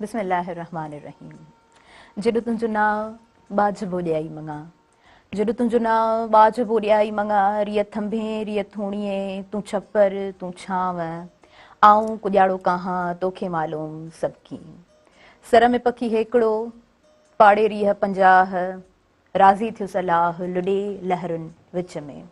बिस्मिल्लाहिर्रहमानिर्रहीम। जॾहिं तुंहिंजो नाव बाज बोॾियाई मंगा, जॾहिं तुंहिंजो नाव बाज बोॾियाई मंगा, रिय थंभे रिय थूणिए, तूं छपर तूं छांव, आऊं कुॼाड़ो कहां तोखे मालूम सभु कीअं। सर में पखी हिकिड़ो पाड़े रीह 50, राज़ी थियो सलाह लुॾे लहरुनि विच में।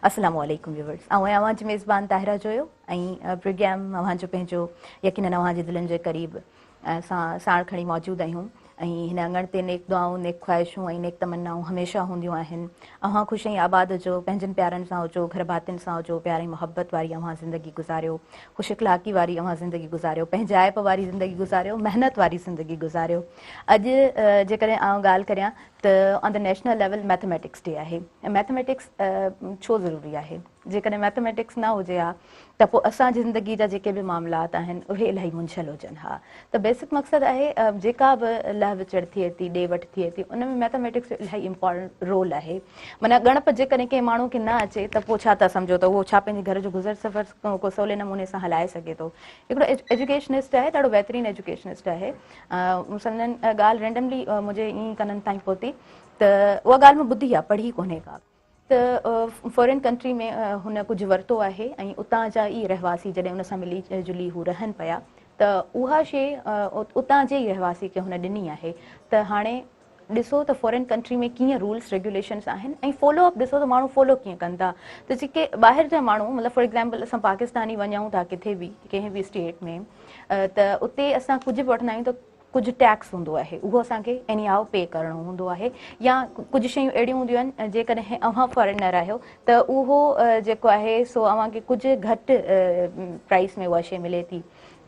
अस्सलामु अलैकुम व्यूअर्स, ऐं अव्हांजी मेज़बान ताहिरा जोयो ऐं प्रोग्राम अव्हांजो पंहिंजो यकीनन अव्हांजे दिलनि जे क़रीब असां साण खणी मौजूदु आहियूं ऐं हिन अङण ते नेक दुआऊं, नेक ख़्वाहिशूं ऐं नेक तमन्नाऊं हमेशह हूंदियूं आहिनि। अव्हां ख़ुशि ऐं आबाद हुजो, पंहिंजनि प्यारनि सां हुजो, घर भातियुनि सां हुजो, प्यार ऐं मुहबत वारी अव्हां ज़िंदगी गुज़ारियो, ख़ुशि इख़लाक़ी वारी अव्हां ज़िंदगी गुज़ारियो, पंहिंजाइप वारी ज़िंदगी गुज़ारियो, महिनत वारी ज़िंदगी गुज़ारियो। अॼु जेकॾहिं आउं ॻाल्हि करियां त on the national level mathematics day आहे। ऐं मैथमेटिक्स छो ज़रूरी आहे? जेकॾहिं मैथमेटिक्स न हुजे हा त पोइ असांजी ज़िंदगी जा जेके बि मामलात आहिनि उहे इलाही मुंझल हुजनि हा। त बेसिक मक़सदु आहे जेका बि लह विचड़ थिए थी, ॾे वठि थिए थी, उन में मैथमेटिक्स जो इलाही इम्पॉर्टेंट रोल आहे। माना ॻणप जेकॾहिं कंहिं माण्हू खे न अचे त पोइ छा था सम्झो त उहो छा पंहिंजे घर जो गुज़र सफ़र को सवले नमूने सां हलाए सघे थो। हिकिड़ो एजुकेशनिस्ट आहे, ॾाढो बहितरीनु एजुकेशनिस्ट आहे। सम्झनि ॻाल्हि रेंडमली मुंहिंजे ईअं कननि ताईं पहुती त उहा ॻाल्हि मां ॿुधी आहे, पढ़ी कोन्हे का। त फॉरेन कंट्री में हुन कुझु वरितो आहे ऐं उतां जा ई रहवासी जॾहिं उन सां मिली जुली हू रहनि पिया त उहा शइ उतां जे ई रहवासी खे हुन ॾिनी आहे। त हाणे ॾिसो त फॉरेन कंट्री में कीअं रूल्स रेगुलेशन्स आहिनि ऐं फॉलोअप ॾिसो त माण्हू फॉलो कीअं कनि था। त जेके ॿाहिरि जा माण्हू मतिलबु फॉर एक्ज़ाम्पल असां पाकिस्तानी वञूं था किथे बि कंहिं बि स्टेट में त उते असां कुझु बि वठंदा आहियूं त कुझु टैक्स हूंदो आहे, उहो असांखे एनी हाउ पे करिणो हूंदो आहे। या कुझु शयूं अहिड़ियूं हूंदियूं आहिनि जेकॾहिं अव्हां फॉरेनर आहियो त उहो जेको आहे सो अव्हांखे कुझु घटि प्राइस में उहा शइ मिले थी।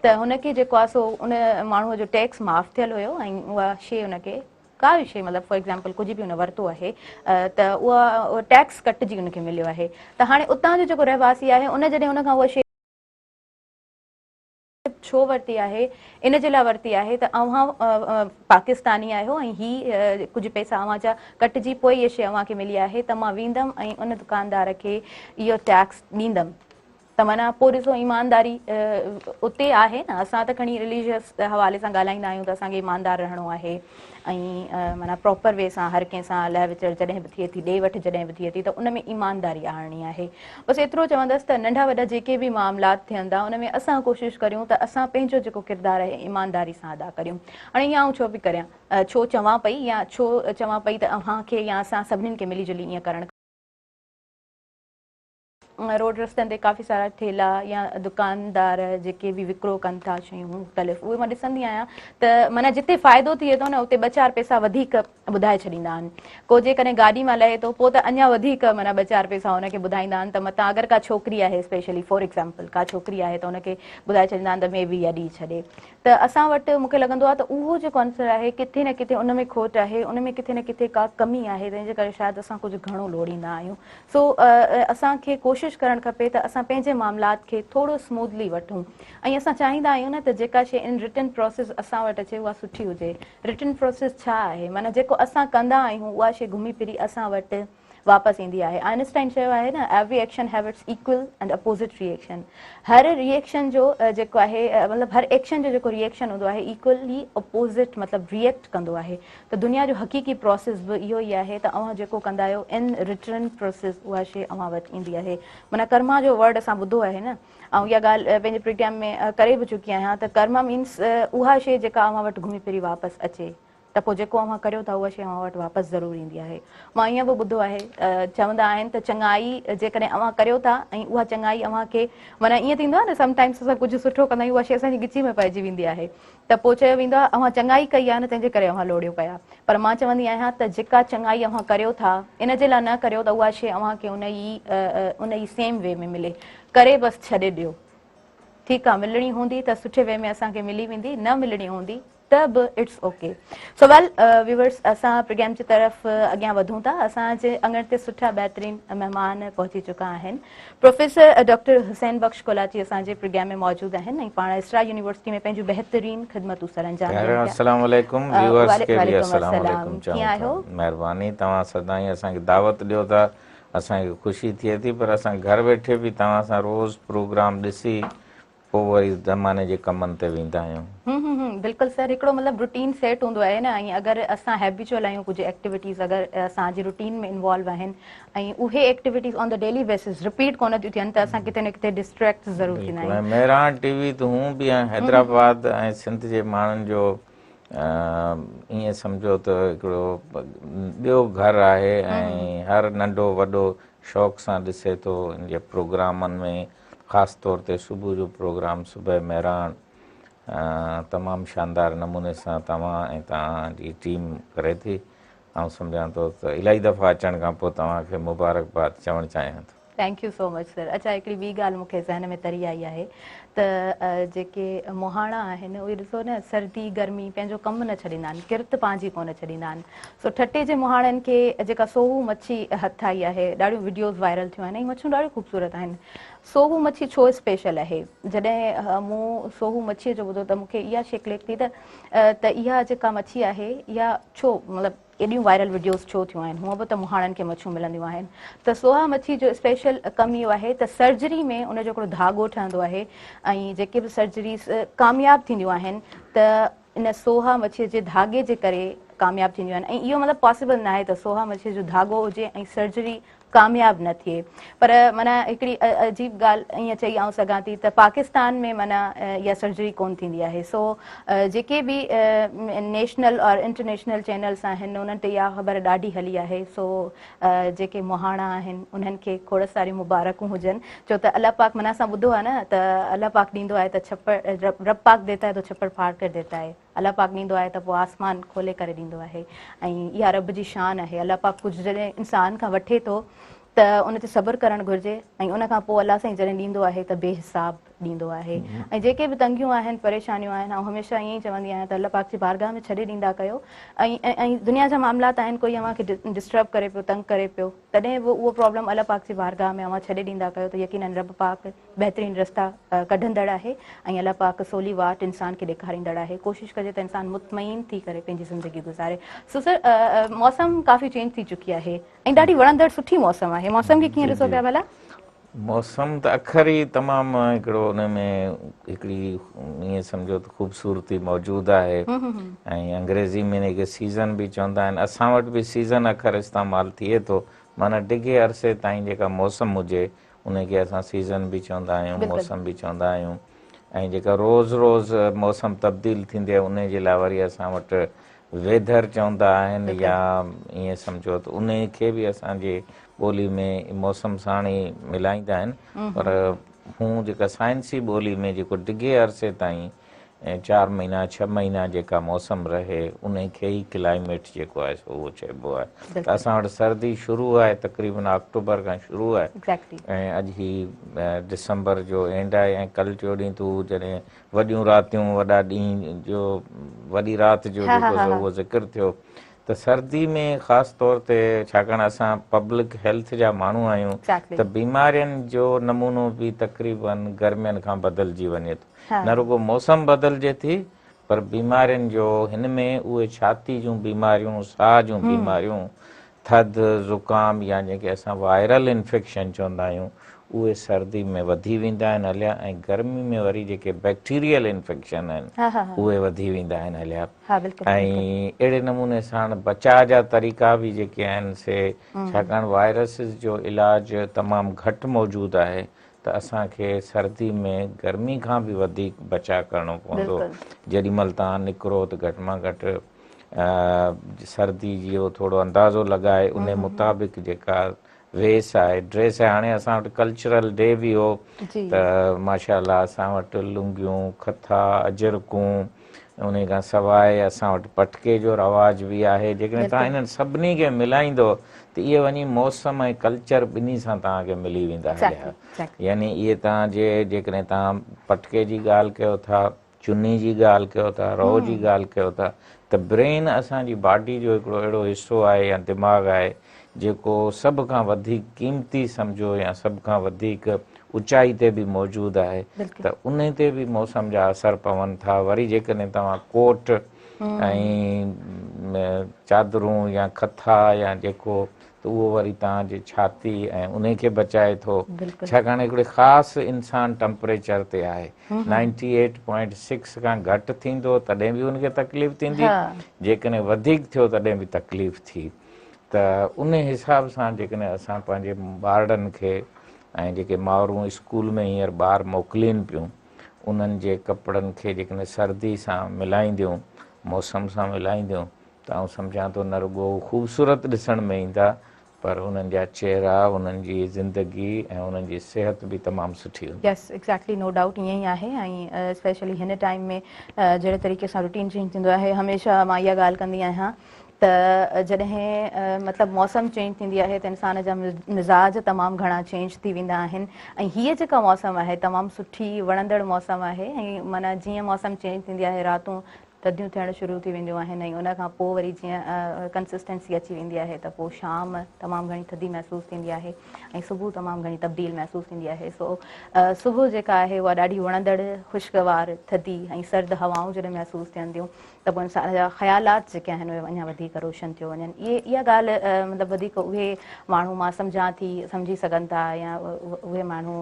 त हुनखे जेको आहे सो उन माण्हूअ जो टैक्स माफ़ु थियल हुयो ऐं उहा शइ हुनखे का बि शइ मतिलबु फॉर एक्ज़ाम्पल कुझु बि हुन वरितो आहे त उहा टैक्स कटिजी हुनखे मिलियो आहे। त हाणे उतां जो जेको रहवासी आहे उन जॾहिं हुन खां उहा शइ छो वरिती आहे, इन जे लाइ वरिती आहे त अव्हां पाकिस्तानी आहियो ऐं ही कुझु पैसा अव्हां जा कटिजी पोइ इहा शइ अव्हांखे मिली आहे त मां वेंदमि ऐं उन दुकानदार खे इहो टैक्स ॾींदमि। त माना पोइ ॾिसो ईमानदारी उते आहे न। असां त खणी रिलीजियस हवाले सां ॻाल्हाईंदा आहियूं त असांखे ईमानदार रहणो आहे ऐं माना प्रॉपर वे सां हर कंहिं सां लह विचड़ जॾहिं बि थिए थी, ॾे वठि जॾहिं बि थिए थी त उन में ईमानदारी आणणी आहे। बसि एतिरो चवंदसि त नंढा वॾा जेके बि मामलात थियनि था उन में असां कोशिशि करियूं त असां पंहिंजो जेको किरदारु आहे ईमानदारी सां अदा करियूं। हाणे ईअं आउं छो बि करियां, छो चवां पई या छो चवां पई त अव्हांखे या असां सभिनीनि खे मिली जुली ईअं करणु रोड रस्तनि ते काफ़ी सारा ठेला या दुकानदार जेके बि विकिरो कनि था शयूं मुख़्तलिफ़, उहे मां ॾिसंदी आहियां त माना जिते फ़ाइदो थिए थो न उते 2-4 पैसा वधीक ॿुधाए छॾींदा आहिनि। को जेकॾहिं गाॾी मां लहे थो पोइ त अञा वधीक माना 2-4 पैसा हुनखे ॿुधाईंदा आहिनि त मतां अगरि का छोकिरी आहे स्पेशली फॉर एक्ज़ाम्पल का छोकिरी आहे त हुनखे ॿुधाए छॾींदा आहिनि त मे बि इहा ॾी छॾे। त असां वटि मूंखे लॻंदो आहे त उहो जेको आंसर आहे किथे न किथे उन में खोट आहे, उन में किथे न किथे का कमी आहे जंहिंजे करे शायदि असां कुझु घणो लोड़ींदा आहियूं। सो असांखे कोशिशि करणु खपे त असां पंहिंजे मामलात खे थोरो स्मूथली वठूं ऐं असां चाहींदा आहियूं न त जेका शइ इन रिटन प्रोसेस असां वटि अचे उहा सुठी हुजे। रिटन प्रोसेस छा आहे? माना जेको असां कंदा आहियूं उहा शइ घुमी फिरी असां वटि वापसि ईंदी आहे। आइंस्टाइन चयो आहे न, every action have it's equal and opposite reaction. हर रिएक्शन जो जेको आहे मतिलबु हर एक्शन जो जेको रिएक्शन हूंदो आहे इक्वली अपोज़िट मतिलबु रिएक्ट कंदो आहे। त दुनिया जो हक़ीक़ी प्रोसेस बि इहो ई आहे त अव्हां जेको कंदा आहियो इन रिटर्न प्रोसेस उहा शइ अव्हां वटि ईंदी आहे। माना कर्मा जो वर्ड असां ॿुधो आहे न, ऐं इहा ॻाल्हि पंहिंजे प्रोग्राम में करे बि चुकी आहियां त कर्मा मीन्स उहा शइ जेका अव्हां वटि घुमी फिरी वापसि अचे। त पोइ जेको अव्हां करियो था उहा शइ अव्हां वटि वापसि ज़रूरु ईंदी आहे। मां ईअं बि ॿुधो आहे चवंदा आहिनि त चङाई जेकॾहिं अव्हां करियो था ऐं उहा चङाई अव्हांखे माना ईअं थींदो आहे न समटाइम्स असां कुझु सुठो कंदा आहियूं उहा शइ असांजी गिची में पइजी वेंदी आहे त पोइ चयो वेंदो आहे अव्हां चङाई कई आहे न तंहिंजे करे अव्हां लोड़ियो पिया। पर मां चवंदी आहियां त जेका चङाई अव्हां करियो था इन जे लाइ न करियो त उहा शइ अव्हांखे उन ई सेम वे में मिले। करे बसि छॾे ॾियो, ठीकु आहे, मिलणी हूंदी त सुठे वे में असांखे मिली वेंदी, न मिलणी हूंदी त बि it's okay. So well viewers, असां प्रोग्राम जी तरफ़ अॻियां वधूं था। असांजे अङण ते सुठा बहितरीनु महिमान पहुची चुका आहिनि। प्रोफेसर डॉक्टर हुसैन बख़्श कोलाची असांजे प्रोग्राम में मौजूदु आहिनि ऐं पाण इसरा यूनिवर्सिटी में पंहिंजूं बहितरीनु ख़िदमतूं सर अंजाम ॾियनि पिया। अस्सलाम वालेकुम व्यूअर्स के भी अस्सलाम वालेकुम वालेकुम कीअं आहियो? महिरबानी, तव्हां सदाईं असांखे दावत ॾियो था, असांखे ख़ुशी थिए थी। पर असां घर वेठे बि तव्हां सां रोज़ प्रोग्राम ॾिसी पोइ वरी ज़माने जे कमनि ते वेंदा आहियूं। बिल्कुलु सर, हिकिड़ो मतिलबु रूटीन सेट हूंदो आहे न, ऐं अगरि असां हैबिचुअल आहियूं कुझु एक्टिविटीज़ अगरि असांजी रूटीन में इन्वॉल्व आहिनि ऐं उहे activities on the daily basis repeat कोन थियूं थियनि त असां किथे न किथे डिस्ट्रैक्ट ज़रूरु थींदा बिल्कुलु, ऐं आहियूं। मेरान टीवी त हूं बि आहे हैदराबाद ऐं सिंध जे माण्हुनि जो ईअं सम्झो त हिकिड़ो ॿियो घरु आहे ऐं हर नंढो वॾो शौक़ सां ॾिसे थो इन जे प्रोग्रामनि में। ख़ासि तौर ते सुबुह जो प्रोग्राम सुबुह मेरान तमामु शानदार नमूने सां तव्हां ऐं तव्हांजी टीम करे थी। ऐं सम्झां थो त इलाही दफ़ा अचण खां पोइ तव्हांखे मुबारकबाद चवणु चाहियां थो। Thank you so much sir. अच्छा, हिकिड़ी ॿी ॻाल्हि मूंखे ज़हन में तरी आई आहे त जेके मोहाणा आहिनि उहे ॾिसो न, सर्दी गर्मी पंहिंजो कमु न छॾींदा आहिनि, किरत पंहिंजी कोन छॾींदा आहिनि। सो ठटे जे मोहाणनि खे जेका सोहू मच्छी हथु आई आहे, ॾाढियूं वीडियोज़ वायरल थियूं आहिनि ऐं मच्छियूं ॾाढियूं ख़ूबसूरत आहिनि। सोहू मच्छी छो स्पेशल आहे? जॾहिं मूं सोहू मच्छीअ जो ॿुधो त मूंखे इहा शइ क्लिक थी त इहा जेका मच्छी आहे इहा छो मतिलबु एॾियूं वायरल वीडियोज़ छो थियूं आहिनि? हूअं बि त मोहाणनि खे मच्छियूं मिलंदियूं आहिनि। त सोहा मच्छी जो स्पेशल कमु इहो आहे त सर्जरी में उनजो हिकिड़ो धाॻो ठहंदो आहे ऐं जेके बि सर्जरीज़ कामयाबु थींदियूं आहिनि त इन सोहा मच्छीअ जे धाॻे जे करे कामयाबु थींदियूं आहिनि। ऐं इहो मतिलबु पॉसिबल न आहे त सोहा मच्छीअ जो धाॻो हुजे ऐं सर्जरी कामयाबु न थिए। पर माना हिकिड़ी अजीब ॻाल्हि ईअं चई आऊं सघां थी त पाकिस्तान में माना इहा सर्जरी कोन थींदी आहे। सो जेके बि नेशनल और इंटरनेशनल चैनल्स आहिनि उन्हनि ते इहा ख़बर ॾाढी हली आहे। सो जेके मोहाणा आहिनि उन्हनि खे खोड़ सारी मुबारकूं हुजनि, छो त अल्लाह पाक मना सां ॿुधो आहे न त अल्लाह पाक ॾींदो आहे त छप्पड़ रब पाक देता है तो छप्पड़ फाड़ कर देता है। अल्लाह पाक ॾींदो आहे त पोइ आसमान खोले करे ॾींदो आहे ऐं इहा रब जी शान आहे। अल्लाह पाक कुझु जॾहिं इंसान खां वठे थो त उन ते सब्र करणु घुरिजे ऐं उन खां पोइ अलाह साईं जॾहिं ॾींदो आहे त बेहिसाब ॾींदो आहे। ऐं जेके बि तंगियूं आहिनि परेशानियूं आहिनि, ऐं हमेशह ईअं ई चवंदी आहियां त अल्लाह पाक जी बारगाह में छॾे ॾींदा कयो। ऐं दुनिया जा मामलात आहिनि, कोई अव्हांखे डिस्टर्ब करे पियो, तंग करे पियो, तॾहिं बि उहो प्रॉब्लम अल्लाह पाक जी बारगाह में अव्हां छॾे ॾींदा कयो त यकीनन रब पाक बहितरीनु रस्ता कढंदड़ आहे ऐं अल्लाह पाक सोली वाट इंसान खे ॾेखारींदड़ आहे। कोशिशि कजे त इंसान मुतमइन थी करे पंहिंजी ज़िंदगी गुज़ारे। सो सर, मौसम काफ़ी चेंज थी चुकी आहे ऐं ॾाढी वणंदड़ सुठी मौसम आहे। मौसम खे कीअं ॾिसो पिया भला? मौसम त अखर ई तमामु हिकिड़ो उन में हिकिड़ी ईअं सम्झो त ख़ूबसूरती मौजूदु आहे ऐं अंग्रेज़ी में हिनखे सीज़न बि चवंदा आहिनि। असां वटि बि सीज़न अखर इस्तेमालु थिए थो, माना डिघे अरसे ताईं जेका मौसम हुजे उनखे असां सीज़न बि चवंदा आहियूं, मौसम बि चवंदा आहियूं। ऐं जेका रोज़ु रोज़ु मौसम तब्दील थींदी आहे उन जे लाइ वरी असां वटि वेदर चवंदा आहिनि, या ईअं सम्झो त उन खे बि असांजे ॿोली में मौसम साण ई मिलाईंदा आहिनि। पर हू जेका साइंसी ॿोली में जेको डिघे अरसे ताईं 4 महीना 6 महीना जेका मौसम रहे उन खे ई क्लाइमेट जेको आहे उहो चइबो आहे। त असां वटि सर्दी शुरू आहे तक़रीबन अक्टूबर खां शुरू आहे ऐं अॼु ही दिसंबर जो एंड आहे ऐं कल्ह जो ॾींहुं तू जॾहिं वॾियूं रातियूं वॾा ॾींहं जो वॾी राति जो जेको उहो ज़िक्र थियो त सर्दी में ख़ासि तौर ते छाकाणि असां पब्लिक हेल्थ जा माण्हू आहियूं त बीमारियुनि जो नमूनो बि तक़रीबन गर्मियुनि खां बदिलजी वञे थो। न रुगो मौसम बदिलजे थी पर बीमारियुनि जो हिन में उहे छाती जूं बीमारियूं, साह जूं बीमारियूं, थधि ज़ुकाम या जेके असां वायरल इन्फेक्शन चवंदा आहियूं उहे सर्दी में वधी वेंदा आहिनि हलिया ऐं गर्मी में वरी जेके बैक्टीरियल इन्फेक्शन आहिनि उहे वधी वेंदा आहिनि हलिया। ऐं अहिड़े नमूने सां बचाव जा तरीक़ा बि जेके आहिनि से छाकाणि वायरसिस जो इलाजु तमामु घटि मौजूदु आहे त असांखे सर्दी में गर्मी खां बि वधीक बचाव करणो पवंदो। जेॾीमहिल तव्हां निकिरो त घटि में घटि सर्दी जो थोरो अंदाज़ो लॻाए उन मुताबिक़ जेका वेस आहे, ड्रेस आहे। हाणे असां वटि कल्चरल डे बि हो त माशाअल्लाह असां वटि लुंगियूं, खथा, अजरकूं, उन खां सवाइ असां वटि पटके जो रवाज बि आहे। जेकॾहिं तव्हां इन्हनि सभिनी खे मिलाईंदो त इहे वञी मौसम ऐं कल्चर ॿिन्ही सां तव्हांखे मिली वेंदा हलिया। यानी इहे तव्हांजे जेकॾहिं तव्हां पटके जी ॻाल्हि कयो था, चुनी जी ॻाल्हि कयो था, रओ जी ॻाल्हि कयो था त ब्रेन असांजी बॉडी जो हिकिड़ो अहिड़ो हिसो आहे या दिमाग़ु आहे जेको सभ खां वधीक क़ीमती सम्झो या सभ खां वधीक ऊचाई ते बि मौजूदु आहे त उन ते बि मौसम जा असर पवनि था। वरी जेकॾहिं तव्हां कोट ऐं चादरूं या खथा या जेको त उहो वरी तव्हांजी छाती ऐं उन खे बचाए थो, बिल्कुलु। छाकाणि हिकिड़े ख़ासि इंसान टेम्परेचर ते आहे। 98.6 खां घटि थींदो तॾहिं बि उनखे तकलीफ़ थींदी, हा जेकॾहिं वधीक थियो तॾहिं बि तकलीफ़ थी। त उन हिसाब सां जेकॾहिं असां पंहिंजे ॿारनि खे ऐं जेके माउरूं स्कूल में हींअर ॿार मोकिलीनि पियूं, उन्हनि जे कपिड़नि खे जेकॾहिं सर्दी सां मिलाईंदियूं, मौसम सां मिलाईंदियूं, त आउं सम्झां थो न रुॻो ख़ूबसूरत ॾिसण में ईंदा, पर उन्हनि जा चेहरा, उन्हनि जी ज़िंदगी ऐं उन्हनि जी सिहत बि तमामु सुठी हूंदी। यस एक्ज़ैक्टली, नो डाउट ईअं ई आहे। ऐं स्पेशली हिन टाइम में जहिड़े तरीक़े सां रूटीन चेंज थींदो आहे, हमेशह मां इहा ॻाल्हि कंदी आहियां त जॾहिं मतिलबु मौसम चेंज थींदी आहे त इंसान जा मिज़ाज तमामु घणा चेंज थी वेंदा आहिनि। ऐं हीअ जेका मौसम आहे तमामु सुठी वणंदड़ मौसम आहे। ऐं माना जीअं मौसम चेंज थींदी आहे, रातूं थधियूं थियणु शुरू थी वेंदियूं आहिनि, ऐं उन खां पोइ वरी जीअं कंसिस्टेंसी अची वेंदी आहे त पोइ शाम तमामु घणी थधी महसूसु थींदी आहे ऐं सुबुह तमामु घणी तब्दील महसूसु थींदी आहे। सो सुबुह जेका आहे उहा ॾाढी वणंदड़, ख़ुशगवार, थधी ऐं सर्द हवाऊं जॾहिं महसूसु थियनि थियूं त पोइ इंसान जा ख़्यालात जेके आहिनि उहे अञा वधीक रोशन थियो वञनि। इहा ॻाल्हि मतिलबु वधीक उहे माण्हू मां सम्झी सघनि था, या उहे माण्हू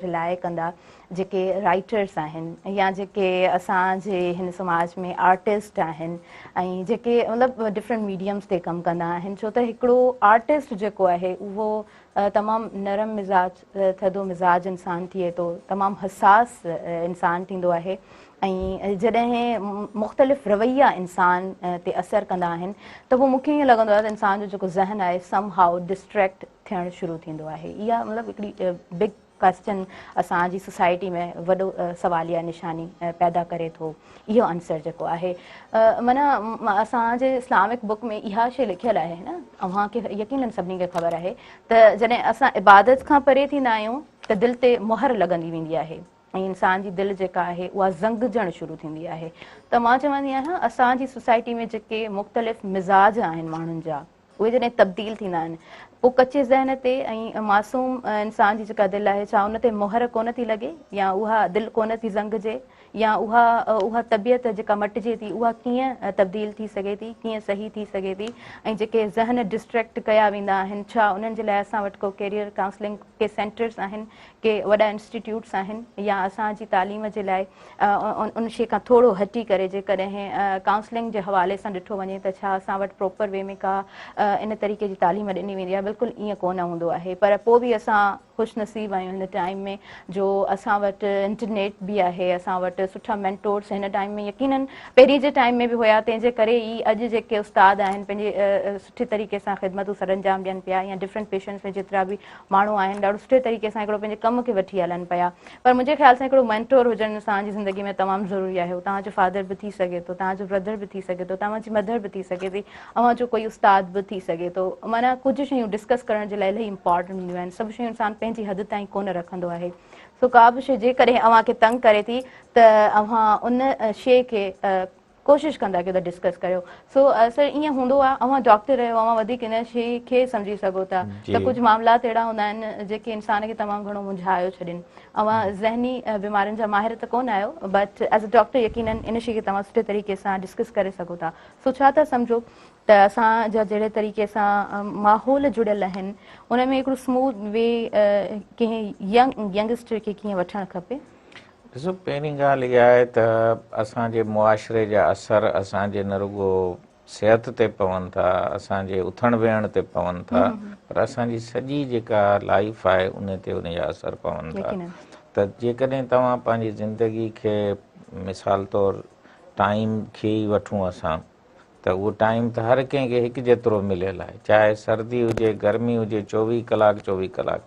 रिलाए कंदा जेके राइटर्स आहिनि, या जेके असांजे हिन समाज में आर्टिस्ट आहिनि, ऐं जेके मतिलबु डिफरेंट मीडियम्स ते कमु कंदा आहिनि। छो त हिकिड़ो आर्टिस्ट जेको आहे उहो तमामु नरम मिज़ाज, थधो मिज़ाज इंसानु थिए थो, तमामु हसास इंसानु थींदो आहे। ऐं जॾहिं मुख़्तलिफ़ रवैया इंसान ते असरु कंदा आहिनि त पोइ मूंखे ईअं लॻंदो आहे त इंसान जो जेको ज़हन आहे सम हाउ डिस्ट्रैक्ट थियणु शुरू थींदो आहे। इहा मतिलबु हिकिड़ी बिग क्वेश्चन असांजी सोसाइटी में वॾो सवालिया निशानी पैदा करे थो। इहो आंसर जेको आहे माना असांजे इस्लामिक बुक में इहा शइ लिखियलु आहे न, अव्हांखे यकीननि सभिनी खे ख़बर आहे त जॾहिं असां इबादत खां परे थींदा आहियूं त दिलि ते मुहर लॻंदी वेंदी आहे ऐं इंसान जी दिलि जेका आहे उहा ज़ंगजणु शुरू थींदी आहे। त मां चवंदी आहियां असांजी सोसाइटी में जेके मुख़्तलिफ़ मिज़ाज आहिनि माण्हुनि जा, उहे जॾहिं तब्दील थींदा आहिनि पोइ कचे ज़हन ते ऐं मासूम इंसान जी जेका दिलि आहे, छा उन ते मुहर कोन थी लॻे, या उहा दिलि कोन थी ज़ंगजे, या उहा तबियत जेका मटिजे थी उहा कीअं तब्दील थी सघे थी, कीअं सही थी सघे थी। ऐं जेके ज़हन डिस्ट्रैक्ट कया वेंदा आहिनि, छा उन्हनि जे लाइ असां वटि को कैरियर काउंसलिंग के सेंटर्स आहिनि, के वॾा इंस्टीट्यूट्स आहिनि, या असांजी तालीम जे लाइ उन शइ खां थोरो हटी करे जेकॾहिं काउंसलिंग जे हवाले सां ॾिठो वञे त छा असां वटि प्रॉपर वे में का इन तरीक़े जी तालीम ॾिनी वेंदी आहे? बिल्कुलु ईअं कोन हूंदो आहे। पर पोइ बि असां ख़ुशनसीब आहियूं हिन टाइम में जो असां वटि इंटरनेट बि आहे, असां वटि सुठा मेंटोर्स हिन टाइम में यकीननि पहिरीं जे टाइम में बि हुया, तंहिंजे करे ई अॼु जेके उस्ताद आहिनि पंहिंजे सुठे तरीक़े सां ख़िदमतूं सरअंजाम ॾियनि पिया, या डिफरेंट पेशेंट्स में जेतिरा बि माण्हू आहिनि ॾाढो सुठे तरीक़े सां हिकिड़ो पंहिंजे कम खे वठी हलनि पिया। पर मुंहिंजे ख़्याल सां हिकिड़ो मेंटोर हुजणु असांजी ज़िंदगी में तमामु ज़रूरी आहे। उहो तव्हांजो फादर बि थी सघे थो, तव्हांजो ब्रदर बि थी सघे थो, तव्हांजी मदर बि थी सघे थी, अव्हांजो कोई उस्ताद बि थी सघे थो। माना कुझु शयूं डिस्कस करण जे लाइ इलाही इंपॉर्टेंट हूंदियूं आहिनि। सभु शयूं इंसानु पंहिंजी हद ताईं कोन रखंदो आहे। सो का बि शइ जेकॾहिं अव्हांखे तंग करे थी त अव्हां उन शइ खे कोशिशि कंदा कयो त डिस्कस कयो। सो सर ईअं हूंदो आहे, अव्हां डॉक्टर आहियो, अव्हां वधीक इन शइ खे सम्झी सघो था त कुझु मामलात अहिड़ा हूंदा आहिनि जेके इंसान खे तमामु घणो मुंझायो छॾनि। अव्हां ज़हनी बीमारियुनि जा माहिर त कोन आहियो, बट एज़ अ डॉक्टर यकीननि इन शइ खे तव्हां सुठे तरीक़े सां डिस्कस करे सघो था। सो छा था सम्झो त असांजा जहिड़े तरीक़े सां माहौल जुड़ियल आहिनि उन में हिकिड़ो स्मूथ वे कंहिं यंगस्टर खे कीअं वठणु खपे? ॾिसो, पहिरीं ॻाल्हि इहा आहे त असांजे मुआशिरे जा असर असांजे न रुॻो सिहत ते पवनि था, असांजे उथण वेहण ते पवनि था, पर असांजी सॼी जेका लाइफ आहे उन ते उन जा असर पवनि था। त जेकॾहिं तव्हां पंहिंजी ज़िंदगी खे मिसाल तौरु टाइम खे ई वठूं असां, त उहो टाइम त हर कंहिंखे हिकु जेतिरो मिलियल आहे, चाहे सर्दी हुजे गर्मी हुजे, 24 कलाक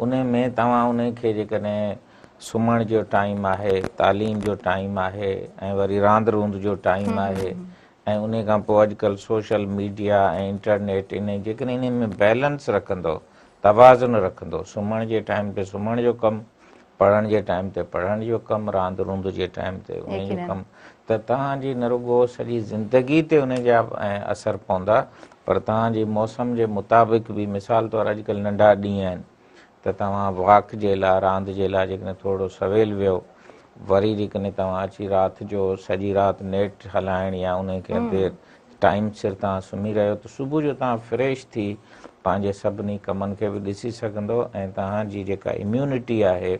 उन में तव्हां उन खे जेकॾहिं सुम्हण जो टाइम आहे, तालीम जो टाइम आहे, ऐं वरी रांदि रूंद जो टाइम आहे, ऐं उन खां पोइ अॼुकल्ह सोशल मीडिया ऐं इंटरनेट, इन जेकॾहिं इन्हनि में बैलेंस रखंदो, तवाज़ुन रखंदो, सुम्हण जे टाइम ते सुम्हण जो कमु, पढ़ण जे टाइम ते पढ़ण जो कमु, रांदि रूंद जे टाइम ते उन जो कमु, त तव्हांजी न रुॻो सॼी ज़िंदगी ते उन जा असर पवंदा, पर तव्हांजे मौसम जे मुताबिक़ बि मिसाल तौरु अॼुकल्ह नंढा ॾींहं आहिनि त तव्हां वॉक जे लाइ, रांदि जे लाइ जेकॾहिं थोरो सवेल वियो, वरी जेकॾहिं तव्हां अची राति जो सॼी राति नेट हलाइण या उन खे देरि टाइम सिर तव्हां सुम्ही रहियो त सुबुह जो तव्हां फ्रेश थी पंहिंजे सभिनी कमनि खे बि ॾिसी सघंदो ऐं तव्हांजी जेका इम्यूनिटी आहे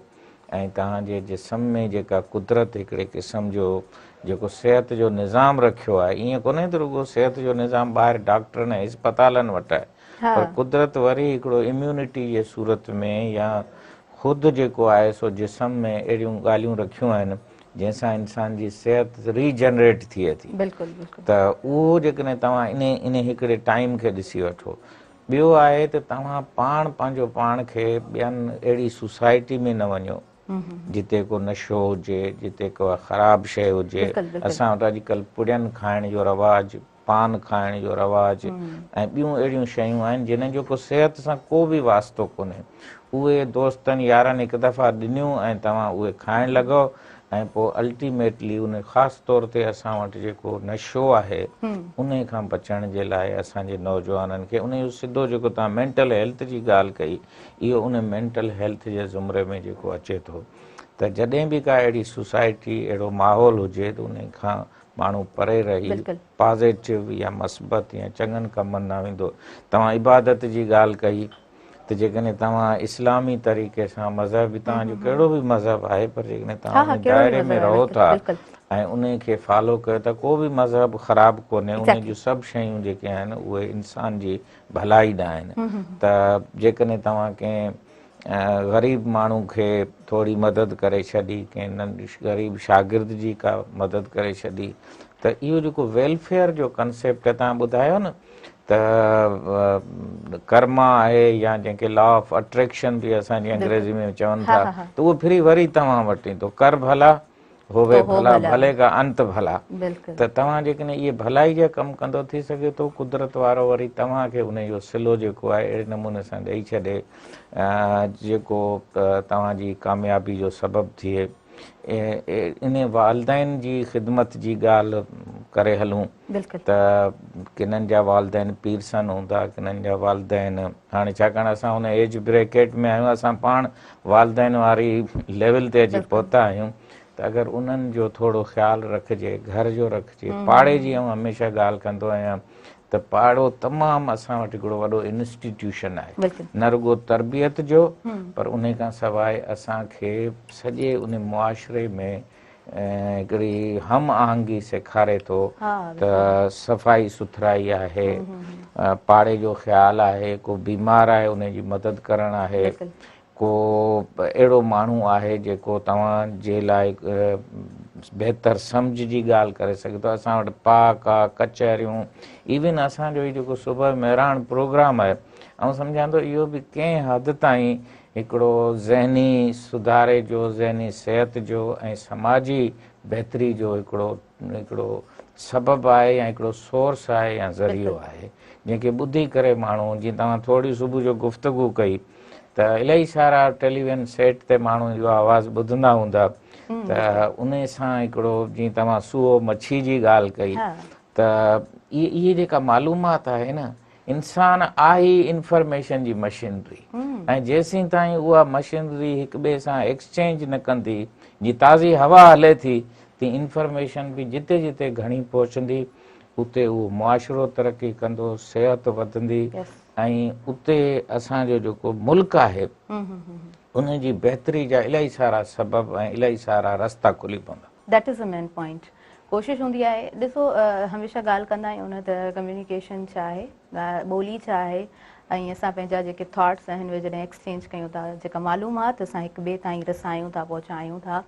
ऐं तव्हांजे जिस्म में जेका कुदरत हिकिड़े क़िस्म जो जेको सिहत जो निज़ाम रखियो आहे, ईअं कोन्हे त रुॻो सिहत जो निज़ाम ॿाहिरि डॉक्टरनि ऐं इस्पतालनि वटि आहे, हा पर कुदरत वरी हिकिड़ो इम्यूनिटी जे सूरत में या ख़ुदि जेको आहे सो जिस्म में अहिड़ियूं ॻाल्हियूं रखियूं आहिनि जंहिंसां इंसान जी सिहत रीजनरेट थिए थी। बिल्कुलु बिल्कुलु। त उहो जेकॾहिं तव्हां इन हिकिड़े टाइम खे ॾिसी वठो। ॿियो आहे त तव्हां पंहिंजो पाण खे ॿियनि अहिड़ी सोसाइटी में न वञो जिते को नशो हुजे, जिते को ख़राबु शइ हुजे। बिल्कुलु बिल्कुलु। असां वटि अॼुकल्ह पुड़ियनि खाइण जो रवाजु, पान खाइण जो रवाजु ऐं ॿियूं अहिड़ियूं शयूं आहिनि जिन्हनि जो को सिहत सां को बि वास्तो कोन्हे। उहे दोस्तनि यारनि हिकु दफ़ा ॾिनियूं ऐं तव्हां उहे खाइण लॻो ऐं पोइ अल्टीमेटली उन ख़ासि तौर ते असां वटि जेको नशो आहे उन खां बचण जे लाइ असांजे नौजवाननि खे उन जो सिधो जेको तव्हां मेंटल हेल्थ जी ॻाल्हि कई, इहो उन मेंटल हेल्थ जे ज़ुमरे में जेको अचे थो त जॾहिं बि का अहिड़ी सोसाइटी अहिड़ो माहौल हुजे त उन खां माण्हू परे रही पॉज़िटिव या मस्बत या चङनि कमनि न वेंदो। तव्हां इबादत जी ॻाल्हि कई त जेकॾहिं तव्हां इस्लामी तरीक़े सां मज़हबी तव्हांजो कहिड़ो बि मज़हब आहे, पर जेकॾहिं तव्हां उन दायरे में रहो था ऐं उन खे फॉलो कयो त को बि मज़हब ख़राबु कोन्हे। उन जूं सभु शयूं जेके आहिनि उहे इंसान जी भलाई ॾांहुं आहिनि। त जेकॾहिं तव्हां कंहिं ग़रीब माण्हू खे थोरी मदद करे छॾी, कंहिं नंढी ग़रीब शागिर्द जी का मदद करे छॾी, त इहो जेको वेलफेयर जो कंसेप्ट तव्हां ॿुधायो न त कर्मा आहे या जंहिंखे लॉ ऑफ अट्रैक्शन बि असांजी अंग्रेज़ी में चवनि था, त उहो फिरी वरी तव्हां वटि ईंदो। कर भला होवे भला, भले का अंत भला। त तव्हां जेकॾहिं इहे भलाई जा कमु कंदो थी सघे थो कुदरत वारो वरी तव्हांखे उन जो सिलो जेको आहे अहिड़े नमूने सां ॾेई छॾे जेको तव्हांजी कामयाबी जो सबबु थिए। इन वालदेन जी ख़िदमत जी ॻाल्हि करे हलूं त किननि जा वालदेन पीरसन हूंदा, किननि जा वालदेन हाणे छाकाणि असां हुन एज ब्रेकेट में आहियूं, असां पाण वालदेन वारी लेवल ते अची पहुता आहियूं, त अगरि उन्हनि जो थोरो ख़्यालु रखिजे, घर जो रखिजे, पाड़े जी आउं हमेशह ॻाल्हि कंदो आहियां त पाड़ो तमामु असां वटि हिकिड़ो वॾो इंस्टीट्यूशन आहे, न रुॻो तरबियत जो पर उन खां सवाइ असांखे सॼे उन मुआशिरे में हिकिड़ी हम आहंगी सेखारे थो त सफ़ाई सुथराई आहे, पाड़े जो ख़्यालु आहे, को बीमार आहे उन जी मदद करणु आहे, को अहिड़ो माण्हू आहे जेको तव्हांजे लाइ बहितर सम्झ जी ॻाल्हि करे सघे थो। असां वटि पाक आहे, कचहरियूं, इवन असांजो ही जेको सुबुह मेहरान प्रोग्राम आहे, ऐं सम्झां थो इहो बि कंहिं हद ताईं हिकिड़ो ज़हनी सुधारे जो, ज़हनी सिहत जो ऐं समाजी बहितरी जो हिकिड़ो सबबु आहे या हिकिड़ो सोर्स आहे या ज़रियो आहे, जंहिंखे ॿुधी करे माण्हू, जीअं तव्हां थोरी सुबुह जो गुफ़्तगू कई त इलाही सारा टेलीविज़न सेट ते माण्हू इहो आवाज़ु ॿुधंदा हूंदा, त उन सां हिकिड़ो जीअं तव्हां सूओ मच्छी जी ॻाल्हि कई त इहे जेका मालूमात आहे न, इंसान आहे ई इंफॉर्मेशन जी मशीनरी, ऐं जेसीं ताईं उहा मशीनरी हिक ॿिए सां एक्सचेंज न कंदी, जीअं ताज़ी हवा हले थी तीअं इंफॉर्मेशन बि जिते जिते घणी पहुचंदी उते उहो मुआशिरो तरक़ी कंदो, सिहत वधंदी ऐं उते असांजो जेको मुल्क आहे उन जी बहितरी जा इलाही सारा सबब ऐं इलाही सारा रस्ता खुली पवंदा। That is a main point. कोशिशि हूंदी आहे, ॾिसो हमेशह ॻाल्हि कंदा आहियूं न त कम्युनिकेशन छा आहे, ॿोली छा आहे, ऐं असां पंहिंजा जेके थॉट्स आहिनि उहे जॾहिं एक्सचेंज कयूं था, जेका मालूमात असां हिक ॿिए ताईं रसायूं था, पहुचायूं था,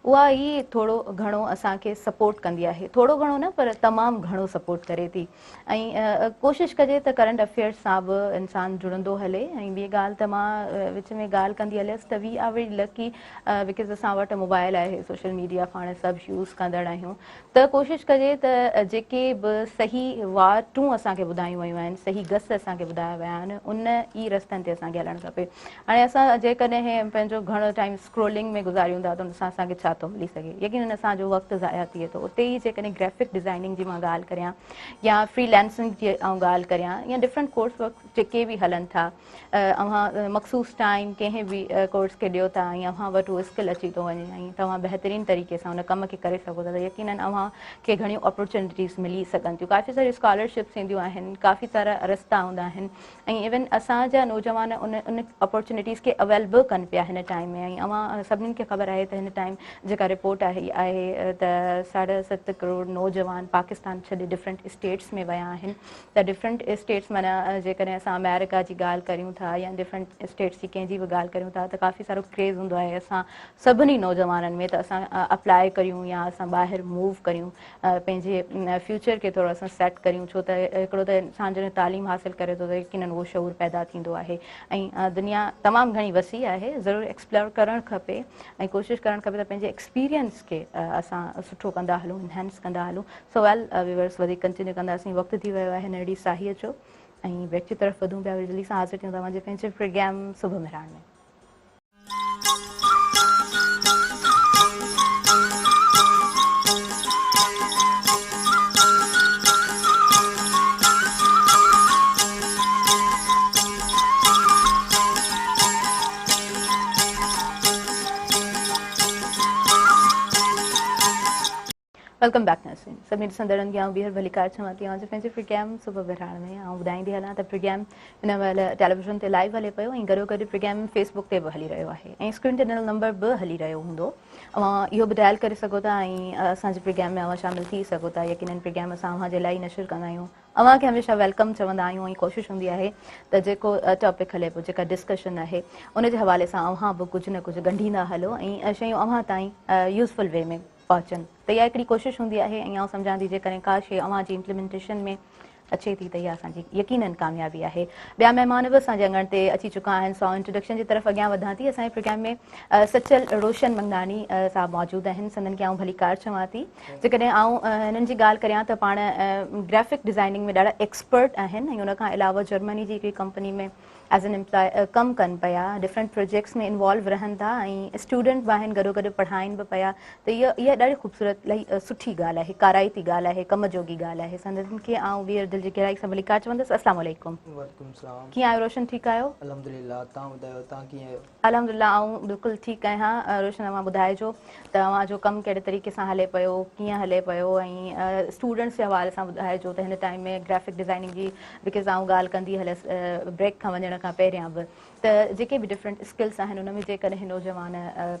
उहा ई थोरो घणो असांखे सपोर्ट कंदी आहे। थोरो घणो न पर तमामु घणो सपोर्ट करे थी। ऐं कोशिशि कजे त करंट अफेयर्स सां बि इंसानु जुड़ंदो हले। ऐं ॿी ॻाल्हि त मां विच में ॻाल्हि कंदी हलियसि त we are very lucky because असां वटि मोबाइल आहे, सोशल मीडिया पाण सभु यूज़ कंदड़ आहियूं, त कोशिशि कजे त जेके बि सही वाटूं असांखे ॿुधायूं वयूं आहिनि, सही गस असांखे ॿुधाया विया आहिनि, आहिनि उन ई रस्तनि ते असांखे हलणु खपे। हाणे असां जेकॾहिं पंहिंजो घणो टाइम स्क्रोलिंग में गुज़ारियूं था त उन सां असांखे छा थो मिली सघे, यकीनन असांजो वक़्तु ज़ाया थिए थो। उते ई जेकॾहिं ग्राफिक डिज़ाइनिंग जी मां ॻाल्हि करियां या फ्रीलांसिंग जी ॻाल्हि करियां या डिफरेंट कोर्स वर्क जेके बि हलनि था, अव्हां मख़सूस टाइम कंहिं बि कोर्स खे ॾियो था ऐं अव्हां वटि उहो स्किल अची थो वञे ऐं तव्हां बहितरीन तरीक़े सां उन कम खे करे सघो था त यकीनन अव्हांखे घणियूं अपॉर्चुनिटीज़ मिली सघनि थियूं। काफ़ी सारी स्कॉलरशिप्स ईंदियूं आहिनि, काफ़ी सारा रस्ता हूंदा आहिनि ऐं इवन असांजा नौजवान उन अपॉर्चुनिटीज़ खे अवेल बि कनि पिया हिन टाइम में। ऐं अव्हां सभिनीनि खे ख़बर आहे त हिन टाइम जेका रिपोर्ट आहे त 7.5 करोड़ नौजवान पाकिस्तान छॾे डिफरेंट स्टेट्स में विया आहिनि। त डिफरेंट स्टेट्स माना जेकॾहिं असां अमेरिका जी ॻाल्हि करियूं था या डिफरेंट स्टेट्स जी कंहिंजी बि ॻाल्हि करियूं था त काफ़ी सारो क्रेज़ हूंदो आहे असां सभिनी नौजवाननि में त असां अप्लाई करियूं या असां ॿाहिरि मूव करियूं, पंहिंजे फ्यूचर खे थोरो असां सेट करियूं। छो त हिकिड़ो त इंसान जॾहिं तालीम हासिलु करे थो त यकीनन उहो शऊर पैदा थींदो आहे ऐं दुनिया तमामु घणी वसी आहे, ज़रूरु एक्सप्लोर करणु खपे ऐं कोशिशि करणु खपे त पंहिंजे एक्सपीरियंस खे असां सुठो कंदा हलूं, इनहेंस कंदा हलूं। सो वेल व्यूअर्स वधीक कंटिन्यू कंदासीं, वक़्तु थी वियो आहे नंढी साहीअ जो ऐं ब्रेक जी तरफ़ वधूं पिया। जल्दी सां हाज़िर थियूं तव्हांजे पंहिंजे प्रोग्राम सुबुह मेहरान में। वेलकम बैक नर्सिंग सभिनी ॾिसंदड़नि खे आउं ॿीहर भली कार चवां थी पंहिंजे प्रोग्राम सुबुह विराण में ऐं ॿुधाईंदी हलां त प्रोग्राम हिन महिल टेलीविज़न ते लाइव हले पियो ऐं गॾो गॾु प्रोग्राम फेसबुक ते बि हली रहियो आहे ऐं स्क्रीन ते ॾिनल नंबर बि हली रहियो हूंदो। अव्हां इहो बि डायल करे सघो था ऐं असांजे प्रोग्राम में अव्हां शामिलु थी सघो था। यकीनन प्रोग्राम असां अव्हांजे लाइ नशर कंदा आहियूं, अव्हांखे हमेशह वेलकम चवंदा आहियूं ऐं कोशिशि हूंदी आहे त जेको टॉपिक हले पियो, जेका डिस्कशन आहे उन जे हवाले सां अव्हां बि कुझु न कुझु ॻंढींदा हलो ऐं शयूं अव्हां ताईं यूज़फुल वे में पहुचनि। त इहा हिकिड़ी कोशिशि हूंदी आहे ऐं आउं सम्झां थी जेकॾहिं का शइ अव्हां जी इम्प्लीमेंटेशन में अचे थी त इहा असांजी यकीनन कामयाबी आहे। ॿिया महिमान बि असांजे अंगण ते अची चुका आहिनि। सो इंट्रोडक्शन जी तरफ़ अॻियां वधां थी। असांजे प्रोग्राम में सचल रोशन मंगनानी साहब मौजूदु आहिनि, संदन खे आउं भली कार चवां थी। जेकॾहिं आउं हिननि जी ॻाल्हि करियां त पाण ग्राफिक डिज़ाइनिंग में ॾाढा एक्सपर्ट आहिनि ऐं उनखां अलावा जर्मनी जी हिकिड़ी कंपनी में एज़ एन एम्प्लॉय कमु कनि पिया, डिफरेंट प्रोजेक्ट्स में इन्वॉल्व रहनि था ऐं स्टूडेंट बि आहिनि, गॾो गॾु पढ़ाइनि बि पिया। त इहा ॾाढी ख़ूबसूरत इलाही सुठी ॻाल्हि आहे, काराइती ॻाल्हि आहे, कम जोगी ॻाल्हि आहे। संदन खे आउं वीर दिलि जी गहराई सां भली कार चवंदसि अस्सलाम वालेकुम। वालेकुम सलाम। कीअं आहियो रोशन, ठीकु आहियो? अल्हम्दुलिल्लाह, तव्हां ॿुधायो तव्हां कीअं आहियो? अल्हम्दुलिल्लाह आउं बिल्कुलु ठीकु आहियां। रोशन तव्हां ॿुधाइजो त तव्हांजो कमु कहिड़े तरीक़े सां हले पियो, कीअं हले पियो ऐं स्टूडेंट्स जे हवाले सां ॿुधाइजो त हिन टाइम में ग्राफिक डिज़ाइनिंग जी बिकॉज़ आउं ॻाल्हि कंदी हलियसि ब्रेक खां वञण खां पहिरियां बि त जेके बि डिफरेंट स्किल्स आहिनि उन में जेकॾहिं नौजवान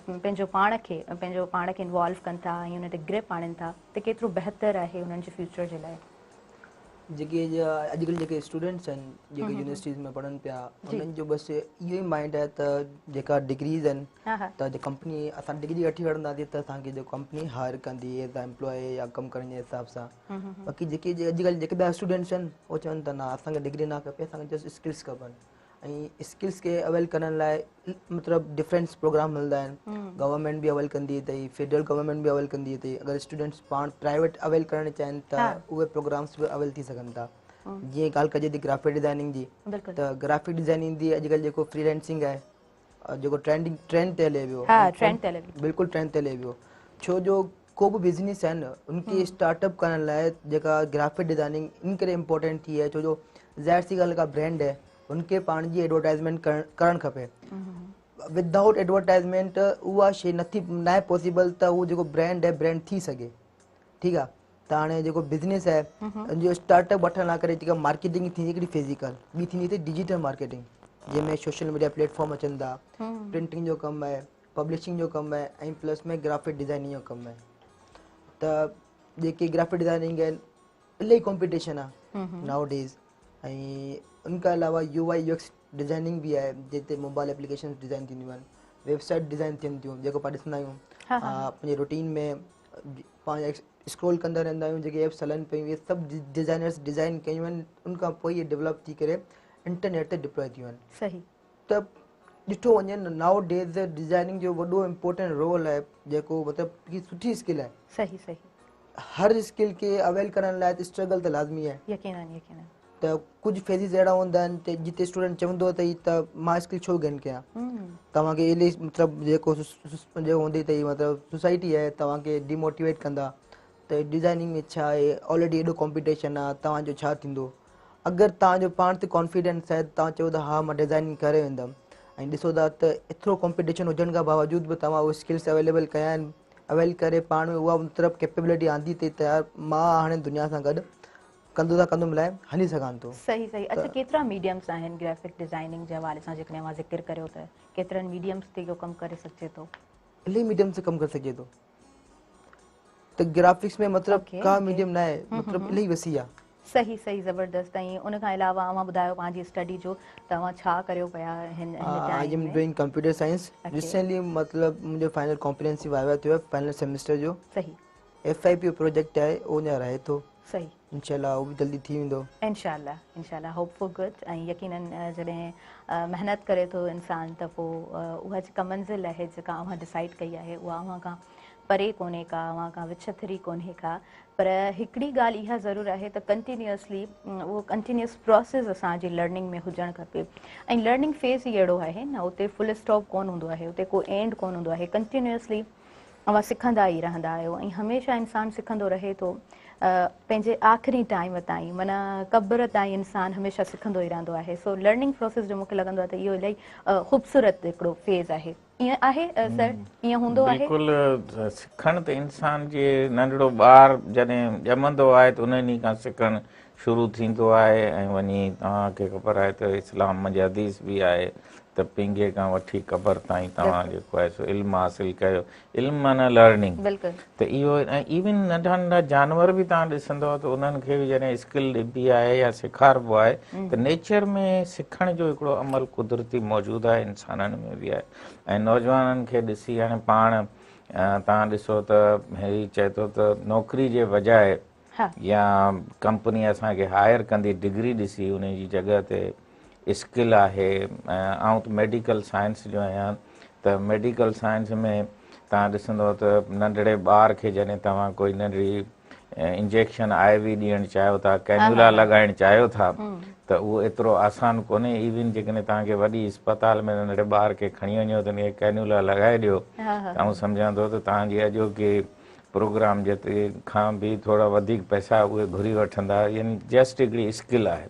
पंहिंजो पाण खे इन्वॉल्व कनि था ऐं उन ते ग्रिप आणनि था त केतिरो बहितरु आहे उन्हनि जे फ्यूचर जे लाइ। जेके अॼुकल्ह जेके स्टूडेंट्स आहिनि जेके यूनिवर्सिटीज़ में पढ़नि पिया उन्हनि जो बसि इहो ई माइंड आहे त जेका डिग्रीज़ आहिनि त जे कंपनी असां डिग्री वठी वठंदासीं त असांखे जो कंपनी हायर कंदी एज़ अ एम्प्लॉय या कमु करण जे हिसाब सां। बाक़ी जेके अॼुकल्ह जेके ॿिया स्टूडेंट्स आहिनि उहे चवनि था न असांखे डिग्री न खपे, असांखे जस्ट स्किल्स खपनि ऐं स्किल्स खे अवेल करण लाइ मतिलबु डिफरेंट प्रोग्राम मिलंदा आहिनि। गवर्नमेंट बि अवेल कंदी अथई, फेडरल गवर्नमेंट बि अवेल कंदी अथई। अगरि स्टूडेंट्स पाण प्राइवेट अवेल करणु चाहिनि त उहे प्रोग्राम्स बि अवेल थी सघनि था। जीअं ॻाल्हि कजे थी ग्राफिक डिज़ाइनिंग जी त ग्राफिक डिज़ाइनिंग जी अॼुकल्ह जेको फ्रीलांसिंग आहे जेको ट्रेंड ते हले पियो, बिल्कुलु ट्रेंड ते हले पियो। छो जो को बि बिज़नेस आहे न उनखे स्टार्टअप करण लाइ जेका ग्राफिक डिज़ाइनिंग इन करे इम्पोर्टेंट थी आहे छो जो ज़ाहिर सी ॻाल्हि का ब्रांड आहे उनखे पाण जी एडवर्टाइज़मेंट करणु खपे। विदाउट एडवर्टाइज़मेंट उहा शइ न आहे पॉसिबल त उहो जेको ब्रांड आहे ब्रांड थी सघे। ठीकु आहे, त हाणे जेको बिज़नेस आहे जो स्टार्टअप वठण लाइ करे जेका मार्केटिंग थींदी हिकिड़ी फिज़िकल, ॿी थींदी अथई डिजिटल मार्केटिंग जंहिंमें सोशल मीडिया प्लेटफॉर्म अचनि था, प्रिंटिंग जो कमु आहे, पब्लिशिंग जो कमु आहे ऐं प्लस में ग्राफिक डिज़ाइनिंग जो कमु आहे। त जेके ग्राफिक डिज़ाइनिंग आहिनि इलाही कॉम्पिटिशन आहे नाउ डेज़ ऐं उनखां अलावा UI UX डिज़ाइनिंग बि आहे जिते मोबाइल एप्लीकेशन डिज़ाइन थींदियूं आहिनि, वेबसाइट डिज़ाइन थियनि थियूं जेको पाण ॾिसंदा आहियूं पंहिंजे रूटीन में पाण स्क्रॉल कंदा रहंदा आहियूं। जेके एप्स हलनि पियूं इहे सभु डिज़ाइनर्स डिज़ाइन कयूं आहिनि, उनखां पोइ इहे डेवलप थी करे इंटरनेट ते डिप्लॉय थियूं आहिनि। सही त ॾिठो वञे नाउ डेज़ डिज़ाइनिंग जो वॾो इम्पोर्टेंट रोल आहे जेको मतिलबु सुठी स्किल आहे। सही सही हर स्किल खे अवेल करण लाइ त स्ट्रगल त लाज़मी आहे। यकीनन यकीनन त कुझु फेज़िस अहिड़ा हूंदा आहिनि त जिते स्टूडेंट चवंदो अथई त मां स्किल छो गेन कयां, तव्हांखे इलाही मतिलबु जेको जेको हूंदी अथई मतिलबु सोसाइटी आहे तव्हांखे डिमोटिवेट कंदा त डिज़ाइनिंग में छा आहे, ऑलरेडी एॾो कॉम्पिटिशन आहे, तव्हांजो छा थींदो। अगरि तव्हांजो पाण ते कॉन्फिडेंस आहे तव्हां चओ था हा मां डिज़ाइनिंग करे वेंदमि ऐं ॾिसो था त एतिरो कॉम्पिटिशन हुजण खां बावजूदि बि तव्हां उहे स्किल्स अवेलेबल कया आहिनि, अवेल करे पाण में उहा मतिलबु कैपेबिलिटी आंदी अथई तयारु मां हाणे दुनिया सां गॾु कंदुमि लाइ हली सघां थो। सही सही। अच्छा, केतिरा मीडियम्स आहिनि ग्राफिक डिज़ाइनिंग जे हवाले सां जेकॾहिं मां ज़िक्र करियो त केतिरनि मीडियम्स ते इहो कमु करे सघिजे थो? इलाही मीडियम से कमु करे सघिजे थो, त ग्राफिक्स में मतिलबु का मीडियम न आहे, मतिलबु इलाही वसी आहे। सही सही, ज़बरदस्त। ऐं उन खां अलावा अवां ॿुधायो पंहिंजी स्टडी जो तव्हां छा करियो पिया हिन आई एम टाइम में? Doing computer science. रिसेंटली मतिलबु मुंहिंजो फाइनल कॉम्प्रिहेंसिव वाइवा थियो आहे फाइनल सेमेस्टर जो। सही। FIP प्रोजेक्ट आहे उहो अञा रहे थो। सही। इंशाल्लाह उहो बि जल्दी थी वेंदो। इंशाल्लाह इंशाल्लाह, होप फॉर गुड। ऐं यकीनन जॾहिं महिनत करे थो इंसान त पोइ उहा जेका मंज़िल आहे जेका अवां डिसाइड कई आहे उहा अवां खां परे कोन्हे का, अवां खां विछथरी कोन्हे का, पर हिकिड़ी ॻाल्हि इहा ज़रूरु आहे त कंटिन्यूअसली उहो कंटिन्यूअस प्रोसेस असांजी लर्निंग में हुजणु खपे। ऐं लर्निंग फेज़ ई अहिड़ो आहे न, उते फुल स्टॉप कोन हूंदो आहे, उते को एंड कोन हूंदो आहे। कंटिन्यूअसली अवां सिखंदा ई रहंदा आहियो ऐं हमेशह इंसानु सिखंदो रहे थो पंहिंजे आख़िरी टाइम ताईं, माना क़ब्र ताईं इंसानु हमेशह सिखंदो ई रहंदो आहे। सो लर्निंग प्रोसेस जो मूंखे लॻंदो आहे त इहो इलाही ख़ूबसूरत हिकिड़ो फेज़ आहे। ईअं आहे सर? ईअं हूंदो आहे? बिल्कुलु। सिखणु त इंसान जे नंढड़ो ॿार जॾहिं ॼमंदो आहे त उन ॾींहं खां सिखणु शुरू थींदो आहे। ऐं वञी तव्हांखे ख़बर आहे त इस्लाम में हदीस बि आहे त पिंगे खां वठी क़बर ताईं तव्हां जेको आहे सो इल्मु हासिलु कयो। इल्मु माना लर्निंग। त इहो ऐं इवन नंढा नंढा जानवर बि तव्हां ॾिसंदव त उन्हनि खे बि जॾहिं स्किल ॾिबी आहे या सेखारिबो आहे त नेचर में सिखण जो हिकिड़ो अमल कुदरती मौजूदु आहे, इंसाननि में बि आहे। ऐं नौजवाननि खे ॾिसी हाणे पाण तव्हां ॾिसो त ही चए थो त नौकिरी जे बजाए या कंपनी असांखे हायर कंदी डिग्री ॾिसी उन जी जॻह ते स्किल आहे। ऐं त मेडिकल साइंस जो आहियां त मेडिकल साइंस में तव्हां ॾिसंदव त नंढड़े ॿार खे जॾहिं तव्हां कोई नंढड़ी इंजेक्शन IV ॾियणु चाहियो था, कैन्युला लॻाइणु चाहियो था त उहो एतिरो आसानु कोन्हे। इवन जेकॾहिं तव्हांखे वॾी अस्पताल में नंढड़े ॿार खे खणी वञो त उनखे कैन्युला लॻाए ॾियो त आउं सम्झां थो त तव्हांजी अॼोके प्रोग्राम जेतिरे खां बि थोरा वधीक पैसा उहे घुरी वठंदा। यानी जस्ट हिकिड़ी स्किल आहे।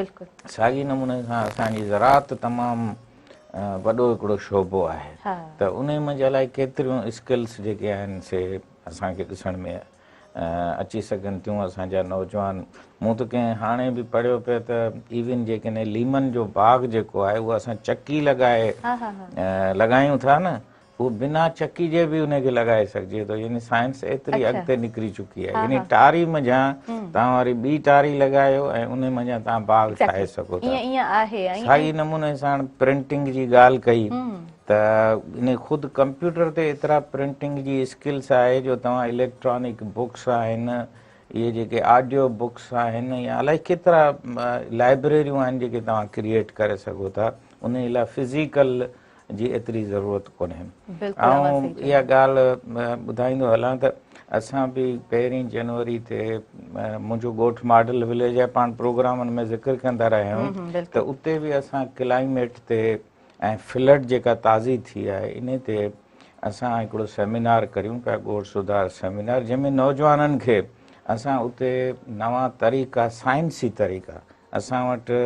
साॻी नमूने सां असांजी ज़राअत तमामु वॾो हिकिड़ो शोबो आहे त उन में अलाए केतिरियूं स्किल्स जेके आहिनि से असांखे ॾिसण में अची सघनि थियूं। असांजा नौजवान, मूं त कंहिं हाणे बि पढ़ियो पियो त इवन जेकॾहिं लीमन जो बाग़ जेको आहे उहो असां चकी लॻाए लॻायूं था न, उहो बिना चकी जे बि उनखे लॻाए सघिजे थो। यानी साइंस एतिरी अॻिते निकिरी चुकी आहे। यानी टारी मञा तव्हां वरी ॿी टारी लॻायो ऐं उन मञा तव्हां बाग़ ठाहे सघो था। साॻी नमूने सां प्रिंटिंग जी ॻाल्हि कई त इन ख़ुदि कंप्यूटर ते एतिरा प्रिंटिंग जी स्किल्स आहे जो तव्हां इलेक्ट्रॉनिक बुक्स आहिनि, इहे जेके ऑडियो बुक्स आहिनि, या अलाए केतिरा लाइब्रेरियूं आहिनि जेके तव्हां क्रिएट करे सघो था। उन लाइ फिज़िकल जी एतिरी ज़रूरत कोन्हे। ऐं इहा ॻाल्हि ॿुधाईंदो हलां त असां बि 1 जनवरी ते मुंहिंजो ॻोठु मॉडल विलेज आहे, पाण प्रोग्रामनि में ज़िक्र कंदा रहिया आहियूं त उते बि असां क्लाइमेट ते ऐं फ्लड जेका ताज़ी थी आहे इन ते असां हिकिड़ो सेमिनार करियूं पिया, ॻोठ सुधार सेमिनार, जंहिंमें नौजवाननि खे असां उते नवां तरीक़ा, साइंसी तरीक़ा, असां वटि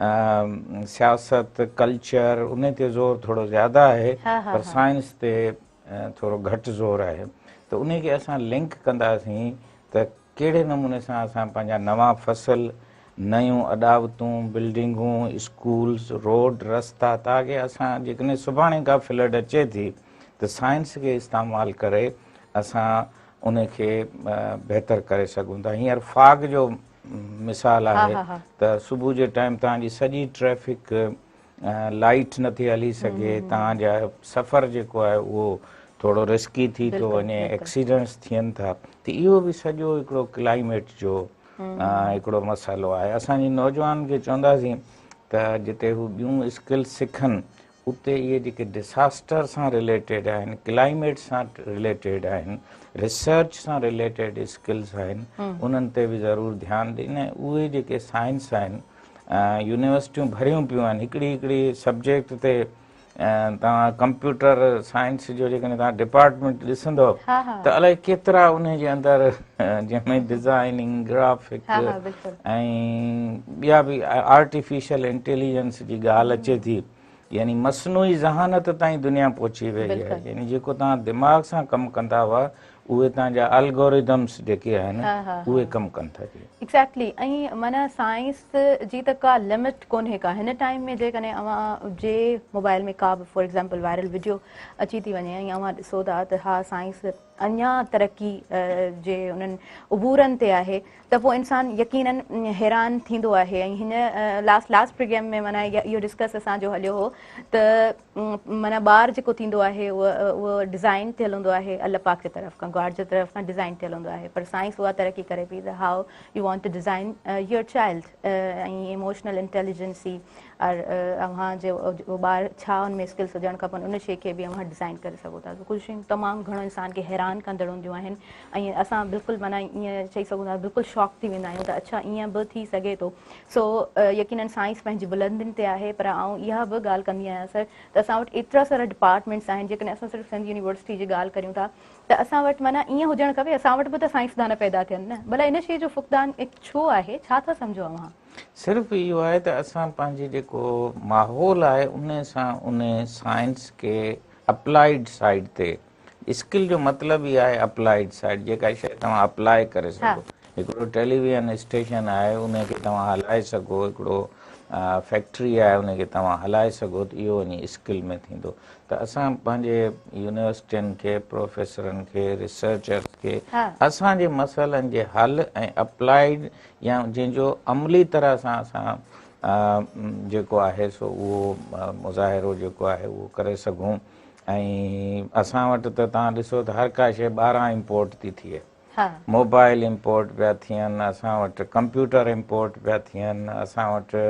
सियासत कल्चर उन ते ज़ोर थोरो ज़्यादा आहे पर साइंस ते थोरो घटि ज़ोर आहे। त उन खे असां लिंक कंदासीं त कहिड़े नमूने सां असां पंहिंजा नवां फसल, नयूं अॾावतूं, बिल्डिंगूं, स्कूल्स, रोड, रस्ता, ताकी असां जेकॾहिं सुभाणे का फ्लड अचे थी त साइंस खे इस्तेमालु करे असां उनखे बहितर करे सघूं था। हींअर फाग जो मिसाल आहे त सुबुह जे टाइम तव्हांजी सॼी ट्रैफ़िक लाइट नथी हली सघे, तव्हांजा सफ़र जेको आहे उहो थोरो रिस्की थी थो वञे, एक्सीडेंट्स थियनि था। त इहो बि सॼो हिकिड़ो क्लाइमेट जो हिकिड़ो मसाइलो आहे। असांजी नौजवान खे चवंदासीं त जिते हू ॿियूं स्किल्स सिखनि उते इहे जेके डिसास्टर सां रिलेटेड आहिनि, क्लाइमेट सां रिलेटेड आहिनि, रिसर्च सां रिलेटेड स्किल्स आहिनि, उन्हनि ते बि ज़रूरु ध्यानु ॾिन। उहे जेके साइंस आहिनि यूनिवर्सिटियूं भरियूं पियूं आहिनि, हिकिड़ी सब्जेक्ट ते तव्हां कंप्यूटर साइंस जो जेकॾहिं तव्हां डिपार्टमेंट ॾिसंदव त अलाए केतिरा उन जे अंदरि जंहिंमें डिज़ाइनिंग, ग्राफिक ऐं ॿिया बि आर्टिफिशियल इंटेलिजेंस जी ॻाल्हि अचे थी, यानी मसनूई ज़हानत ताईं दुनिया पहुची वई आहे। यानी जेको तव्हां दिमाग़ सां कमु कंदा हुआ उहे तव्हांजा अल्गोरिदम्स जेके आहिनि उहे कमु कनि था। एक्ज़ैक्टली। ऐं माना साइंस जी त का लिमिट कोन्हे का। हिन टाइम में जेकॾहिं अव्हां जे मोबाइल में का बि फॉर एग्ज़ाम्पल वायरल वीडियो अची थी वञे ऐं अव्हां ॾिसो था त हा साइंस अञा तरक़ी जे उन्हनि उबूरनि ते आहे त पोइ इंसानु यकीनन हैरान थींदो आहे। ऐं हिन लास्ट प्रोग्राम में माना इहो डिस्कस असांजो हलियो हो त माना ॿारु जेको थींदो आहे उहो डिज़ाइन थियल हूंदो आहे अल्लाह पाक जी तरफ़ खां, गॉड जी तरफ़ खां डिज़ाइन थियल हूंदो आहे, पर साइंस उहा तरक़ी करे पई त how you want to design your child ऐं इमोशनल इंटेलिजेंसी और अव्हां जो ॿारु छा हुन में स्किल्स हुजणु खपनि उन शइ खे बि अव्हां डिज़ाइन करे सघो था। कुझु शयूं तमामु घणो इंसान खे हैरान कंदड़ हूंदियूं आहिनि ऐं असां बिल्कुलु माना ईअं चई सघूं था बिल्कुलु शॉक थी वेंदा आहियूं त अच्छा ईअं बि थी सघे थो। सो यकीनन साइंस पंहिंजी बुलंदियुनि ते आहे, पर आउं इहा बि ॻाल्हि कंदी आहियां सर त असां वटि एतिरा सारा डिपार्टमेंट्स आहिनि। जेकॾहिं असां सिर्फ़ु सिंध यूनिवर्सिटी जी ॻाल्हि करियूं था त असां वटि माना ईअं हुजणु खपे असां वटि बि त साइंसदान पैदा थियनि न, भला इन शइ जो फुक़दान छो आहे, छा था सम्झो अव्हां? सिर्फ़ु इहो आहे त असां पंहिंजे जेको माहौल आहे उन सां उन साइंस खे अप्लाइड साइड ते, स्किल जो मतिलबु ई आहे अप्लाइड साइड, जेका शइ तव्हां अप्लाई करे सघो। हिकिड़ो टेलीविज़न स्टेशन आहे उनखे तव्हां हलाए सघो, हिकिड़ो फैक्ट्री आहे उनखे तव्हां हलाए सघो, त इहो वञी स्किल में थींदो। त असां पंहिंजे यूनिवर्सिटियुनि खे, प्रोफेसरनि खे, रिसर्चर्स खे असांजे मसइलनि जे हल ऐं अप्लाइड या जंहिंजो अमली तरह सां असां जेको आहे सो उहो मुज़ाहिरो जेको आहे उहो करे सघूं। ऐं असां वटि त तव्हां ॾिसो त हर का शइ ॿाहिरां इम्पोर्ट थी थिए, मोबाइल इम्पोर्ट पिया थियनि, असां वटि कंप्यूटर इम्पोर्ट पिया थियनि, असां वटि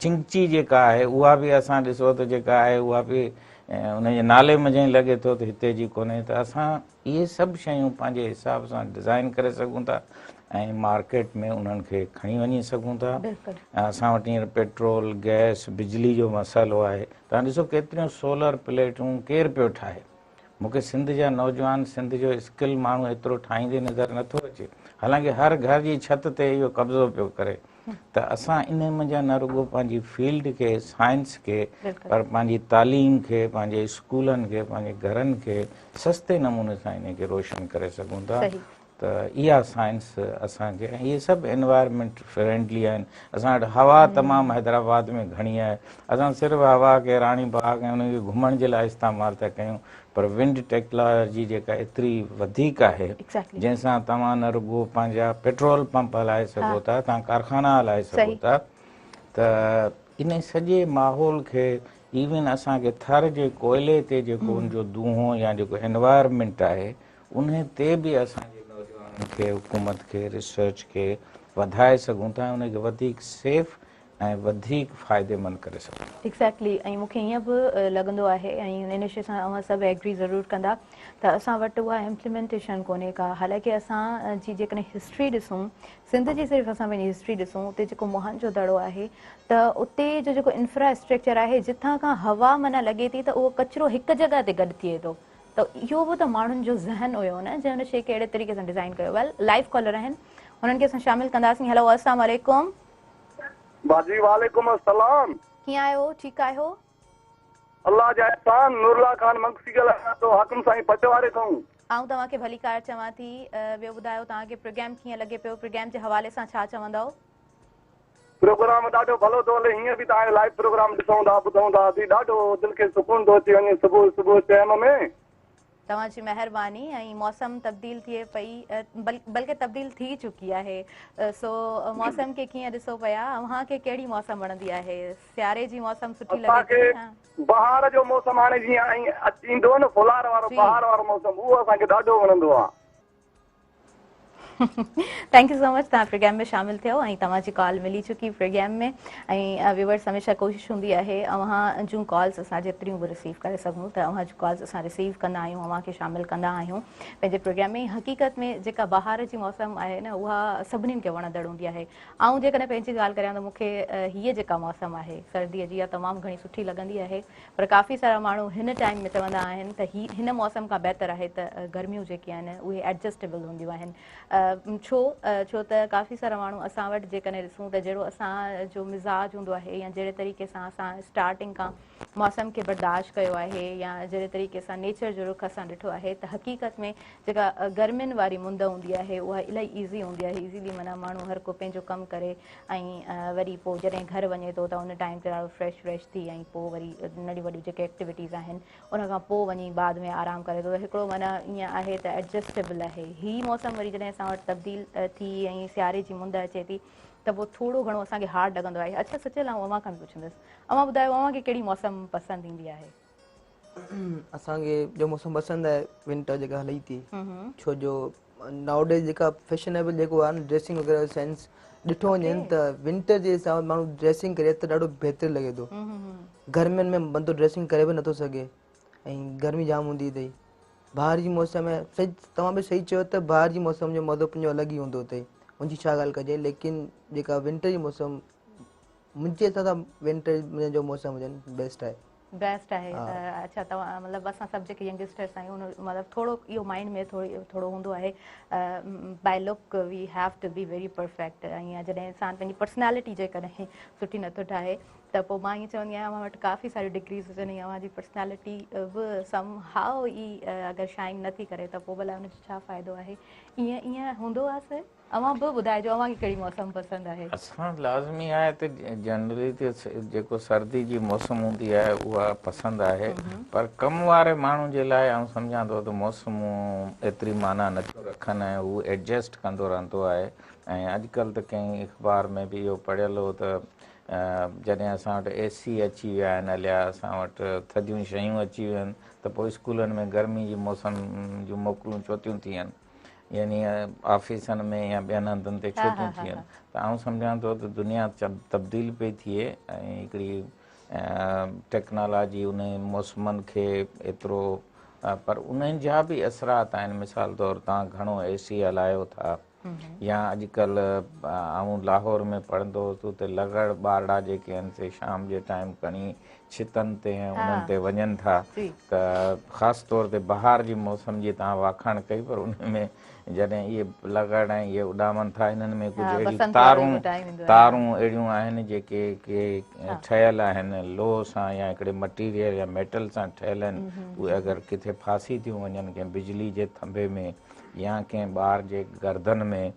चिंची जेका आहे उहा बि असां ॾिसो त जेका आहे उहा बि उनजे नाले में जंहिं लॻे थो त हिते जी कोन्हे। त असां इहे सभु शयूं पंहिंजे हिसाब सां डिज़ाइन करे सघूं था ऐं मार्केट में उन्हनि खे खणी वञी सघूं था। असां वटि हींअर पेट्रोल, गैस, बिजली जो मसइलो आहे। तव्हां ॾिसो केतिरियूं सोलर प्लेटूं केरु पियो ठाहे। मूंखे सिंध जा नौजवान, सिंध जो स्किल माण्हू एतिरो ठाहींदे नज़र नथो अचे, हालांकि हर घर जी छित ते इहो कब्ज़ो पियो करे। त असां इन मंझां न रुॻो पंहिंजी फील्ड खे, साइंस खे, पर पंहिंजी तालीम खे, पंहिंजे स्कूलनि खे, पंहिंजे घरनि खे सस्ते नमूने सां इन खे रोशन करे सघूं था। त इहा साइंस असांखे, ऐं इहे सभु एनवायरमेंट फ्रेंडली आहिनि। असां वटि हवा तमामु हैदराबाद में घणी आहे, असां सिर्फ़ु हवा खे राणी बाग ऐं उनखे घुमण जे लाइ इस्तेमालु था कयूं, पर विंड टेक्नोलॉजी जेका एतिरी वधीक आहे जंहिंसां तव्हां न रुॻो पंहिंजा पेट्रोल पंप हलाए सघो था, तव्हां कारखाना हलाए सघो था। त इन सॼे माहौल खे इवन असांखे थर जे कोयले ते जेको उनजो दूंहों या जेको एनवायरमेंट आहे उन ते बि असांजे नौजवाननि खे, हुकूमत खे, रिसर्च खे वधाए सघूं था, उनखे वधीक सेफ ऐं वधीक फ़ाइदेमंद करे सघूं। एक्ज़ैक्टली। ऐं मूंखे ईअं बि लॻंदो आहे ऐं हिन शइ सां अव्हां सभु एग्री ज़रूरु कंदा त असां वटि उहा इम्प्लीमेंटेशन कोन्हे का। हालांकि असां जी जेकॾहिं हिस्ट्री ॾिसूं, सिंध जी सिर्फ़ु असां पंहिंजी हिस्ट्री ॾिसूं, उते जेको मोहन जो दड़ो आहे त उते जो जेको इंफ्रास्ट्रक्चर आहे जिथां खां हवा माना लॻे थी त उहो कचिरो हिकु जॻह ते गॾु थिए थो। त इहो बि त माण्हुनि जो ज़हन हुयो न जंहिं हुन शइ खे अहिड़े तरीक़े सां डिज़ाइन कयो। वेल, लाइव कॉलर आहिनि, हुननि खे असां शामिलु कंदासीं। हेलो, अस्सलाम वालेकुम। बाजी वालेकुम अस्सलाम। कीअं आहियो? ठीकु आहियो? अल्लाह जा एहसान। नूरला खान मंगसी ॻाल्हायां थो, हाकिम साईं पचवारे खां। आऊं तव्हांखे भली कार चवां थी। ॿियो ॿुधायो तव्हांखे प्रोग्राम कीअं लॻे पियो? प्रोग्राम जे हवाले सां छा चवंदव? प्रोग्राम ॾाढो भलो थो हले। हीअं बि तव्हांजो लाइव प्रोग्राम ॾिसूं था, ॿुधूं था, ॾाढो दिलि खे सुकून थो अची वञे सुबुह सुबुह टाइम में। तव्हांजी महिरबानी। ऐं मौसम तब्दील थिए पई, बल्कि तब्दील थी चुकी आहे, सो मौसम खे कीअं ॾिसो पिया? अव्हांखे कहिड़ी मौसम वणंदी आहे? सियारे जी मौसम सुठी लॻे थी? बहार जो मौसम हाणे जीअं ईंदो न, फुलार वारो बहार वारो मौसम, उहो असांखे ॾाढो वणंदो आहे। थैंक यू सो मच तव्हां प्रोग्राम में शामिल थियो ऐं तव्हांजी कॉल मिली चुकी प्रोग्राम में ऐं व्यूवर्स हमेशह कोशिशि हूंदी आहे अव्हां जूं कॉल्स असां जेतिरियूं बि रिसीव करे सघूं त अव्हां जूं कॉल्स असां रिसीव कंदा आहियूं अव्हांखे शामिल कंदा आहियूं पंहिंजे प्रोग्राम में। हक़ीक़त में जेका बहार जी मौसम आहे न उहा सभिनीनि खे वणंदड़ हूंदी आहे। ऐं जेकॾहिं पंहिंजी ॻाल्हि करियां त मूंखे हीअ जेका मौसम आहे सर्दीअ जी इहा तमामु घणी सुठी लॻंदी आहे, पर काफ़ी सारा माण्हू हिन टाइम में चवंदा आहिनि त हिन मौसम खां बहितर आहे त गर्मियूं जेके आहिनि उहे एडजस्टेबल हूंदियूं आहिनि। छो त काफ़ी सारा माण्हू असां वटि जेकॾहिं ॾिसूं त जहिड़ो असांजो मिज़ाज हूंदो आहे या जहिड़े तरीक़े सां असां स्टार्टिंग खां मौसम खे बर्दाश्त कयो आहे या जहिड़े तरीक़े सां नेचर जो रुख असां ॾिठो आहे त हक़ीक़त में जेका गर्मियुनि वारी मुंद हूंदी आहे उहा इलाही ईज़ी हूंदी आहे। ईज़ीली माना माण्हू हर को पंहिंजो कमु करे ऐं वरी पोइ जॾहिं घर वञे थो त उन टाइम ते ॾाढो फ्रेश थी ऐं पोइ वरी नंढियूं वॾियूं जेके एक्टिविटीज़ आहिनि उन खां पोइ वञी बाद में आराम करे थो। हिकिड़ो माना ईअं आहे त एडजस्टेबल आहे। हीअ मौसम वरी जॾहिं असां वटि तब्दील थी ऐं सियारे जी मुंद अचे थी त पोइ थोरो घणो असांखे हार्ड लॻंदो आहे। अच्छा सचिल आऊं अव्हां खां बि पुछंदसि, अव्हां ॿुधायो अव्हांखे कहिड़ी मौसम पसंदि ईंदी आहे? असांखे जो मौसम पसंदि आहे विंटर जेका हले थी, छो जो नाउडेज जेका फैशनेबल जेको आहे न ड्रेसिंग वग़ैरह सेंस ॾिठो वञे त विंटर जे हिसाब सां माण्हू ड्रेसिंग करे त ॾाढो बहितरु लॻे थो। गर्मियुनि में बंदो ड्रेसिंग करे बि नथो सघे ऐं गर्मी जाम हूंदी अथई। ॿाहिरि जी मौसम में सही तव्हां बि सही चयो त ॿाहिरि जी मौसम जो मज़ो पंहिंजो अलॻि ई हूंदो अथई, उनजी छा ॻाल्हि कजे। लेकिन जेका विंटर जी मौसम मुंहिंजे हिसाब सां विंटर जो मौसम हुजनि बेस्ट आहे। बेस्ट आहे। अच्छा तव्हां मतिलबु असां सभु जेके यंगस्टर्स आहियूं उन मतिलबु थोरो इहो माइंड में थोरो हूंदो आहे by look we have to be very perfect. ऐं जॾहिं इंसानु पंहिंजी पर्सनैलिटी जेकॾहिं सुठी नथो ठाहे त पोइ मां ईअं चवंदी आहियां अव्हां वटि काफ़ी सारी डिग्रीज़ हुजनि ऐं अव्हांजी पर्सनैलिटी बि सम हाउ ई अगरि शाइन नथी करे त पोइ भला हुनजो छा फ़ाइदो आहे। ईअं हूंदो आहे सर? अव्हां बि ॿुधाइजो अव्हांखे कहिड़ी मौसम पसंदि आहे? असां लाज़मी आहे त जनरली त जेको सर्दी जी मौसम हूंदी आहे उहा पसंदि आहे, पर कम वारे माण्हू जे लाइ आउं सम्झां थो त मौसमूं एतिरी माना नथियूं रखनि ऐं हू एडजस्ट कंदो रहंदो आहे। ऐं अॼुकल्ह त कंहिं अख़बार में बि इहो पढ़ियल हो त जॾहिं असां वटि AC अची विया आहिनि हलिया, असां वटि थधियूं शयूं अची वियूं आहिनि त पोइ स्कूलनि में गर्मी जी मौसम जूं मोकलूं छो थियूं थियनि, यानी ऑफिसनि में या ॿियनि हंधनि ते छो थियूं थियनि। त आउं सम्झां थो त दुनिया तब्दील पई थिए ऐं हिकिड़ी टेक्नोलॉजी उन मौसमनि खे एतिरो पर उन्हनि जा बि असरात आहिनि। मिसाल तौरु तव्हां घणो AC हलायो था या अॼुकल्ह आउं लाहौर में पढ़ंदो हुउसि त लॻड़ ॿारड़ा जेके आहिनि से शाम जे टाइम खणी छितनि ते ऐं उन्हनि ते वञनि था त ख़ासि तौर ते बहार जी मौसम जी तव्हां वाखाण कई, पर उन में जॾहिं इहे लॻड़ ऐं इहे उॾामनि था इन्हनि में कुझु अहिड़ियूं तारूं अहिड़ियूं आहिनि जेके ठहियल आहिनि लोह सां या हिकिड़े मटीरियल या मेटल सां ठहियल आहिनि। उहे अगरि किथे फासी थियूं वञनि कंहिं बिजली जे थंभे में या कंहिं ॿार जे गर्दन में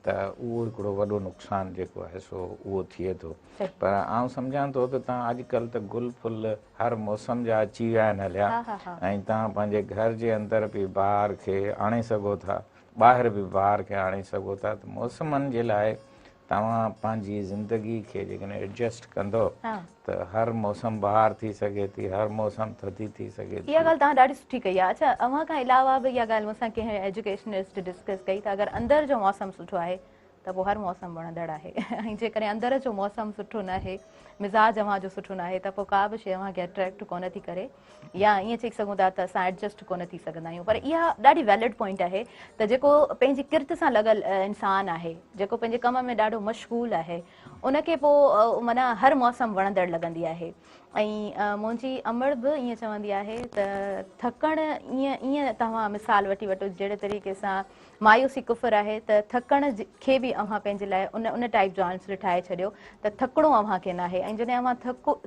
त उहो हिकिड़ो वॾो नुक़सानु जेको आहे सो उहो थिए थो। पर आउं सम्झां थो त तव्हां अॼुकल्ह त गुल फुल हर मौसम जा अची विया आहिनि हलिया ऐं तव्हां पंहिंजे घर जे अंदरि बि बहार खे आणे सघो था, ॿाहिरि बि बहार खे आणे सघो था। त मौसमनि जे लाइ तव्हां पंहिंजी ज़िंदगी खे जेकॾहिं एडजस्ट कंदो त हर मौसम बहार थी सघे थी, हर मौसम थधी थी सघे थी। इहा ॻाल्हि तव्हां ॾाढी सुठी कई आहे। अच्छा अव्हां खां अलावा बि इहा ॻाल्हि मूंसां कंहिं एजुकेशनिस्ट डिस्कस कई त अगरि अंदरि जो मौसम सुठो आहे त पोइ हर मौसम वणंदड़ आहे ऐं जेकॾहिं अंदरि जो मौसम सुठो न आहे, मिज़ाज अव्हां जो सुठो न आहे त पोइ का बि शइ अव्हांखे अट्रैक्ट कोन थी करे या ईअं चई सघूं था त असां एडजस्ट कोन थी सघंदा आहियूं। पर इहा ॾाढी वैलिड पॉइंट आहे त जेको पंहिंजी किर्त सां लॻल इंसानु आहे, जेको पंहिंजे कम में ॾाढो मशगूल आहे, उनखे पोइ माना हर मौसम वणंदड़ लॻंदी आहे। ऐं मुंहिंजी अमड़ बि ईअं चवंदी आहे त थकणु ईअं तव्हां मिसाल वठी वठो जहिड़े तरीक़े सां मायूसी कुफर आहे त थकण खे बि अव्हां पंहिंजे लाइ उन टाइप जो आंसर ठाहे छॾियो त थकिणो अव्हांखे न आहे। ऐं जॾहिं अव्हां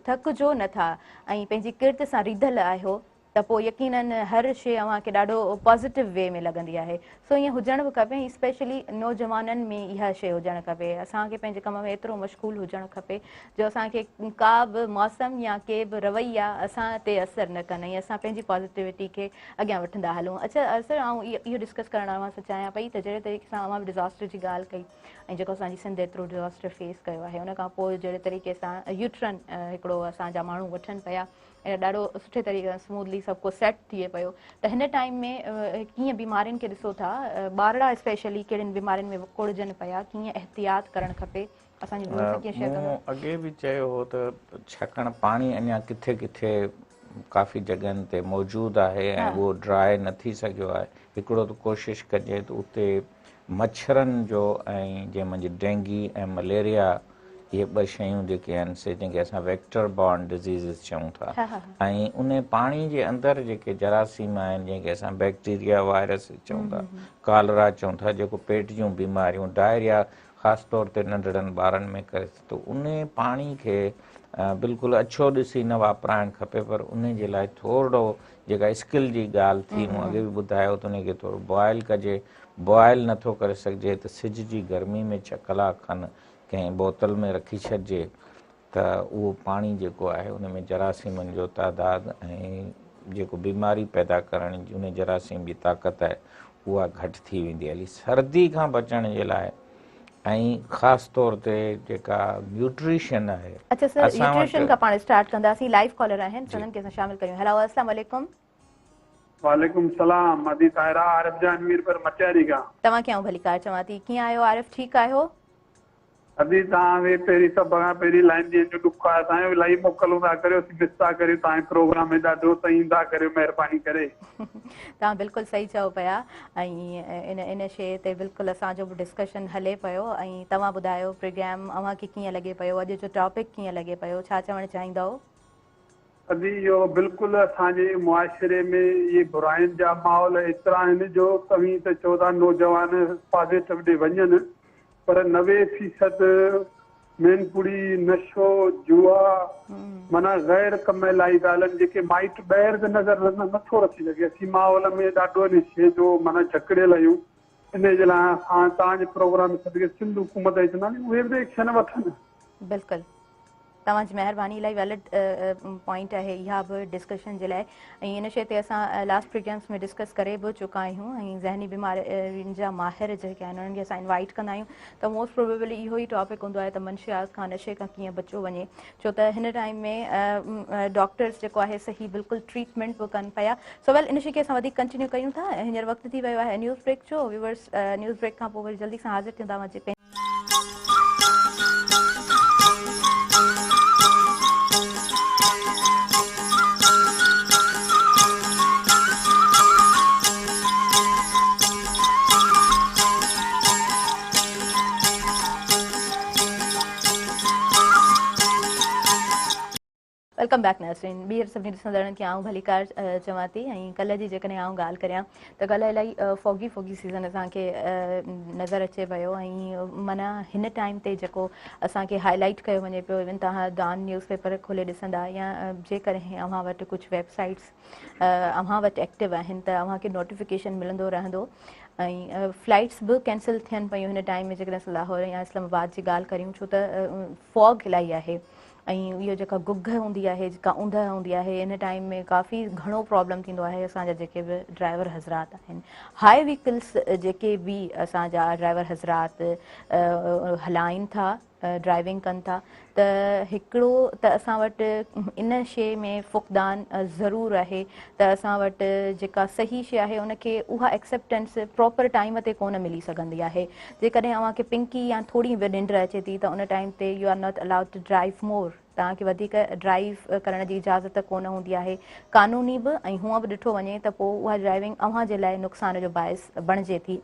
थकिजो नथा ऐं पंहिंजी किर्त सां रीधल आहियो त पोइ यकीनन हर शइ अव्हांखे ॾाढो पॉज़िटिव वे में लॻंदी आहे। सो ईअं हुजणु बि खपे, स्पेशली नौजवाननि में इहा शइ हुजणु खपे। असांखे पंहिंजे कम में एतिरो मशगूल हुजणु खपे जो असांखे का बि मौसम या के बि रवैया असां ते असरु न कनि ऐं असां पंहिंजी पॉज़िटिविटी खे अॻियां वठंदा हलूं। अच्छा असर आउं इहो डिस्कस करणु अव्हां सां चाहियां पई त जहिड़े तरीक़े सां अव्हां डिज़ास्टर जी ॻाल्हि कई ऐं जेको असांजी सिंध एतिरो डिज़ास्टर फेस कयो आहे, उन खां पोइ जहिड़े तरीक़े सां यूट्रन हिकिड़ो असांजा माण्हू वठनि पिया ऐं ॾाढो सुठे तरीक़े सां स्मूथली ऑलरेडी सभु को सेट थिए पियो त हिन टाइम में कीअं बीमारियुनि खे ॾिसो था ॿारड़ा स्पेशली कहिड़ियुनि बीमारियुनि में विकुड़जनि पिया कीअं एहतियात करणु खपे असांजी व्यूअर्स खे कीअं शेयर मूं कंदो अॻे बि चयो हो त छाकाणि पाणी अञा किथे किथे काफ़ी जॻहियुनि ते मौजूदु आहे ऐं उहो ड्राई न थी सघियो आहे हिकिड़ो त कोशिशि कजे त उते मच्छरनि जो ऐं जंहिंमें डेंगी ऐं मलेरिया इहे ॿ शयूं जेके आहिनि से जंहिंखे असां वेक्टर बॉर्न डिज़ीज़िस चऊं था ऐं उन पाणी जे अंदरि जेके जरासीम आहिनि जंहिंखे असां बैक्टीरिया वायरस चऊं था कालरा चऊं था जेको पेट जूं बीमारियूं डायरिया ख़ासि तौर ते नंढड़नि ॿारनि में करे त उन पाणी खे बिल्कुलु अछो ॾिसी न वापराइणु खपे पर उन जे लाइ थोरो जेका स्किल जी ॻाल्हि थी मूं अॻे बि ॿुधायो त उनखे थोरो बॉइल कजे बॉइल नथो करे सघिजे त सिज जी गर्मी में 6 कलाक खनि कंहिं बोतल में रखी छॾिजे त उहो पाणी जेको आहे उन में जरासीमनि जो तइदादु ऐं जेको बीमारी पैदा करण जी उन जरासीम जी ताक़त आहे उहा घटि थी वेंदी आहे हली सर्दी खां बचण जे लाइ ऐं ख़ासि तौर ते जेका न्यूट्रिशन आहे अच्छा सर न्यूट्रिशन का पाण स्टार्ट कंदासीं लाइव कॉलर आहिनि उन्हनि खे असां शामिल कयूं हेलो अस्सलाम वालेकुम वालेकुम सलाम मदी ताहिरा आरिफ जान मीरपुर मचैरी खां तव्हां कीअं भली कार चवां थी कीअं आहियो आरिफ ठीकु आहियो अभी तव्हां पहिरीं सभु खां पहिरीं लाइन ॾियण जो ॾुख आहे असांजो इलाही मोकलूं था करियो मिस था करियो तव्हांजे प्रोग्राम में ॾाढो सही था करियो महिरबानी करे तव्हां बिल्कुलु सही चओ पिया ऐं इन शइ ते बिल्कुलु असांजो बि डिस्कशन हले पियो ऐं तव्हां ॿुधायो प्रोग्राम अव्हांखे कीअं लॻे पियो अॼु जो टॉपिक कीअं लॻे पियो छा चवणु चाहींदव अभी इहो बिल्कुलु असांजे मुआशिरे में इहे बुराइनि जा माहौल एतिरा आहिनि जो तव्हीं त चओ था नौजवान पॉज़िटिव ॾे वञनि पर 90% मेनपुड़ी नशो जुआ माना गैर कम लाइ ॻाल्हियुनि जेके माइट ॿाहिरि त नज़र नथो रखी सघे असीं माहौल में ॾाढो इन शइ जो माना जकड़ियल आहियूं इन जे लाइ असां तव्हांजे प्रोग्राम में सभु सिंध हुकूमत जी चवंदा उहे बि एक्शन वठनि बिल्कुलु तव्हांजी महिरबानी इलाही वैलिड पॉइंट आहे इहा बि डिस्कशन जे लाइ ऐं इन शइ ते असां लास्ट प्रोग्राम्स में डिस्कस करे बि चुका आहियूं ऐं ज़हनी बीमारियुनि जा माहिर जेके आहिनि उन्हनि खे असां इनवाइट कंदा आहियूं त मोस्ट प्रोबेबली इहो ई टॉपिक हूंदो आहे त मंशियात खां नशे खां कीअं बचो वञे छो त हिन टाइम में डॉक्टर्स जेको आहे सही बिल्कुलु ट्रीटमेंट बि कनि पिया सो वेल इन शइ खे असां वधीक कंटिन्यू कयूं था हींअर वक़्तु थी वियो आहे न्यूज़ ब्रेक जो व्यूअर्स न्यूज़ ब्रेक खां पोइ वरी जल्दी सां हाज़िर थींदा जेके वेलकम बैक नर्सरीन ॿीहर सभिनी ॾिसंदड़नि खे आऊं भली कार चवां थी ऐं कल्ह जी जेकॾहिं आऊं ॻाल्हि करियां त कल्ह इलाही फॉगी सीज़न असांखे नज़र अचे पियो ऐं माना हिन टाइम ते जेको असांखे हाईलाइट कयो वञे पियो इवन तव्हां दान न्यूज़पेपर खोले ॾिसंदा या जेकॾहिं अव्हां वटि कुझु वेबसाइट्स अव्हां वटि एक्टिव आहिनि त अव्हांखे नोटिफिकेशन मिलंदो रहंदो ऐं फ्लाइट्स बि कैंसिल थियनि पियूं हिन टाइम में जेकॾहिं असां लाहौर या इस्लामाबाद जी ॻाल्हि करियूं छो त फॉग इलाही आहे ऐं इहो जेका गुग हूंदी आहे जेका ऊंध हूंदी आहे इन टाइम में काफ़ी घणो प्रॉब्लम थींदो आहे असांजा जेके बि ड्राइवर हज़रात आहिनि हाई व्हीकल्स जेके बि असांजा ड्राइवर हज़रात हलाइनि था ड्राइविंग कनि था त हिकिड़ो त असां वटि इन शइ में फ़ुक़दान ज़रूरु आहे त असां वटि जेका सही शइ आहे उनखे उहा एक्सेप्टेंस प्रॉपर टाइम ते कोन मिली सघंदी आहे जेकॾहिं अव्हांखे पिंकी या थोरी बि निंड अचे थी त उन टाइम ते you are not allowed to drive more तव्हांखे वधीक ड्राइव करण जी इजाज़त कोन हूंदी आहे कानूनी बि ऐं हूअं बि ॾिठो वञे त पोइ उहा ड्राइविंग अव्हां जे लाइ नुक़सान जो बाहिस बणिजे थी